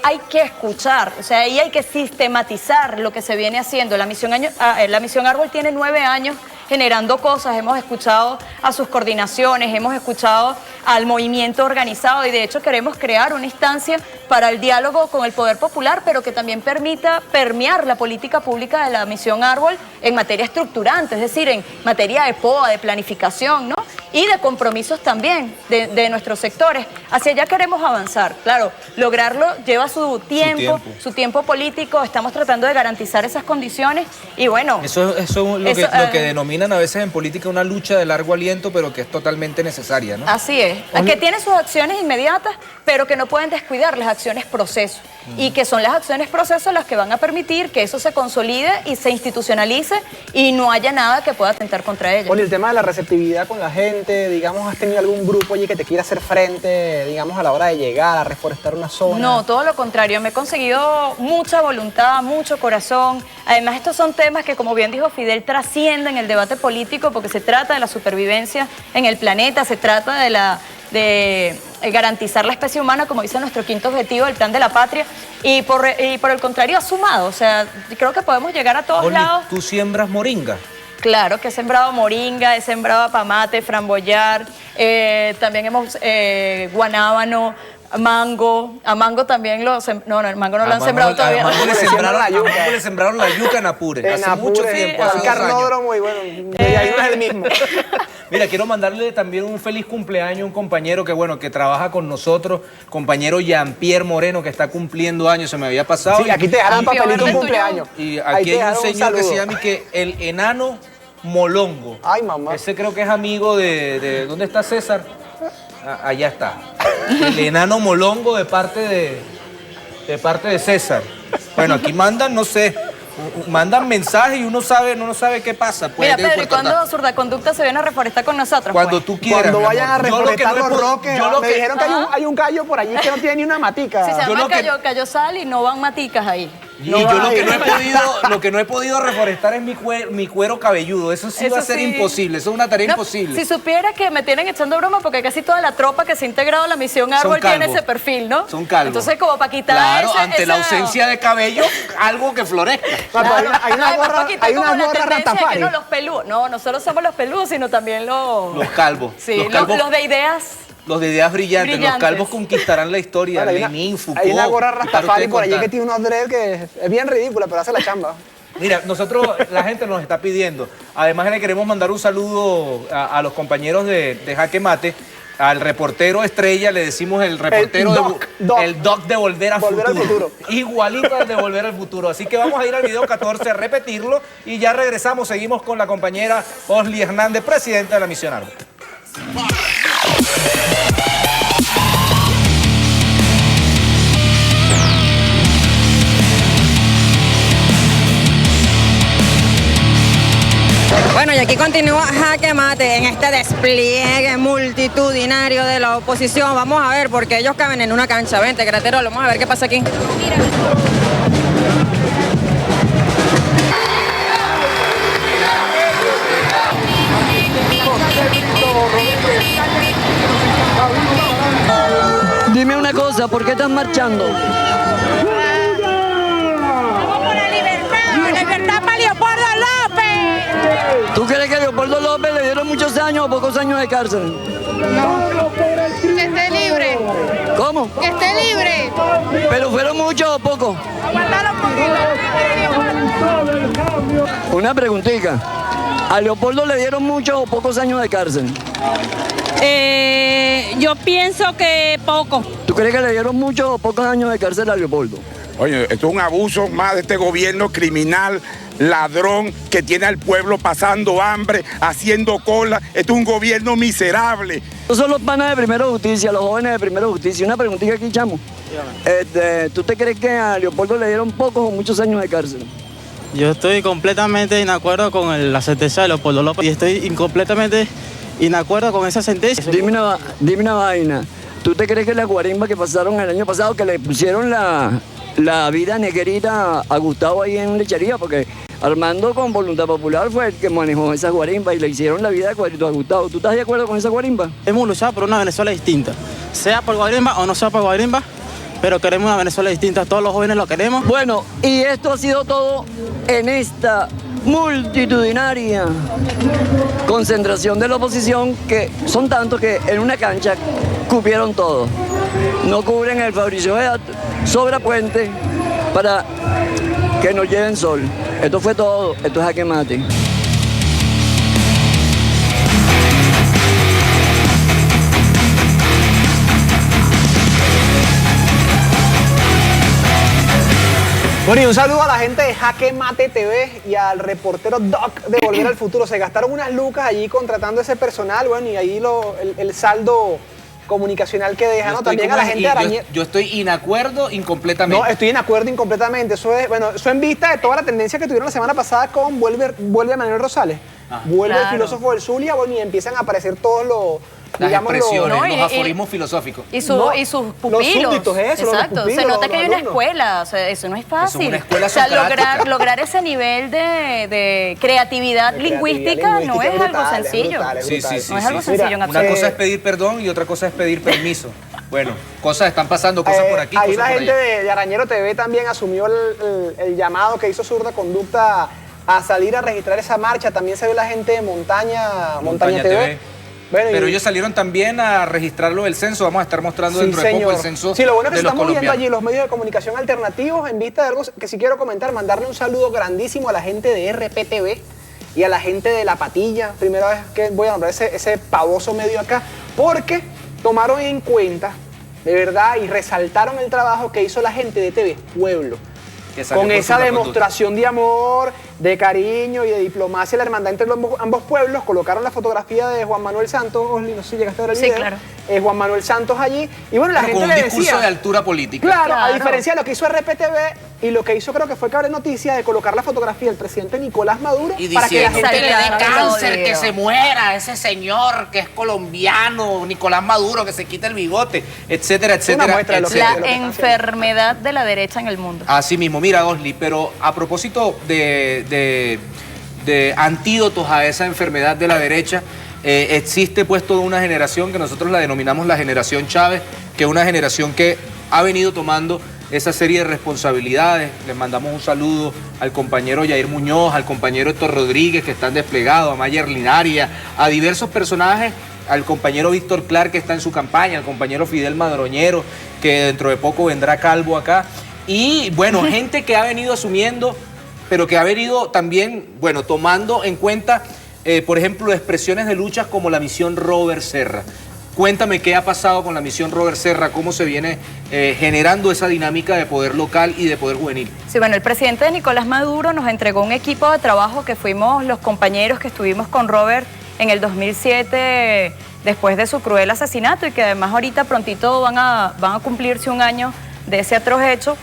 hay que escuchar, o sea, ahí hay que sistematizar lo que se viene haciendo. La Misión Árbol tiene 9 años generando cosas, hemos escuchado a sus coordinaciones, hemos escuchado al movimiento organizado y de hecho queremos crear una instancia para el diálogo con el poder popular, pero que también permita permear la política pública de la Misión Árbol en materia estructurante, es decir, en materia de POA, de planificación, ¿no? Y de compromisos también de nuestros sectores. Hacia allá queremos avanzar. Claro, lograrlo lleva su tiempo político, estamos tratando de garantizar esas condiciones y bueno... Eso es lo que denominan a veces en política una lucha de largo aliento, pero que es totalmente necesaria, ¿no? Así es, que tiene sus acciones inmediatas, pero que no pueden descuidar las acciones proceso. Y que son las acciones proceso las que van a permitir que eso se consolide y se institucionalice y no haya nada que pueda atentar contra ello. Bueno, el tema de la receptividad con la gente, digamos, ¿has tenido algún grupo allí que te quiera hacer frente, digamos, a la hora de llegar a reforestar una zona? No, todo lo contrario, me he conseguido mucha voluntad, mucho corazón. Además, estos son temas que, como bien dijo Fidel, trascienden el debate político porque se trata de la supervivencia en el planeta, se trata de garantizar la especie humana, como dice nuestro quinto objetivo del Plan de la Patria, y por el contrario ha sumado, o sea, creo que podemos llegar a todos lados. ¿Tú siembras moringa? Claro, que he sembrado moringa, he sembrado apamate, framboyar, también hemos guanábano, mango. A mango también el mango no lo han sembrado todavía. A mango le sembraron la yuca en Apure. Hace mucho tiempo, hace 2 años. Carnódromo y bueno, ahí no es el mismo. Mira, quiero mandarle también un feliz cumpleaños a un compañero que trabaja con nosotros, compañero Jean-Pierre Moreno, que está cumpliendo años, se me había pasado. Sí, aquí te dejaron papelito un cumpleaños. Y aquí hay un señor que se llama el Enano Molongo. Ay, mamá. Ese creo que es amigo de ¿dónde está César? Allá está. El Enano Molongo de parte de César. Bueno, aquí mandan, no sé. mandan mensajes y uno no sabe qué pasa. Mira, Pedro, ¿y cuándo Zurda Conducta se viene a reforestar con nosotros? Cuando tú quieras. Cuando vayan a reforestar los roques, me dijeron que hay un gallo por allí que no tiene ni una matica. Sí, se llama Cayo Sal y no van maticas ahí. Y yo lo que no he podido reforestar es mi cuero cabelludo. Eso sí va a ser imposible, eso es una tarea imposible. Si supieras que me tienen echando broma porque casi toda la tropa que se ha integrado a la misión Árbol tiene ese perfil, ¿no? Son calvos. Entonces, como para quitar ante la ausencia de cabello, algo que florezca. Claro. Hay una gorra Rastafari. No, los peludos. No solo somos los peludos, sino también los calvos. Sí, los de ideas. Los de ideas brillantes. Los calvos conquistarán la historia. Lenin, Foucault. Hay una gorra Rastafari por allí que tiene unos dreads que es bien ridícula, pero hace la chamba. Mira, la gente nos está pidiendo. Además, le queremos mandar un saludo a los compañeros de Jaque Mate. Al reportero estrella le decimos el reportero el doc de Volver al Futuro. Igualito al de Volver al Futuro. Así que vamos a ir al video 14 a repetirlo y ya regresamos. Seguimos con la compañera Osli Hernández, presidenta de la Misión Árbol. Bueno, y aquí continúa Jaque Mate en este despliegue multitudinario de la oposición. Vamos a ver, porque ellos caben en una cancha. Vente, Gratero, vamos a ver qué pasa aquí. Mira. Dime una cosa, ¿por qué estás marchando? Vamos por la libertad para Leopoldo López. ¿Tú crees que a Leopoldo López le dieron muchos años o pocos años de cárcel? No, que esté libre. ¿Cómo? Que esté libre. ¿Pero fueron muchos o pocos? Aguantar un poquito. Una preguntita. ¿A Leopoldo le dieron muchos o pocos años de cárcel? Yo pienso que poco. ¿Tú crees que le dieron muchos o pocos años de cárcel a Leopoldo? Oye, esto es un abuso más de este gobierno criminal, ladrón, que tiene al pueblo pasando hambre, haciendo cola. Esto es un gobierno miserable. Estos son los panas de Primera Justicia, los jóvenes de Primera Justicia. Una preguntita aquí, chamo. ¿Tú te crees que a Leopoldo le dieron pocos o muchos años de cárcel? Yo estoy completamente en acuerdo con la sentencia de Leopoldo López y estoy completamente en acuerdo con esa sentencia. Dime una vaina. ¿Tú te crees que la guarimba que pasaron el año pasado, que le pusieron la vida negrita a Gustavo ahí en Lechería? Porque Armando con Voluntad Popular fue el que manejó esas guarimbas y le hicieron la vida de cuadrito a Gustavo. ¿Tú estás de acuerdo con esa guarimba? Hemos luchado por una Venezuela distinta, sea por guarimba o no sea por guarimba, pero queremos una Venezuela distinta, todos los jóvenes lo queremos. Bueno, y esto ha sido todo en esta multitudinaria concentración de la oposición, que son tantos que en una cancha cubrieron todo. No cubren el Fabricio Head, sobra puente para que nos lleven sol. Esto fue todo, esto es Jaque Mate. Bueno, y un saludo a la gente de Jaque Mate TV y al reportero Doc de Volver al Futuro. Se gastaron unas lucas allí contratando ese personal, bueno, y ahí el saldo comunicacional que deja, ¿no? También a la gente de Arañero. Yo estoy inacuerdo incompletamente. No, estoy en acuerdo incompletamente. Eso es, bueno, eso en vista de toda la tendencia que tuvieron la semana pasada con Vuelve Manuel Rosales. Vuelve el filósofo del Zulia, bueno, y empiezan a aparecer todos las expresiones, los aforismos filosóficos. Y sus pupilos. Los súbditos, eso. Exacto. Los pupilos, se nota que hay una alumnos. escuela, o sea, eso no es fácil. Es una escuela lograr ese nivel de creatividad lingüística no es algo sencillo. No es algo sencillo en absoluto. Una cosa es pedir perdón y otra cosa es pedir permiso. Bueno, están pasando cosas por aquí. Ahí la gente de Arañero TV también asumió el llamado que hizo Zurda Conducta a salir a registrar esa marcha. También se ve la gente de Montaña TV. Bueno, pero ellos salieron también a registrarlo del censo. Vamos a estar mostrando dentro de poco el censo. Sí, lo bueno es que se están moviendo allí los medios de comunicación alternativos. En vista de algo que sí quiero comentar, mandarle un saludo grandísimo a la gente de RPTV y a la gente de La Patilla. Primera vez que voy a nombrar ese pavoso medio acá, porque tomaron en cuenta, de verdad, y resaltaron el trabajo que hizo la gente de TV Pueblo. Con esa demostración de amor, de cariño y de diplomacia, la hermandad entre ambos pueblos. Colocaron la fotografía de Juan Manuel Santos. Osli, no sé si llegaste a ver el video. Sí, claro. Juan Manuel Santos allí. Y bueno, la gente le decía... Con un discurso de altura política. Claro, a diferencia de lo que hizo RPTV y lo que hizo creo que fue Cabre Noticias de colocar la fotografía del presidente Nicolás Maduro y para que la gente le dé cáncer, que se muera ese señor que es colombiano, Nicolás Maduro, que se quita el bigote, etcétera, etcétera. Una muestra de lo que la enfermedad de la derecha en el mundo. Así mismo, mira, Osli, pero a propósito de antídotos a esa enfermedad de la derecha, existe pues toda una generación que nosotros la denominamos la generación Chávez, que es una generación que ha venido tomando esa serie de responsabilidades. Les mandamos un saludo al compañero Yair Muñoz, al compañero Héctor Rodríguez, que están desplegados, a Mayer Linaria, a diversos personajes, al compañero Víctor Clark, que está en su campaña, al compañero Fidel Madroñero, que dentro de poco vendrá calvo acá. Y bueno, gente que ha venido asumiendo, pero que ha venido también, bueno, tomando en cuenta, por ejemplo, expresiones de luchas como la misión Robert Serra. Cuéntame qué ha pasado con la misión Robert Serra, cómo se viene generando esa dinámica de poder local y de poder juvenil. Sí, bueno, el presidente Nicolás Maduro nos entregó un equipo de trabajo que fuimos los compañeros que estuvimos con Robert en el 2007 después de su cruel asesinato y que además ahorita prontito van a cumplirse un año de ese atroz hecho,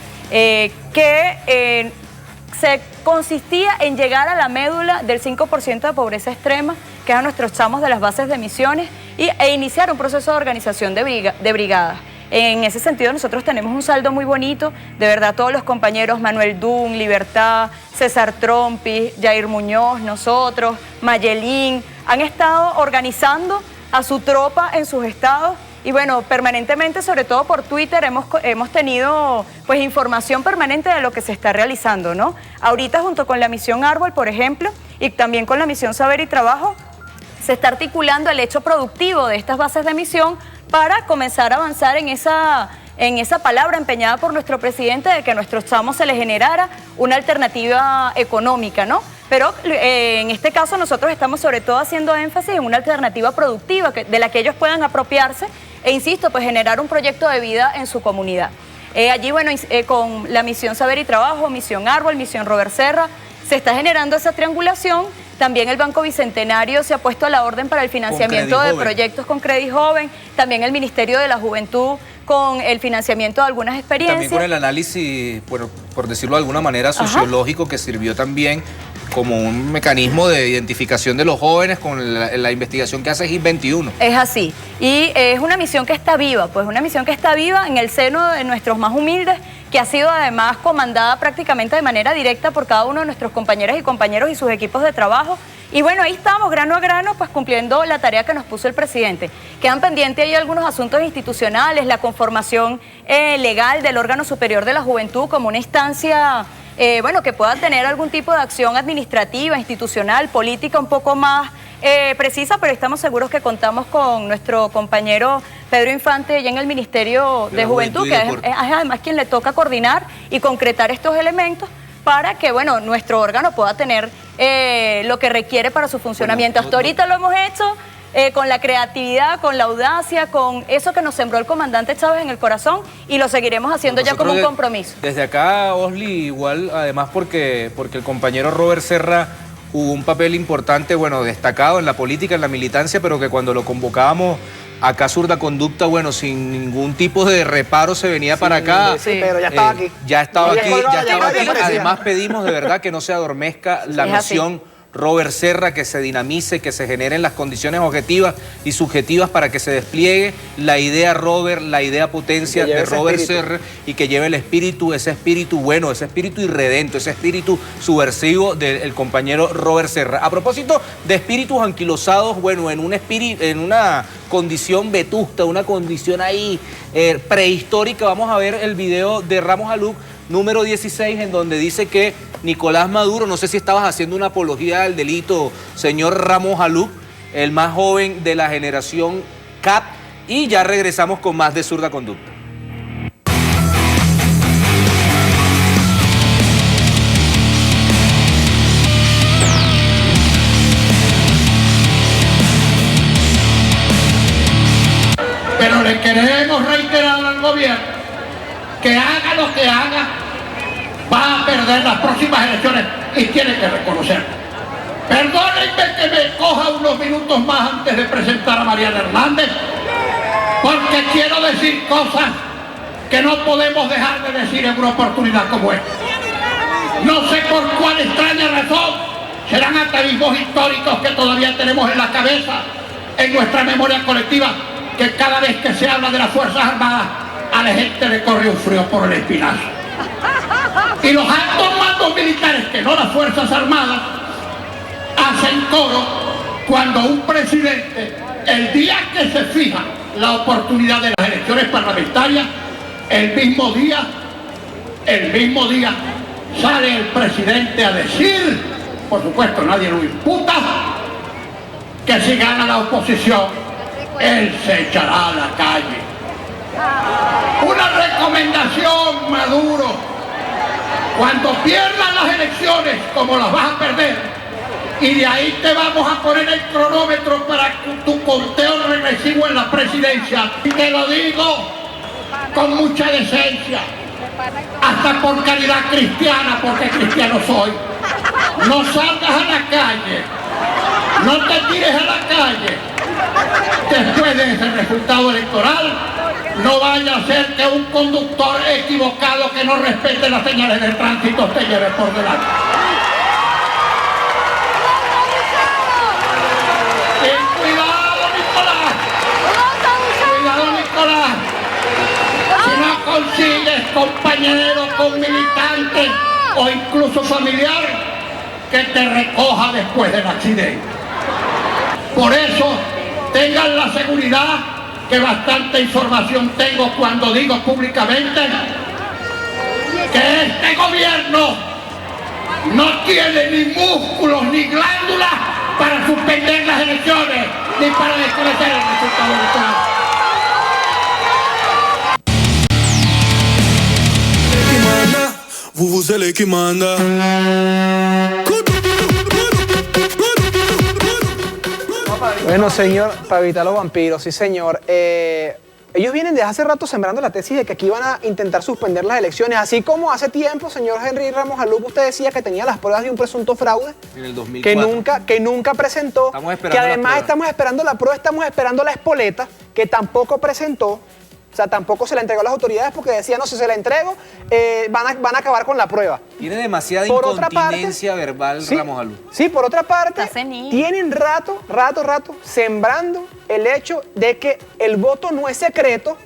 se consistía en llegar a la médula del 5% de pobreza extrema, que es a nuestros chamos de las bases de misiones, e iniciar un proceso de organización de brigadas. En ese sentido nosotros tenemos un saldo muy bonito, de verdad todos los compañeros, Manuel Dun, Libertad, César Trompi, Yair Muñoz, nosotros, Mayelín, han estado organizando a su tropa en sus estados. Y bueno, permanentemente, sobre todo por Twitter, hemos tenido pues información permanente de lo que se está realizando, ¿no? Ahorita junto con la misión Árbol, por ejemplo, y también con la misión Saber y Trabajo, se está articulando el hecho productivo de estas bases de misión para comenzar a avanzar en esa palabra empeñada por nuestro presidente de que a nuestros chamos se les generara una alternativa económica, ¿no? Pero en este caso nosotros estamos sobre todo haciendo énfasis en una alternativa productiva de la que ellos puedan apropiarse e insisto, pues generar un proyecto de vida en su comunidad. Allí, bueno, con la misión Saber y Trabajo, misión Árbol, misión Robert Serra, se está generando esa triangulación. También el Banco Bicentenario se ha puesto a la orden para el financiamiento de proyectos con Crédito Joven, también el Ministerio de la Juventud con el financiamiento de algunas experiencias. También con el análisis, por decirlo de alguna manera, sociológico, que sirvió también como un mecanismo de identificación de los jóvenes con la investigación que hace GIS 21. Es así. Y es una misión que está viva, pues una misión que está viva en el seno de nuestros más humildes, que ha sido además comandada prácticamente de manera directa por cada uno de nuestros compañeras y compañeros y sus equipos de trabajo. Y bueno, ahí estamos, grano a grano, pues cumpliendo la tarea que nos puso el presidente. Quedan pendientes ahí algunos asuntos institucionales, la conformación legal del órgano superior de la juventud como una instancia... bueno, que pueda tener algún tipo de acción administrativa, institucional, política un poco más precisa, pero estamos seguros que contamos con nuestro compañero Pedro Infante allá en el Ministerio de Juventud, que es además quien le toca coordinar y concretar estos elementos para que, bueno, nuestro órgano pueda tener lo que requiere para su funcionamiento. Hasta ahorita lo hemos hecho con la creatividad, con la audacia, con eso que nos sembró el comandante Chávez en el corazón y lo seguiremos haciendo ya como un compromiso. Desde acá, Osli, igual, además porque el compañero Robert Serra jugó un papel importante, bueno, destacado en la política, en la militancia, pero que cuando lo convocábamos acá Zurda Conducta, bueno, sin ningún tipo de reparo se venía para acá. Sí, pero ya estaba aquí. Ya estaba aquí. Además pedimos de verdad que no se adormezca la misión Robert Serra, que se dinamice, que se generen las condiciones objetivas y subjetivas para que se despliegue la idea Robert, la idea potencia de Robert Serra y que lleve el espíritu, ese espíritu bueno, ese espíritu irredento, ese espíritu subversivo del compañero Robert Serra. A propósito de espíritus anquilosados, bueno, en una condición vetusta, una condición ahí prehistórica, vamos a ver el video de Ramos Aluc, número 16, en donde dice que Nicolás Maduro, no sé si estabas haciendo una apología del delito, señor Ramos Aluc, el más joven de la generación CAP, y ya regresamos con más de Zurda Conducta. Pero le queremos reiterar al gobierno que haga lo que haga, va a perder las próximas elecciones y tiene que reconocerlo. Perdónenme que me coja unos minutos más antes de presentar a Mariana Hernández, porque quiero decir cosas que no podemos dejar de decir en una oportunidad como esta. No sé por cuál extraña razón, serán atavismos históricos que todavía tenemos en la cabeza, en nuestra memoria colectiva, que cada vez que se habla de las Fuerzas Armadas, a la gente le corre un frío por el espinazo. Y los altos mandos militares, que no las Fuerzas Armadas, hacen coro cuando un presidente, el día que se fija la oportunidad de las elecciones parlamentarias, el mismo día sale el presidente a decir, por supuesto nadie lo imputa, que si gana la oposición, él se echará a la calle. Una recomendación, Maduro: cuando pierdas las elecciones, como las vas a perder, y de ahí te vamos a poner el cronómetro para tu conteo regresivo en la presidencia, y te lo digo con mucha decencia, hasta por caridad cristiana, porque cristiano soy, no salgas a la calle, no te tires a la calle después de ese resultado electoral. No vaya a ser que un conductor equivocado que no respete las señales de tránsito te lleve por delante. Y cuidado, Nicolás. Cuidado, Nicolás. Si no consigues compañero con militante o incluso familiar que te recoja después del accidente. Por eso, tengan la seguridad que bastante información tengo cuando digo públicamente que este gobierno no tiene ni músculos ni glándulas para suspender las elecciones ni para desconocer el resultado electoral. Vuvuzela que manda. Bueno, señor, para evitar los vampiros, sí, señor. Ellos vienen desde hace rato sembrando la tesis de que aquí van a intentar suspender las elecciones, así como hace tiempo, señor Henry Ramos Alup, usted decía que tenía las pruebas de un presunto fraude. En el 2004. Que nunca presentó, que además estamos esperando la prueba, estamos esperando la espoleta, que tampoco presentó. O sea, tampoco se la entregó a las autoridades porque decía, no, si se la entrego, van a acabar con la prueba. Tiene demasiada incontinencia verbal, sí, Ramos Alup. Sí, por otra parte, tienen rato sembrando el hecho de que el voto no es secreto.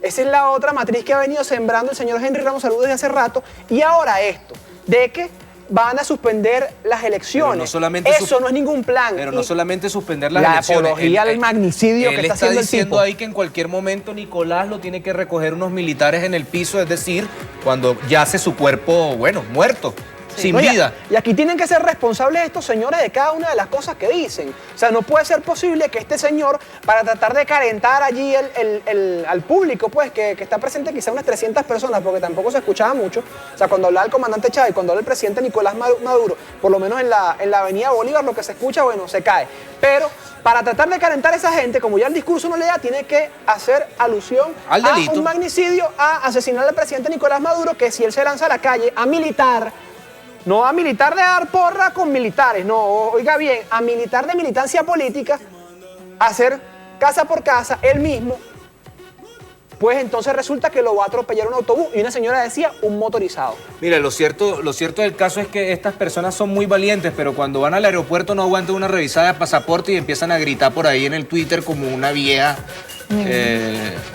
Esa es la otra matriz que ha venido sembrando el señor Henry Ramos Alup desde hace rato. Y ahora esto, de que van a suspender las elecciones. No solamente eso no es ningún plan. Pero no solamente suspender las elecciones. La apología del magnicidio que está haciendo el tipo. Él está diciendo ahí que en cualquier momento Nicolás lo tiene que recoger unos militares en el piso, es decir, cuando yace su cuerpo, bueno, muerto. Sí. Sin vida. Y aquí tienen que ser responsables estos señores de cada una de las cosas que dicen. O sea, no puede ser posible que este señor, para tratar de calentar allí al público, pues, que está presente quizá unas 300 personas, porque tampoco se escuchaba mucho. O sea, cuando hablaba el comandante Chávez, cuando habla el presidente Nicolás Maduro, por lo menos en la avenida Bolívar, lo que se escucha, bueno, se cae. Pero para tratar de calentar a esa gente, como ya el discurso no le da, tiene que hacer alusión a un magnicidio, a asesinar al presidente Nicolás Maduro, que si él se lanza a la calle a militar, no a militar de dar porra con militares, no, oiga bien, a militar de militancia política, hacer casa por casa, él mismo, pues entonces resulta que lo va a atropellar un autobús y una señora decía un motorizado. Mira, lo cierto del caso es que estas personas son muy valientes, pero cuando van al aeropuerto no aguantan una revisada de pasaporte y empiezan a gritar por ahí en el Twitter como una vieja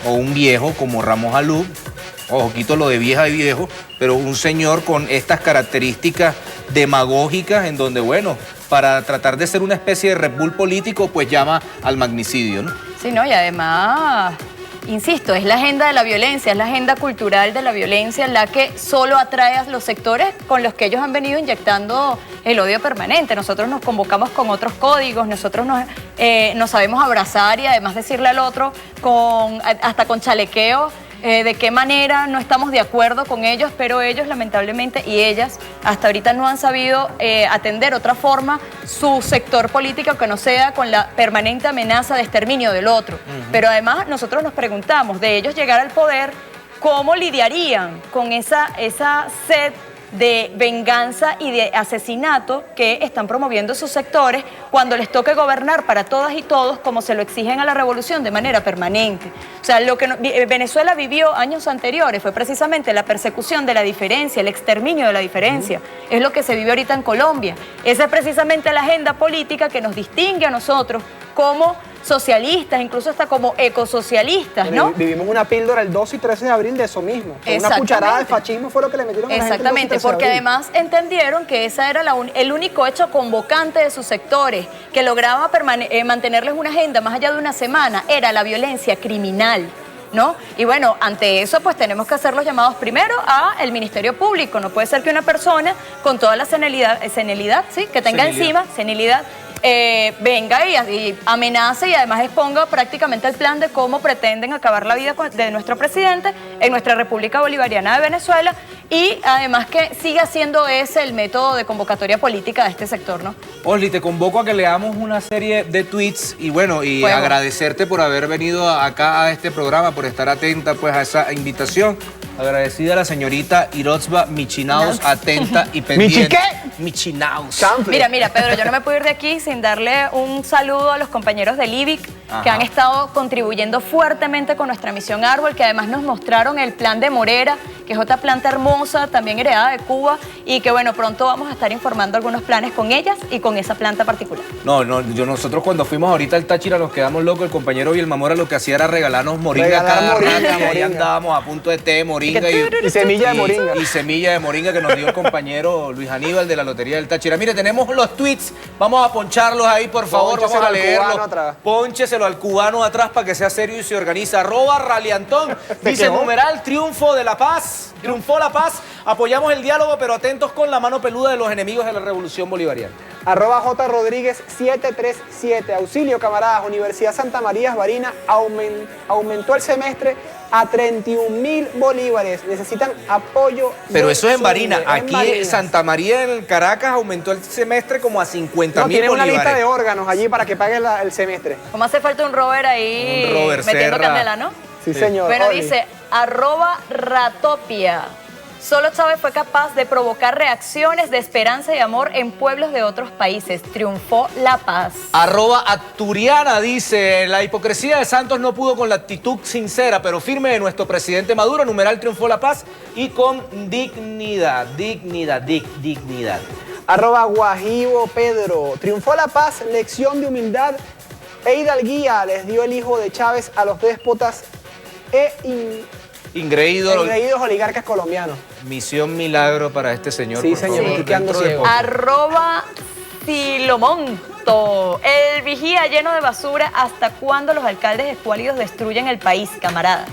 o un viejo como Ramos Alup. Ojo, quito lo de vieja y viejo, pero un señor con estas características demagógicas en donde, bueno, para tratar de ser una especie de Red Bull político, pues llama al magnicidio, ¿no? Sí, no, y además, insisto, es la agenda de la violencia, es la agenda cultural de la violencia la que solo atrae a los sectores con los que ellos han venido inyectando el odio permanente. Nosotros nos convocamos con otros códigos, nosotros nos sabemos abrazar y además decirle al otro hasta con chalequeo de qué manera no estamos de acuerdo con ellos, pero ellos lamentablemente y ellas hasta ahorita no han sabido atender otra forma su sector político que no sea con la permanente amenaza de exterminio del otro. Pero además nosotros nos preguntamos, de ellos llegar al poder, ¿cómo lidiarían con esa sed de venganza y de asesinato que están promoviendo sus sectores cuando les toque gobernar para todas y todos como se lo exigen a la revolución de manera permanente. O sea, lo que Venezuela vivió años anteriores fue precisamente la persecución de la diferencia, el exterminio de la diferencia. Es lo que se vive ahorita en Colombia. Esa es precisamente la agenda política que nos distingue a nosotros como socialistas, incluso hasta como ecosocialistas, ¿no? Vivimos una píldora el 12 y 13 de abril de eso mismo. Una cuchara de fascismo fue lo que le metieron a la gente. Exactamente, porque además entendieron que ese era el único hecho convocante de sus sectores, que lograba mantenerles una agenda más allá de una semana, era la violencia criminal, ¿no? Y bueno, ante eso pues tenemos que hacer los llamados primero al Ministerio Público. No puede ser que una persona con toda la senilidad, ¿sí? Que tenga encima, senilidad, venga y amenace y además exponga prácticamente el plan de cómo pretenden acabar la vida de nuestro presidente en nuestra República Bolivariana de Venezuela, y además que siga siendo ese el método de convocatoria política de este sector, ¿no? Osli, te convoco a que leamos una serie de tweets y bueno, y agradecerte por haber venido acá a este programa, por estar atenta pues a esa invitación. Agradecida a la señorita Irotzba Michinaus, atenta y pendiente. ¿Michi qué? Michinaus. Mira, Pedro, yo no me puedo ir de aquí sin darle un saludo a los compañeros del IBIC que han estado contribuyendo fuertemente con nuestra misión Árbol, que además nos mostraron el plan de Morera, que es otra planta hermosa, también heredada de Cuba, y que bueno, pronto vamos a estar informando algunos planes con ellas y con esa planta particular. Nosotros cuando fuimos ahorita al Táchira nos quedamos locos. El compañero Vilmamora lo que hacía era regalarnos moringa cada rato, y ahí andábamos a punto de té, moringa y semilla de moringa. Y semilla de moringa que nos dio el compañero Luis Aníbal de la Lotería del Táchira. Mire, tenemos los tweets, vamos a poncharlos ahí, por favor, vamos a leerlos. Póncheselo al cubano atrás para que sea serio y se organiza. @Raliantón, dice numeral triunfo de la paz, triunfó la paz, apoyamos el diálogo pero atentos con la mano peluda de los enemigos de la revolución bolivariana. @JRodríguez 737, auxilio camaradas, Universidad Santa María Barina aumentó el semestre a 31.000 bolívares, necesitan apoyo. Pero eso es en Barina, aquí en Santa María en Caracas aumentó el semestre como a 50.000 bolívares. Tiene una lista de órganos allí para que pague el semestre. Como hace falta un Robert ahí metiendo candela, ¿no? Sí, señor. Bueno, dice @Ratopia. Solo Chávez fue capaz de provocar reacciones de esperanza y amor en pueblos de otros países. Triunfó la paz. @Aturiana dice, la hipocresía de Santos no pudo con la actitud sincera pero firme de nuestro presidente Maduro. Numeral triunfó la paz y con dignidad. Dignidad. @Guajibo Pedro. Triunfó la paz, lección de humildad e hidalguía les dio el hijo de Chávez a los déspotas engreídos oligarcas colombianos. Misión milagro para este señor. Sí, señor. @Filomonto. El vigía lleno de basura. ¿Hasta cuándo los alcaldes escuálidos destruyen el país, camaradas?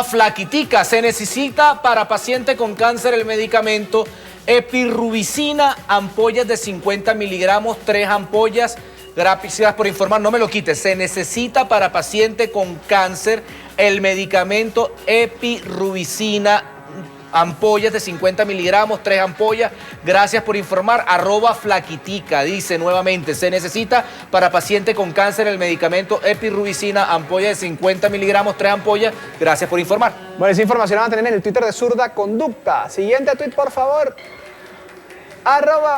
@Flaquitica. Se necesita para paciente con cáncer el medicamento epirubicina, ampollas de 50 miligramos, 3 ampollas. Gracias por informar, no me lo quites. Se necesita para paciente con cáncer el medicamento epirubicina, ampollas de 50 miligramos, 3 ampollas. Gracias por informar. @Flaquitica dice nuevamente, se necesita para paciente con cáncer el medicamento epirubicina, ampollas de 50 miligramos, 3 ampollas. Gracias por informar. Bueno, esa información la van a tener en el Twitter de Zurda Conducta. Siguiente tweet, por favor.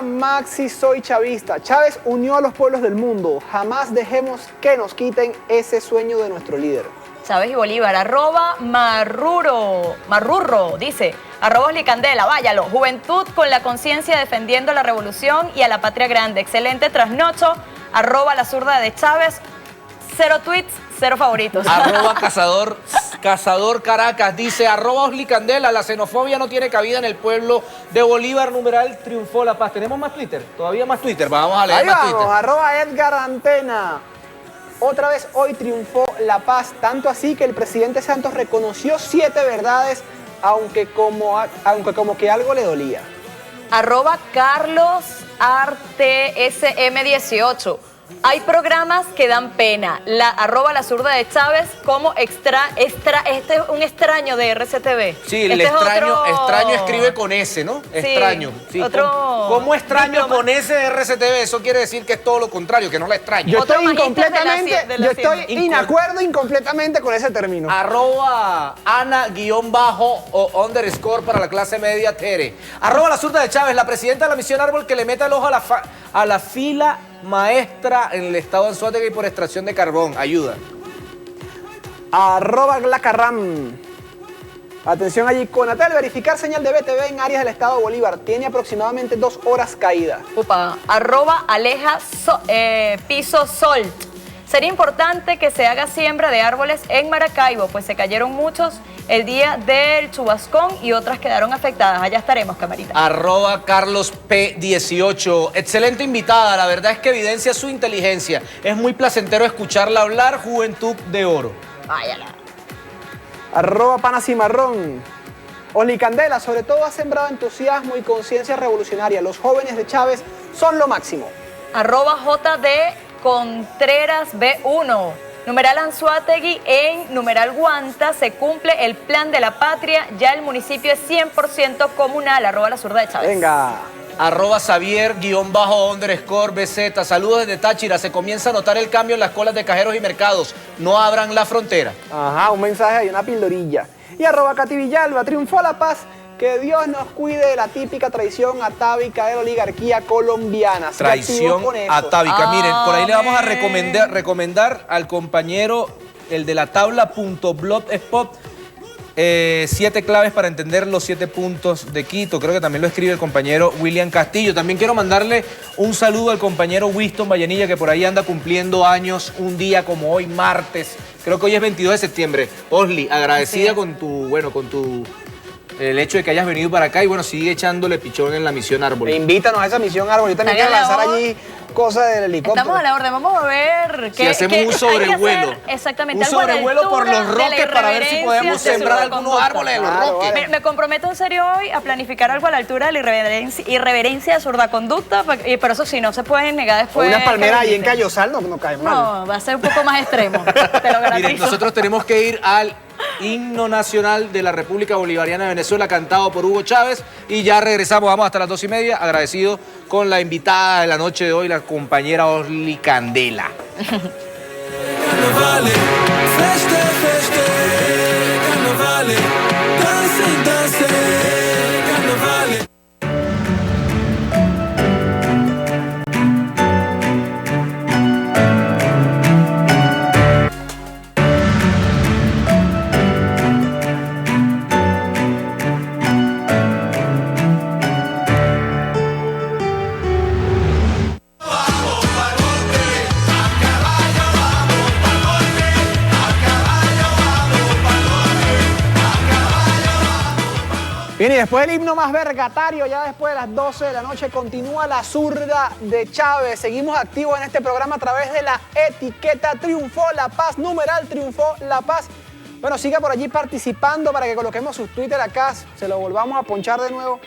@Maxi soy chavista. Chávez unió a los pueblos del mundo. Jamás dejemos que nos quiten ese sueño de nuestro líder. Chávez y Bolívar. @Marrurro dice, @Oslicandela, váyalo. Juventud con la conciencia defendiendo la revolución y a la patria grande. Excelente trasnocho. @La zurda de Chávez. 0 tweets, 0 favoritos. Cazador Caracas dice, @Oslicandela, la xenofobia no tiene cabida en el pueblo de Bolívar. Numeral triunfó la paz. ¿Tenemos más Twitter? Todavía más Twitter. Vamos a leer más Twitter. @Edgar Antena. Otra vez hoy triunfó la paz, tanto así que el presidente Santos reconoció 7 verdades, aunque como que algo le dolía. @CarlosArteSM18. Hay programas que dan pena. @la zurda de Chávez como este es un extraño de RCTV. Sí, el este extraño escribe con S, ¿no? Sí, extraño. Sí, ¿Cómo extraño con S de RCTV? Eso quiere decir que es todo lo contrario, que no la extraño. Yo estoy inacuerdo incompletamente con ese término. @Ana___ para la clase media Tere. @la zurda de Chávez, la presidenta de la Misión Árbol que le meta el ojo a la fila maestra en el estado de Anzoátegui por extracción de carbón. Ayuda. @Glacarram. Atención allí, Conatel, verificar señal de BTV en áreas del estado de Bolívar. Tiene aproximadamente 2 horas caída. @Aleja Piso Solt. Sería importante que se haga siembra de árboles en Maracaibo, pues se cayeron muchos el día del chubascón y otras quedaron afectadas. Allá estaremos, camarita. @Carlos P18. Excelente invitada, la verdad es que evidencia su inteligencia. Es muy placentero escucharla hablar, juventud de oro. Váyala. @Panacimarrón. Oli Candela, sobre todo ha sembrado entusiasmo y conciencia revolucionaria. Los jóvenes de Chávez son lo máximo. @JD Contreras B1. Numeral Anzoátegui en numeral Guanta se cumple el plan de la patria. Ya el municipio es 100% comunal. @la zurda de Chávez. Venga. @Xavier__BZ. Saludos desde Táchira. Se comienza a notar el cambio en las colas de cajeros y mercados. No abran la frontera. Ajá, un mensaje ahí, una pildorilla. Y @Katy Villalba. Triunfó la paz. Que Dios nos cuide de la típica traición atávica de la oligarquía colombiana. Traición atávica. Miren, por ahí le vamos a recomendar al compañero, el de la tabla.blogspot, 7 claves para entender los 7 puntos de Quito. Creo que también lo escribe el compañero William Castillo. También quiero mandarle un saludo al compañero Winston Vallenilla, que por ahí anda cumpliendo años un día como hoy, martes. Creo que hoy es 22 de septiembre. Osli, agradecida con el hecho de que hayas venido para acá y bueno, sigue echándole pichón en la Misión Árbol. Invítanos a esa Misión Árbol. Yo también quiero lanzar allí cosas del helicóptero. Estamos a la orden, vamos a ver si hacemos un sobrevuelo. Exactamente, un sobrevuelo por los roques para ver si podemos sembrar algunos árboles de los roques. Me comprometo en serio hoy a planificar algo a la altura de la irreverencia de Surdaconducta, pero eso sí, no se puede negar después. Una palmera ahí en Cayosal no cae mal. No, va a ser un poco más extremo, te lo garantizo. Miren, nosotros tenemos que ir al himno nacional de la República Bolivariana de Venezuela, cantado por Hugo Chávez, y ya regresamos, vamos hasta las 2:30, agradecido con la invitada de la noche de hoy, la compañera Osli Candela. Carnavale, feste, feste, carnavale, danse, danse, carnavale. Bien, y después del himno más vergatario, ya después de las 12 de la noche, continúa la zurda de Chávez. Seguimos activos en este programa a través de la etiqueta Triunfó la Paz, numeral Triunfó la Paz. Bueno, siga por allí participando para que coloquemos sus Twitter acá, se lo volvamos a ponchar de nuevo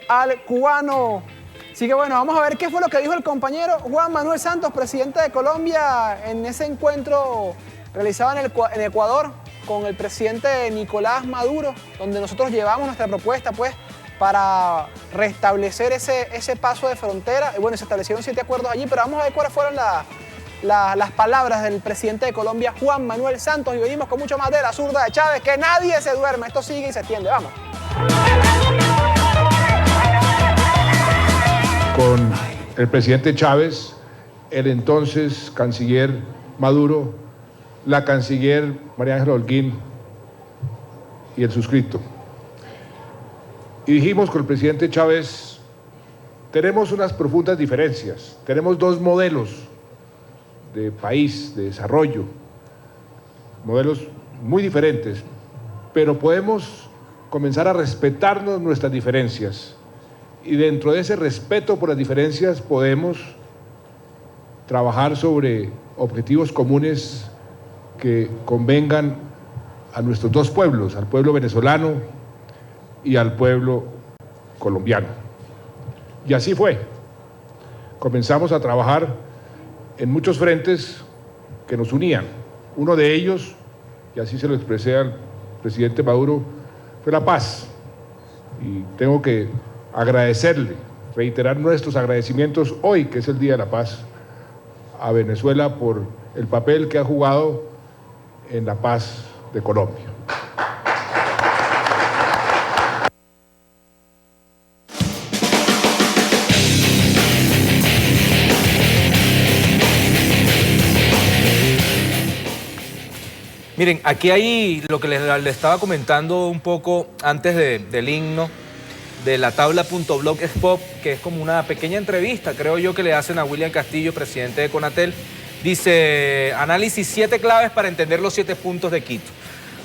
al cubano. Así que bueno, vamos a ver qué fue lo que dijo el compañero Juan Manuel Santos, presidente de Colombia, en ese encuentro realizado en Ecuador con el presidente Nicolás Maduro, donde nosotros llevamos nuestra propuesta pues para restablecer ese paso de frontera. Y bueno, se establecieron 7 acuerdos allí, pero vamos a ver cuáles fueron las palabras del presidente de Colombia, Juan Manuel Santos, y venimos con mucho más de la zurda de Chávez. Que nadie se duerme, esto sigue y se extiende, vamos. Con el presidente Chávez, el entonces canciller Maduro, la canciller María Ángela Holguín y el suscrito. Y dijimos con el presidente Chávez, tenemos unas profundas diferencias, tenemos 2 modelos de país, de desarrollo, modelos muy diferentes, pero podemos comenzar a respetarnos nuestras diferencias y dentro de ese respeto por las diferencias podemos trabajar sobre objetivos comunes que convengan a nuestros 2 pueblos, al pueblo venezolano y al pueblo colombiano. Y así fue. Comenzamos a trabajar en muchos frentes que nos unían. Uno de ellos, y así se lo expresé al presidente Maduro, fue la paz. Y tengo que agradecerle, reiterar nuestros agradecimientos hoy, que es el Día de la Paz, a Venezuela por el papel que ha jugado en la paz de Colombia. Miren, aquí hay lo que les estaba comentando un poco antes del himno, de la tabla.blogspot, que es como una pequeña entrevista, creo yo, que le hacen a William Castillo, presidente de Conatel. Dice, análisis 7 claves para entender los 7 puntos de Quito.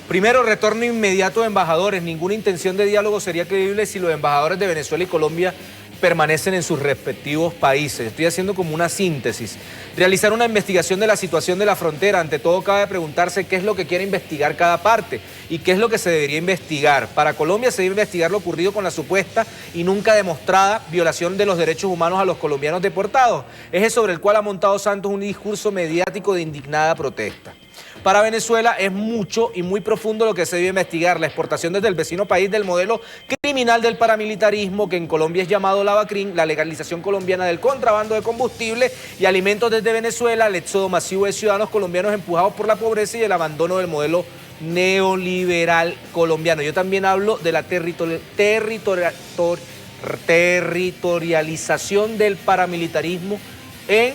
Primero, retorno inmediato de embajadores. Ninguna intención de diálogo sería creíble si los embajadores de Venezuela y Colombia permanecen en sus respectivos países. Estoy haciendo como una síntesis. Realizar una investigación de la situación de la frontera. Ante todo, cabe preguntarse qué es lo que quiere investigar cada parte y qué es lo que se debería investigar. Para Colombia se debe investigar lo ocurrido con la supuesta y nunca demostrada violación de los derechos humanos a los colombianos deportados, eje sobre el cual ha montado Santos un discurso mediático de indignada protesta. Para Venezuela es mucho y muy profundo lo que se debe investigar, la exportación desde el vecino país del modelo criminal del paramilitarismo, que en Colombia es llamado Lavacrim, la legalización colombiana del contrabando de combustible y alimentos desde Venezuela, el éxodo masivo de ciudadanos colombianos empujados por la pobreza y el abandono del modelo neoliberal colombiano. Yo también hablo de la territorialización del paramilitarismo en,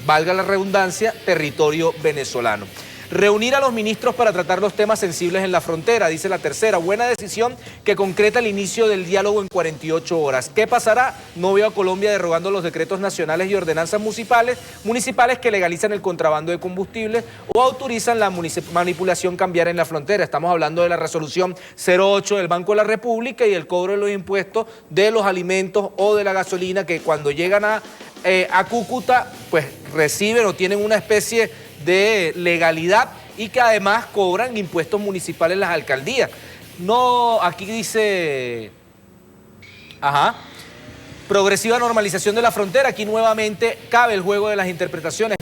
valga la redundancia, territorio venezolano. Reunir a los ministros para tratar los temas sensibles en la frontera, dice la tercera. Buena decisión que concreta el inicio del diálogo en 48 horas. ¿Qué pasará? No veo a Colombia derogando los decretos nacionales y ordenanzas municipales que legalizan el contrabando de combustibles o autorizan la manipulación cambiaria en la frontera. Estamos hablando de la resolución 08 del Banco de la República y el cobro de los impuestos de los alimentos o de la gasolina, que cuando llegan a Cúcuta, pues reciben o tienen una especie de legalidad y que además cobran impuestos municipales las alcaldías. No, aquí dice, progresiva normalización de la frontera. Aquí nuevamente cabe el juego de las interpretaciones.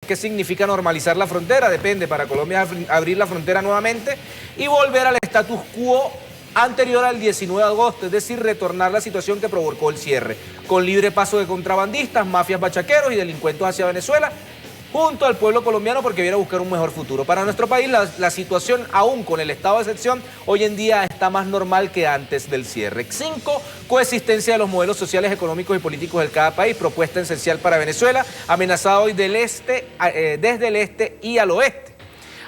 ¿Qué significa normalizar la frontera? Depende. Para Colombia abrir la frontera nuevamente y volver al status quo anterior al 19 de agosto, es decir, retornar la situación que provocó el cierre, con libre paso de contrabandistas, mafias bachaqueros y delincuentes hacia Venezuela, junto al pueblo colombiano, porque viene a buscar un mejor futuro. Para nuestro país, la situación, aún con el estado de excepción, hoy en día está más normal que antes del cierre. 5, coexistencia de los modelos sociales, económicos y políticos de cada país, propuesta esencial para Venezuela, amenazada hoy desde el este y al oeste.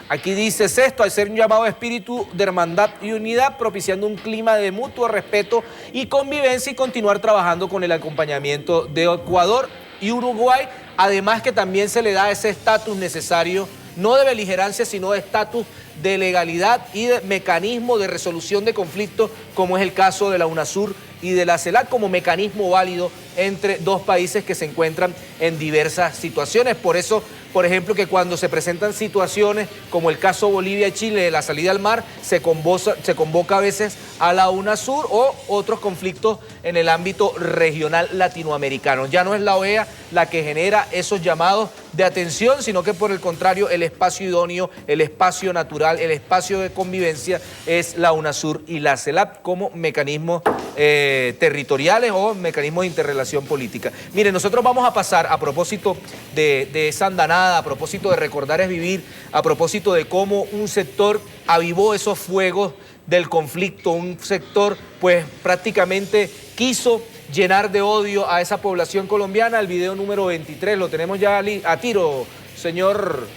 Aquí dice sexto, hacer un llamado a espíritu de hermandad y unidad, propiciando un clima de mutuo respeto y convivencia y continuar trabajando con el acompañamiento de Ecuador y Uruguay, además que también se le da ese estatus necesario, no de beligerancia, sino de estatus de legalidad y de mecanismo de resolución de conflictos, como es el caso de la UNASUR y de la CELAC, como mecanismo válido entre dos países que se encuentran en diversas situaciones. Por eso, por ejemplo, que cuando se presentan situaciones como el caso Bolivia y Chile de la salida al mar, se convoca a veces a la UNASUR o otros conflictos en el ámbito regional latinoamericano. Ya no es la OEA la que genera esos llamados de atención, sino que por el contrario, el espacio idóneo, el espacio natural, el espacio de convivencia es la UNASUR y la CELAC como mecanismos territoriales o mecanismos de interrelación política. Miren, nosotros vamos a pasar, a propósito de esa andanada, a propósito de recordar es vivir, a propósito de cómo un sector avivó esos fuegos del conflicto, un sector pues prácticamente quiso llenar de odio a esa población colombiana. El video número 23 lo tenemos ya a tiro, señor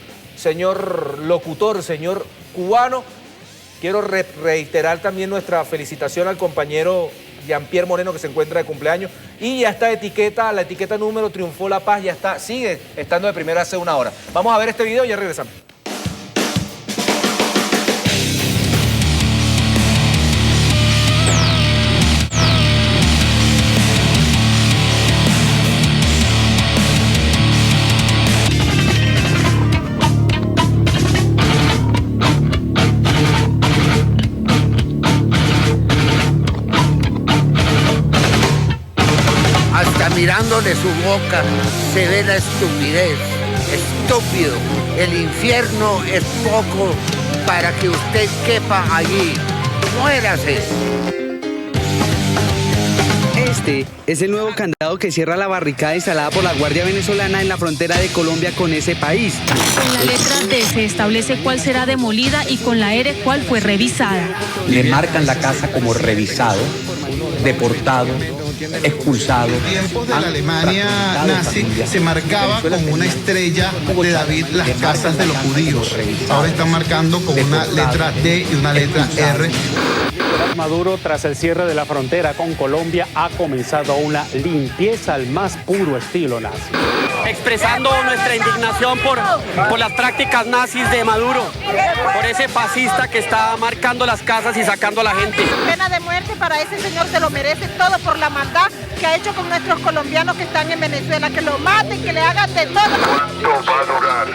locutor, señor cubano. Quiero reiterar también nuestra felicitación al compañero Jean-Pierre Moreno, que se encuentra de cumpleaños, y ya está la etiqueta número triunfó la paz, ya está, sigue estando de primera hace una hora. Vamos a ver este video y ya regresamos. Mirándole su boca se ve la estupidez estúpido. El infierno es poco para que usted quepa allí. Muérase. Este es el nuevo candado que cierra la barricada instalada por la Guardia Venezolana en la frontera de Colombia con ese país. Con la letra D se establece cuál será demolida y con la R cuál fue revisada. Le marcan la casa como revisado, deportado, expulsado. En tiempos de la Alemania nazi se marcaba con una estrella de David las casas de los judíos. Ahora están marcando con una letra D y una letra R. Maduro, tras el cierre de la frontera con Colombia, ha comenzado una limpieza al más puro estilo nazi. Expresando nuestra indignación por las prácticas nazis de Maduro, por ese fascista que está marcando las casas y sacando a la gente. Pena de muerte para ese señor, se lo merece todo por la maldad que ha hecho con nuestros colombianos que están en Venezuela, que lo maten, que le hagan de todo. ¿Cuánto va a durar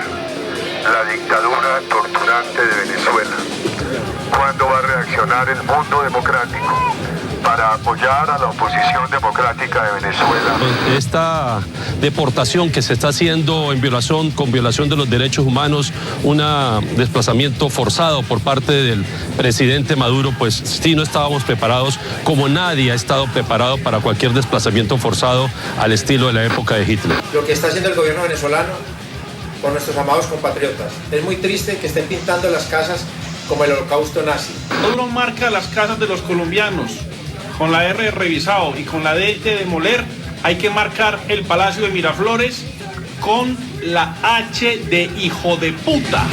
la dictadura torturante de Venezuela? ¿Cuándo va a reaccionar el mundo democrático para apoyar a la oposición democrática de Venezuela? Esta deportación que se está haciendo con violación de los derechos humanos, un desplazamiento forzado por parte del presidente Maduro, pues sí no estábamos preparados, como nadie ha estado preparado para cualquier desplazamiento forzado al estilo de la época de Hitler. Lo que está haciendo el gobierno venezolano con nuestros amados compatriotas. Es muy triste que estén pintando las casas como el holocausto nazi. Maduro marca las casas de los colombianos con la R de revisado y con la D de demoler. Hay que marcar el Palacio de Miraflores con la H de hijo de puta.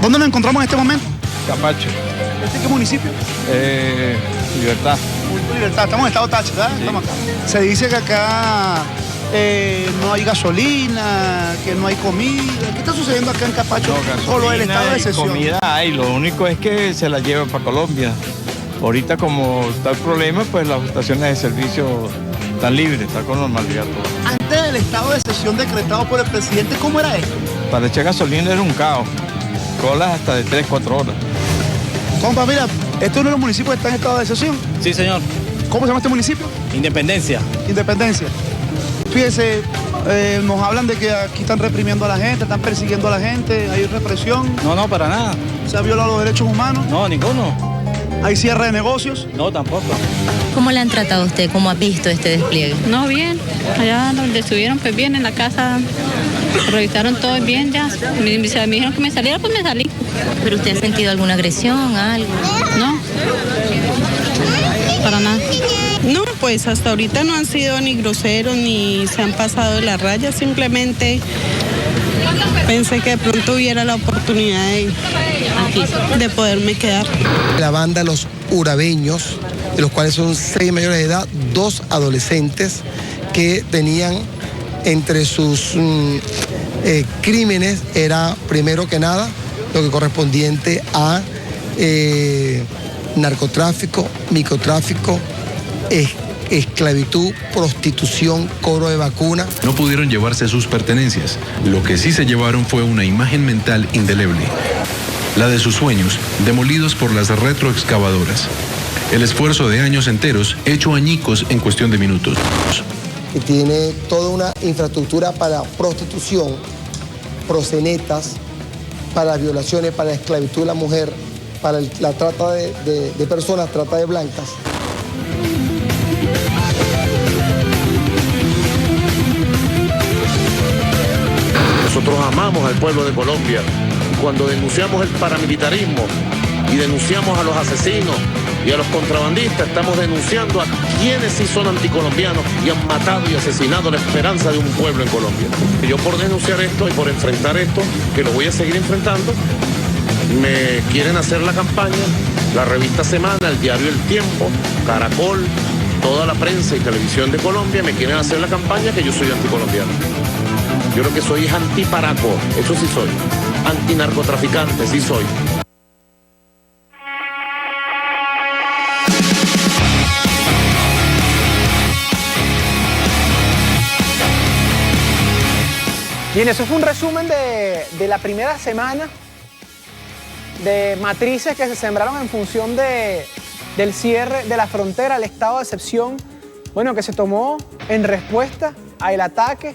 ¿Dónde nos encontramos en este momento? Capacho. ¿Este qué municipio? Libertad. Libertad, estamos en estado Táchira, ¿verdad? Sí. Estamos acá. Se dice que acá no hay gasolina, que no hay comida. ¿Qué está sucediendo acá en Capacho con lo del estado de excepción? Comida hay, lo único es que se la llevan para Colombia. Ahorita como está el problema, pues las estaciones de servicio están libres, están con normalidad todo. Antes del estado de excepción decretado por el presidente, ¿cómo era esto? Para echar gasolina era un caos. Colas hasta de 3-4 horas. Compa, mira, ¿este es uno de los municipios que está en estado de excepción? Sí, señor. ¿Cómo se llama este municipio? Independencia. Independencia. Fíjese, nos hablan de que aquí están reprimiendo a la gente, están persiguiendo a la gente, hay represión. No, para nada. ¿Se ha violado los derechos humanos? No, ninguno. ¿Hay cierre de negocios? No, tampoco. ¿Cómo le han tratado a usted? ¿Cómo ha visto este despliegue? No, bien. Allá donde estuvieron, pues bien, en la casa, revisaron todo bien ya. Me dijeron que me saliera, pues me salí. ¿Pero usted ha sentido alguna agresión, algo? No, para nada. No, pues hasta ahorita no han sido ni groseros ni se han pasado de la raya, simplemente pensé que de pronto hubiera la oportunidad de poderme quedar. La banda Los Urabeños, de los cuales son 6 mayores de edad, 2 adolescentes que tenían entre sus crímenes, era primero que nada lo que correspondiente a narcotráfico, microtráfico, esclavitud, prostitución, cobro de vacuna. No pudieron llevarse sus pertenencias. Lo que sí se llevaron fue una imagen mental indeleble. La de sus sueños, demolidos por las retroexcavadoras. El esfuerzo de años enteros, hecho añicos en cuestión de minutos. Que tiene toda una infraestructura para prostitución, proxenetas, para violaciones, para la esclavitud de la mujer, para la trata de personas, trata de blancas. Nosotros amamos al pueblo de Colombia. Cuando denunciamos el paramilitarismo y denunciamos a los asesinos y a los contrabandistas, estamos denunciando a quienes sí son anticolombianos y han matado y asesinado la esperanza de un pueblo en Colombia. Y yo por denunciar esto y por enfrentar esto, que lo voy a seguir enfrentando, me quieren hacer la campaña, la revista Semana, el diario El Tiempo, Caracol, toda la prensa y televisión de Colombia me quieren hacer la campaña que yo soy anticolombiano. Yo lo que soy es antiparaco, eso sí soy. Antinarcotraficante, sí soy. Bien, eso fue un resumen de la primera semana de matrices que se sembraron en función del cierre de la frontera, el estado de excepción, bueno, que se tomó en respuesta al ataque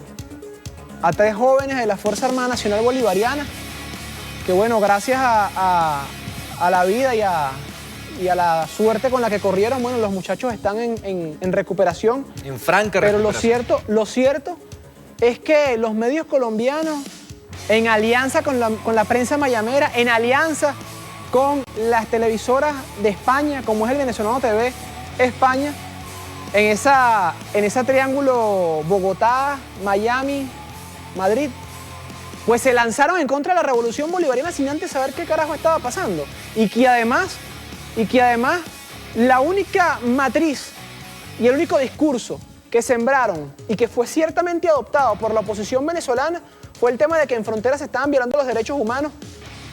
a 3 jóvenes de la Fuerza Armada Nacional Bolivariana, que bueno, gracias a la vida y a la suerte con la que corrieron, bueno, los muchachos están en recuperación. En franca pero recuperación. lo cierto es que los medios colombianos, en alianza con la prensa mayamera, en alianza con las televisoras de España, como es el Venezolano TV España, en ese triángulo Bogotá, Miami, Madrid, pues se lanzaron en contra de la revolución bolivariana sin antes saber qué carajo estaba pasando. Y que además la única matriz y el único discurso que sembraron y que fue ciertamente adoptado por la oposición venezolana fue el tema de que en fronteras se estaban violando los derechos humanos,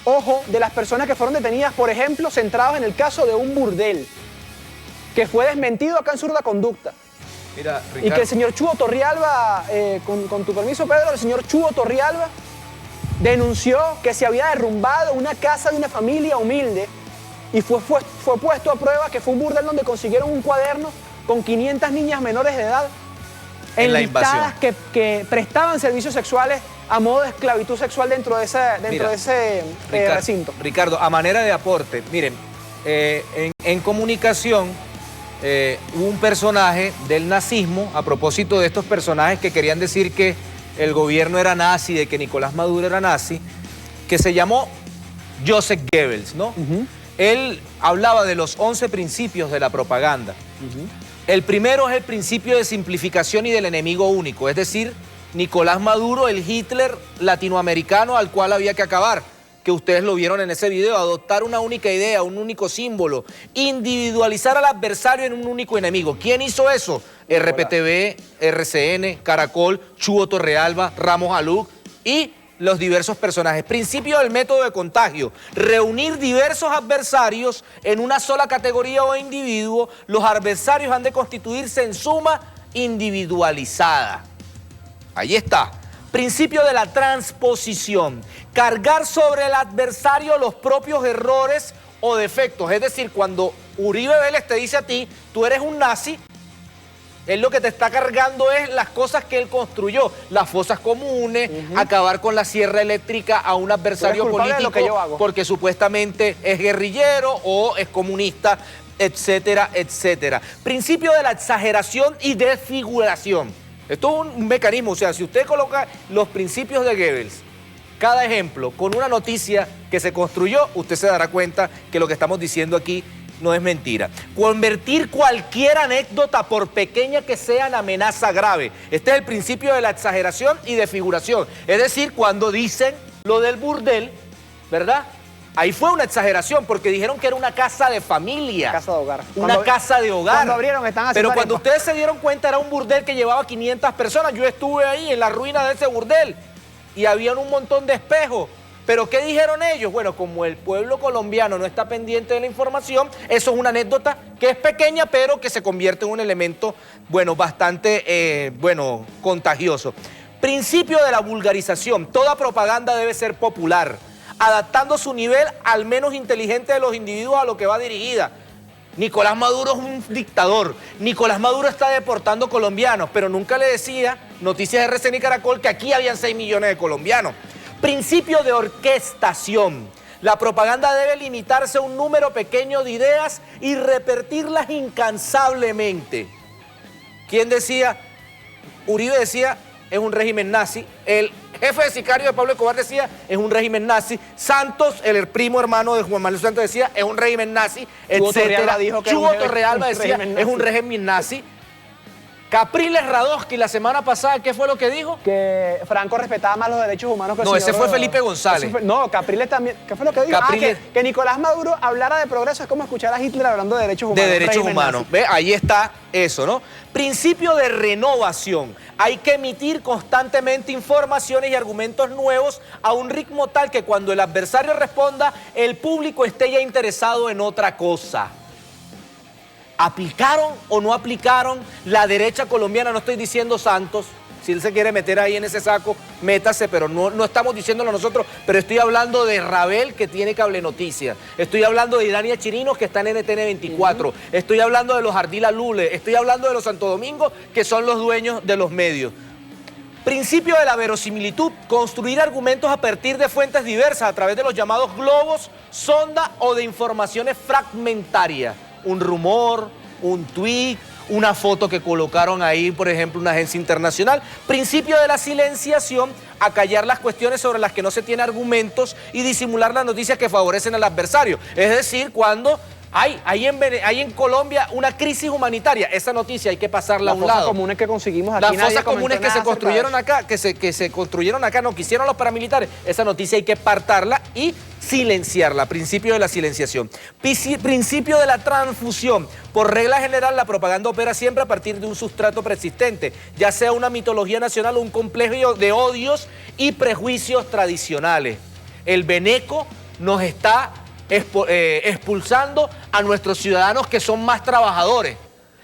ojo, de las personas que fueron detenidas, por ejemplo, centrados en el caso de un burdel, que fue desmentido acá en Zurda Conducta. Mira, Ricardo. Y que el señor Chugo Torrialba, con tu permiso, Pedro, el señor Chugo Torrialba denunció que se había derrumbado una casa de una familia humilde y fue puesto a prueba que fue un burdel donde consiguieron un cuaderno con 500 niñas menores de edad enlistadas que prestaban servicios sexuales a modo de esclavitud sexual dentro de ese recinto. Ricardo, a manera de aporte, miren, en comunicación hubo un personaje del nazismo, a propósito de estos personajes que querían decir que el gobierno era nazi, de que Nicolás Maduro era nazi, que se llamó Joseph Goebbels, ¿no? Él hablaba de los 11 principios de la propaganda. El primero es el principio de simplificación y del enemigo único, es decir, Nicolás Maduro, el Hitler latinoamericano al cual había que acabar, que ustedes lo vieron en ese video, adoptar una única idea, un único símbolo, individualizar al adversario en un único enemigo. ¿Quién hizo eso? RPTV, RCN, Caracol, Chugo Torrealba, Ramos Aluc y los diversos personajes. Principio del método de contagio: reunir diversos adversarios en una sola categoría o individuo. Los adversarios han de constituirse en suma individualizada. Ahí está. Principio de la transposición: cargar sobre el adversario los propios errores o defectos. Es decir, cuando Uribe Vélez te dice a ti, tú eres un nazi, él lo que te está cargando es las cosas que él construyó, las fosas comunes, acabar con la sierra eléctrica a un adversario político porque supuestamente es guerrillero o es comunista, etcétera, etcétera. Principio de la exageración y desfiguración. Esto es un mecanismo, o sea, si usted coloca los principios de Goebbels, cada ejemplo, con una noticia que se construyó, usted se dará cuenta que lo que estamos diciendo aquí no es mentira. Convertir cualquier anécdota, por pequeña que sea, en amenaza grave. Este es el principio de la exageración y desfiguración. Es decir, cuando dicen lo del burdel, ¿verdad? Ahí fue una exageración porque dijeron que era una casa de familia. Casa de hogar. Una casa de hogar. Cuando abrieron estaban haciendo Pero cuando arepa. ustedes se dieron cuenta era un burdel que llevaba 500 personas. Yo estuve ahí en la ruina de ese burdel y habían un montón de espejos. ¿Pero qué dijeron ellos? Bueno, como el pueblo colombiano no está pendiente de la información, eso es una anécdota que es pequeña, pero que se convierte en un elemento, bueno, bastante, contagioso. Principio de la vulgarización: toda propaganda debe ser popular, adaptando su nivel al menos inteligente de los individuos a lo que va dirigida. Nicolás Maduro es un dictador. Nicolás Maduro está deportando colombianos, pero nunca le decía, noticias de RCN y Caracol, que aquí habían 6 millones de colombianos. Principio de orquestación: la propaganda debe limitarse a un número pequeño de ideas y repetirlas incansablemente. ¿Quién decía? Uribe decía, es un régimen nazi. El jefe de sicario de Pablo Escobar decía, es un régimen nazi. Santos, el primo hermano de Juan Manuel Santos, decía, es un régimen nazi, etcétera. Chugo Torrealba decía, es un régimen nazi. Capriles Radosky la semana pasada, ¿qué fue lo que dijo? Que Franco respetaba más los derechos humanos que el No, señor... ese fue Felipe González. No, Capriles también. ¿Qué fue lo que dijo? Capriles... que Nicolás Maduro hablara de progreso es como escuchar a Hitler hablando de derechos humanos. De derechos humanos. ¿Ve? Ahí está eso, ¿no? Principio de renovación: hay que emitir constantemente informaciones y argumentos nuevos a un ritmo tal que cuando el adversario responda, el público esté ya interesado en otra cosa. ¿Aplicaron o no aplicaron la derecha colombiana? No estoy diciendo Santos, Si él se quiere meter ahí en ese saco, métase, pero no estamos diciéndolo nosotros, pero estoy hablando de Rabel, que tiene Cable Noticias. Estoy hablando de Idania Chirinos, que está en NTN 24. Estoy hablando de los Ardila Lule. Estoy hablando de los Santo Domingo, que son los dueños de los medios. Principio de la verosimilitud, construir argumentos a partir de fuentes diversas a través de los llamados globos, sonda o de informaciones fragmentarias. Un rumor, un tuit, una foto que colocaron ahí, por ejemplo, una agencia internacional. Principio de la silenciación, acallar las cuestiones sobre las que no se tiene argumentos y disimular las noticias que favorecen al adversario. Es decir, cuando hay en Colombia una crisis humanitaria, esa noticia hay que pasarla a un lado. Las fosas comunes que conseguimos aquí. Las fosas comunes que se construyeron acá, que se construyeron acá, no quisieron los paramilitares, esa noticia hay que apartarla y silenciarla. Principio de la silenciación. Principio de la transfusión. Por regla general, la propaganda opera siempre a partir de un sustrato persistente, ya sea una mitología nacional o un complejo de odios y prejuicios tradicionales. El Beneco nos está expulsando a nuestros ciudadanos que son más trabajadores.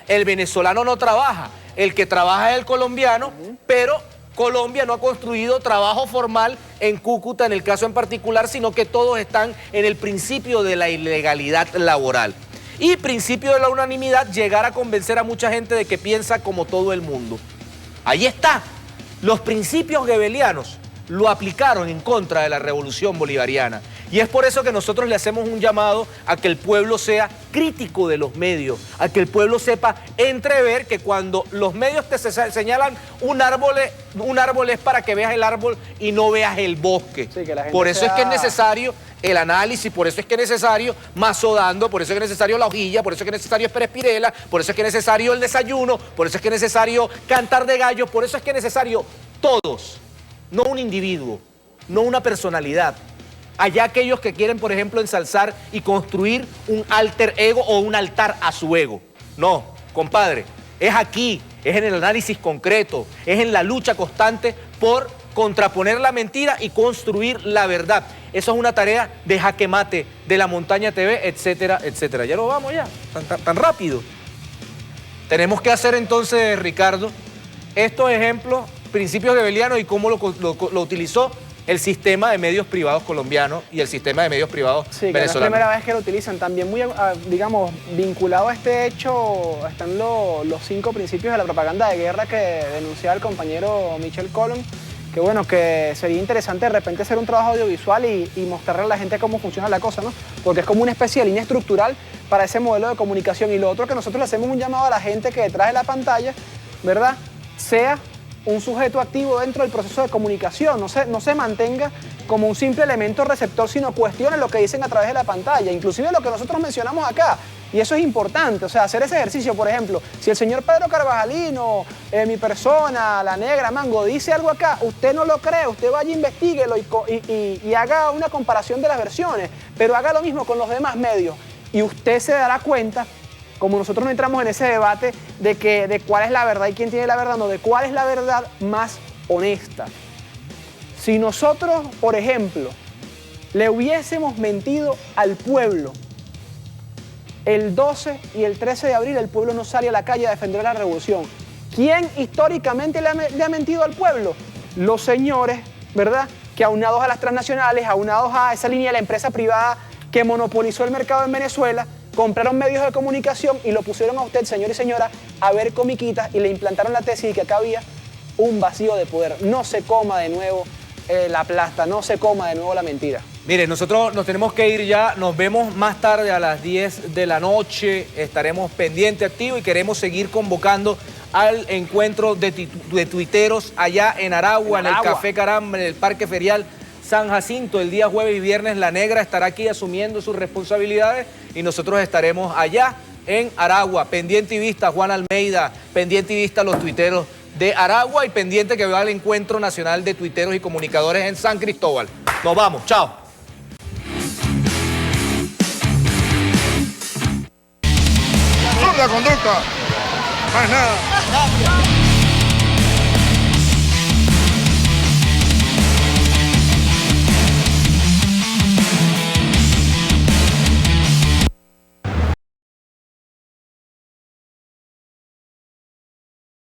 El venezolano no trabaja, el que trabaja es el colombiano, pero Colombia no ha construido trabajo formal en Cúcuta en el caso en particular, sino que todos están en el principio de la ilegalidad laboral. Y principio de la unanimidad, llegar a convencer a mucha gente de que piensa como todo el mundo. Ahí está. Los principios gebelianos lo aplicaron en contra de la revolución bolivariana. Y es por eso que nosotros le hacemos un llamado a que el pueblo sea crítico de los medios, a que el pueblo sepa entrever que cuando los medios te señalan un árbol es para que veas el árbol y no veas el bosque. Sí, que la gente por eso es que es necesario el análisis, por eso es que es necesario Mazo Dando, por eso es que es necesario la hojilla, por eso es que es necesario Pérez Pirela, por eso es que es necesario el desayuno, por eso es que es necesario cantar de gallo, por eso es que es necesario todos. No un individuo, no una personalidad. Allá aquellos que quieren, por ejemplo, ensalzar y construir un alter ego o un altar a su ego. No, compadre, es aquí, es en el análisis concreto, es en la lucha constante por contraponer la mentira y construir la verdad. Eso es una tarea de Jaque Mate, de La Montaña TV, etcétera, etcétera. Ya lo vamos ya, tan rápido. Tenemos que hacer entonces, Ricardo, estos ejemplos, principios gebelianos y cómo lo utilizó el sistema de medios privados colombiano y el sistema de medios privados venezolano. Es la primera vez que lo utilizan. También muy, digamos, vinculado a este hecho están los 5 principios de la propaganda de guerra que denunciaba el compañero Michel Colón, que bueno, que sería interesante de repente hacer un trabajo audiovisual y mostrarle a la gente cómo funciona la cosa, ¿no? Porque es como una especie de línea estructural para ese modelo de comunicación. Y lo otro que nosotros le hacemos un llamado a la gente que detrás de la pantalla, ¿verdad?, sea un sujeto activo dentro del proceso de comunicación, no se mantenga como un simple elemento receptor, sino cuestione lo que dicen a través de la pantalla, inclusive lo que nosotros mencionamos acá. Y eso es importante, o sea, hacer ese ejercicio, por ejemplo, si el señor Pedro Carvajalino, mi persona, la negra, Mango, dice algo acá, usted no lo cree, usted vaya, investíguelo y haga una comparación de las versiones, pero haga lo mismo con los demás medios y usted se dará cuenta, como nosotros no entramos en ese debate de cuál es la verdad y quién tiene la verdad, no, de cuál es la verdad más honesta. Si nosotros, por ejemplo, le hubiésemos mentido al pueblo, el 12 y el 13 de abril el pueblo no sale a la calle a defender la revolución. ¿Quién históricamente le ha mentido al pueblo? Los señores, ¿verdad?, que aunados a las transnacionales, aunados a esa línea de la empresa privada que monopolizó el mercado en Venezuela, compraron medios de comunicación y lo pusieron a usted, señor y señora, a ver comiquitas y le implantaron la tesis de que acá había un vacío de poder. No se coma de nuevo la plasta, no se coma de nuevo la mentira. Mire, nosotros nos tenemos que ir ya, nos vemos más tarde a las 10 de la noche, estaremos pendientes, activos y queremos seguir convocando al encuentro de tuiteros allá en Aragua, en el Café Caramba, en el Parque Ferial San Jacinto. El día jueves y viernes La Negra estará aquí asumiendo sus responsabilidades y nosotros estaremos allá en Aragua. Pendiente y vista Juan Almeida, pendiente y vista los tuiteros de Aragua y pendiente que va el Encuentro Nacional de Tuiteros y Comunicadores en San Cristóbal. Nos vamos, chao. La conducta, más nada.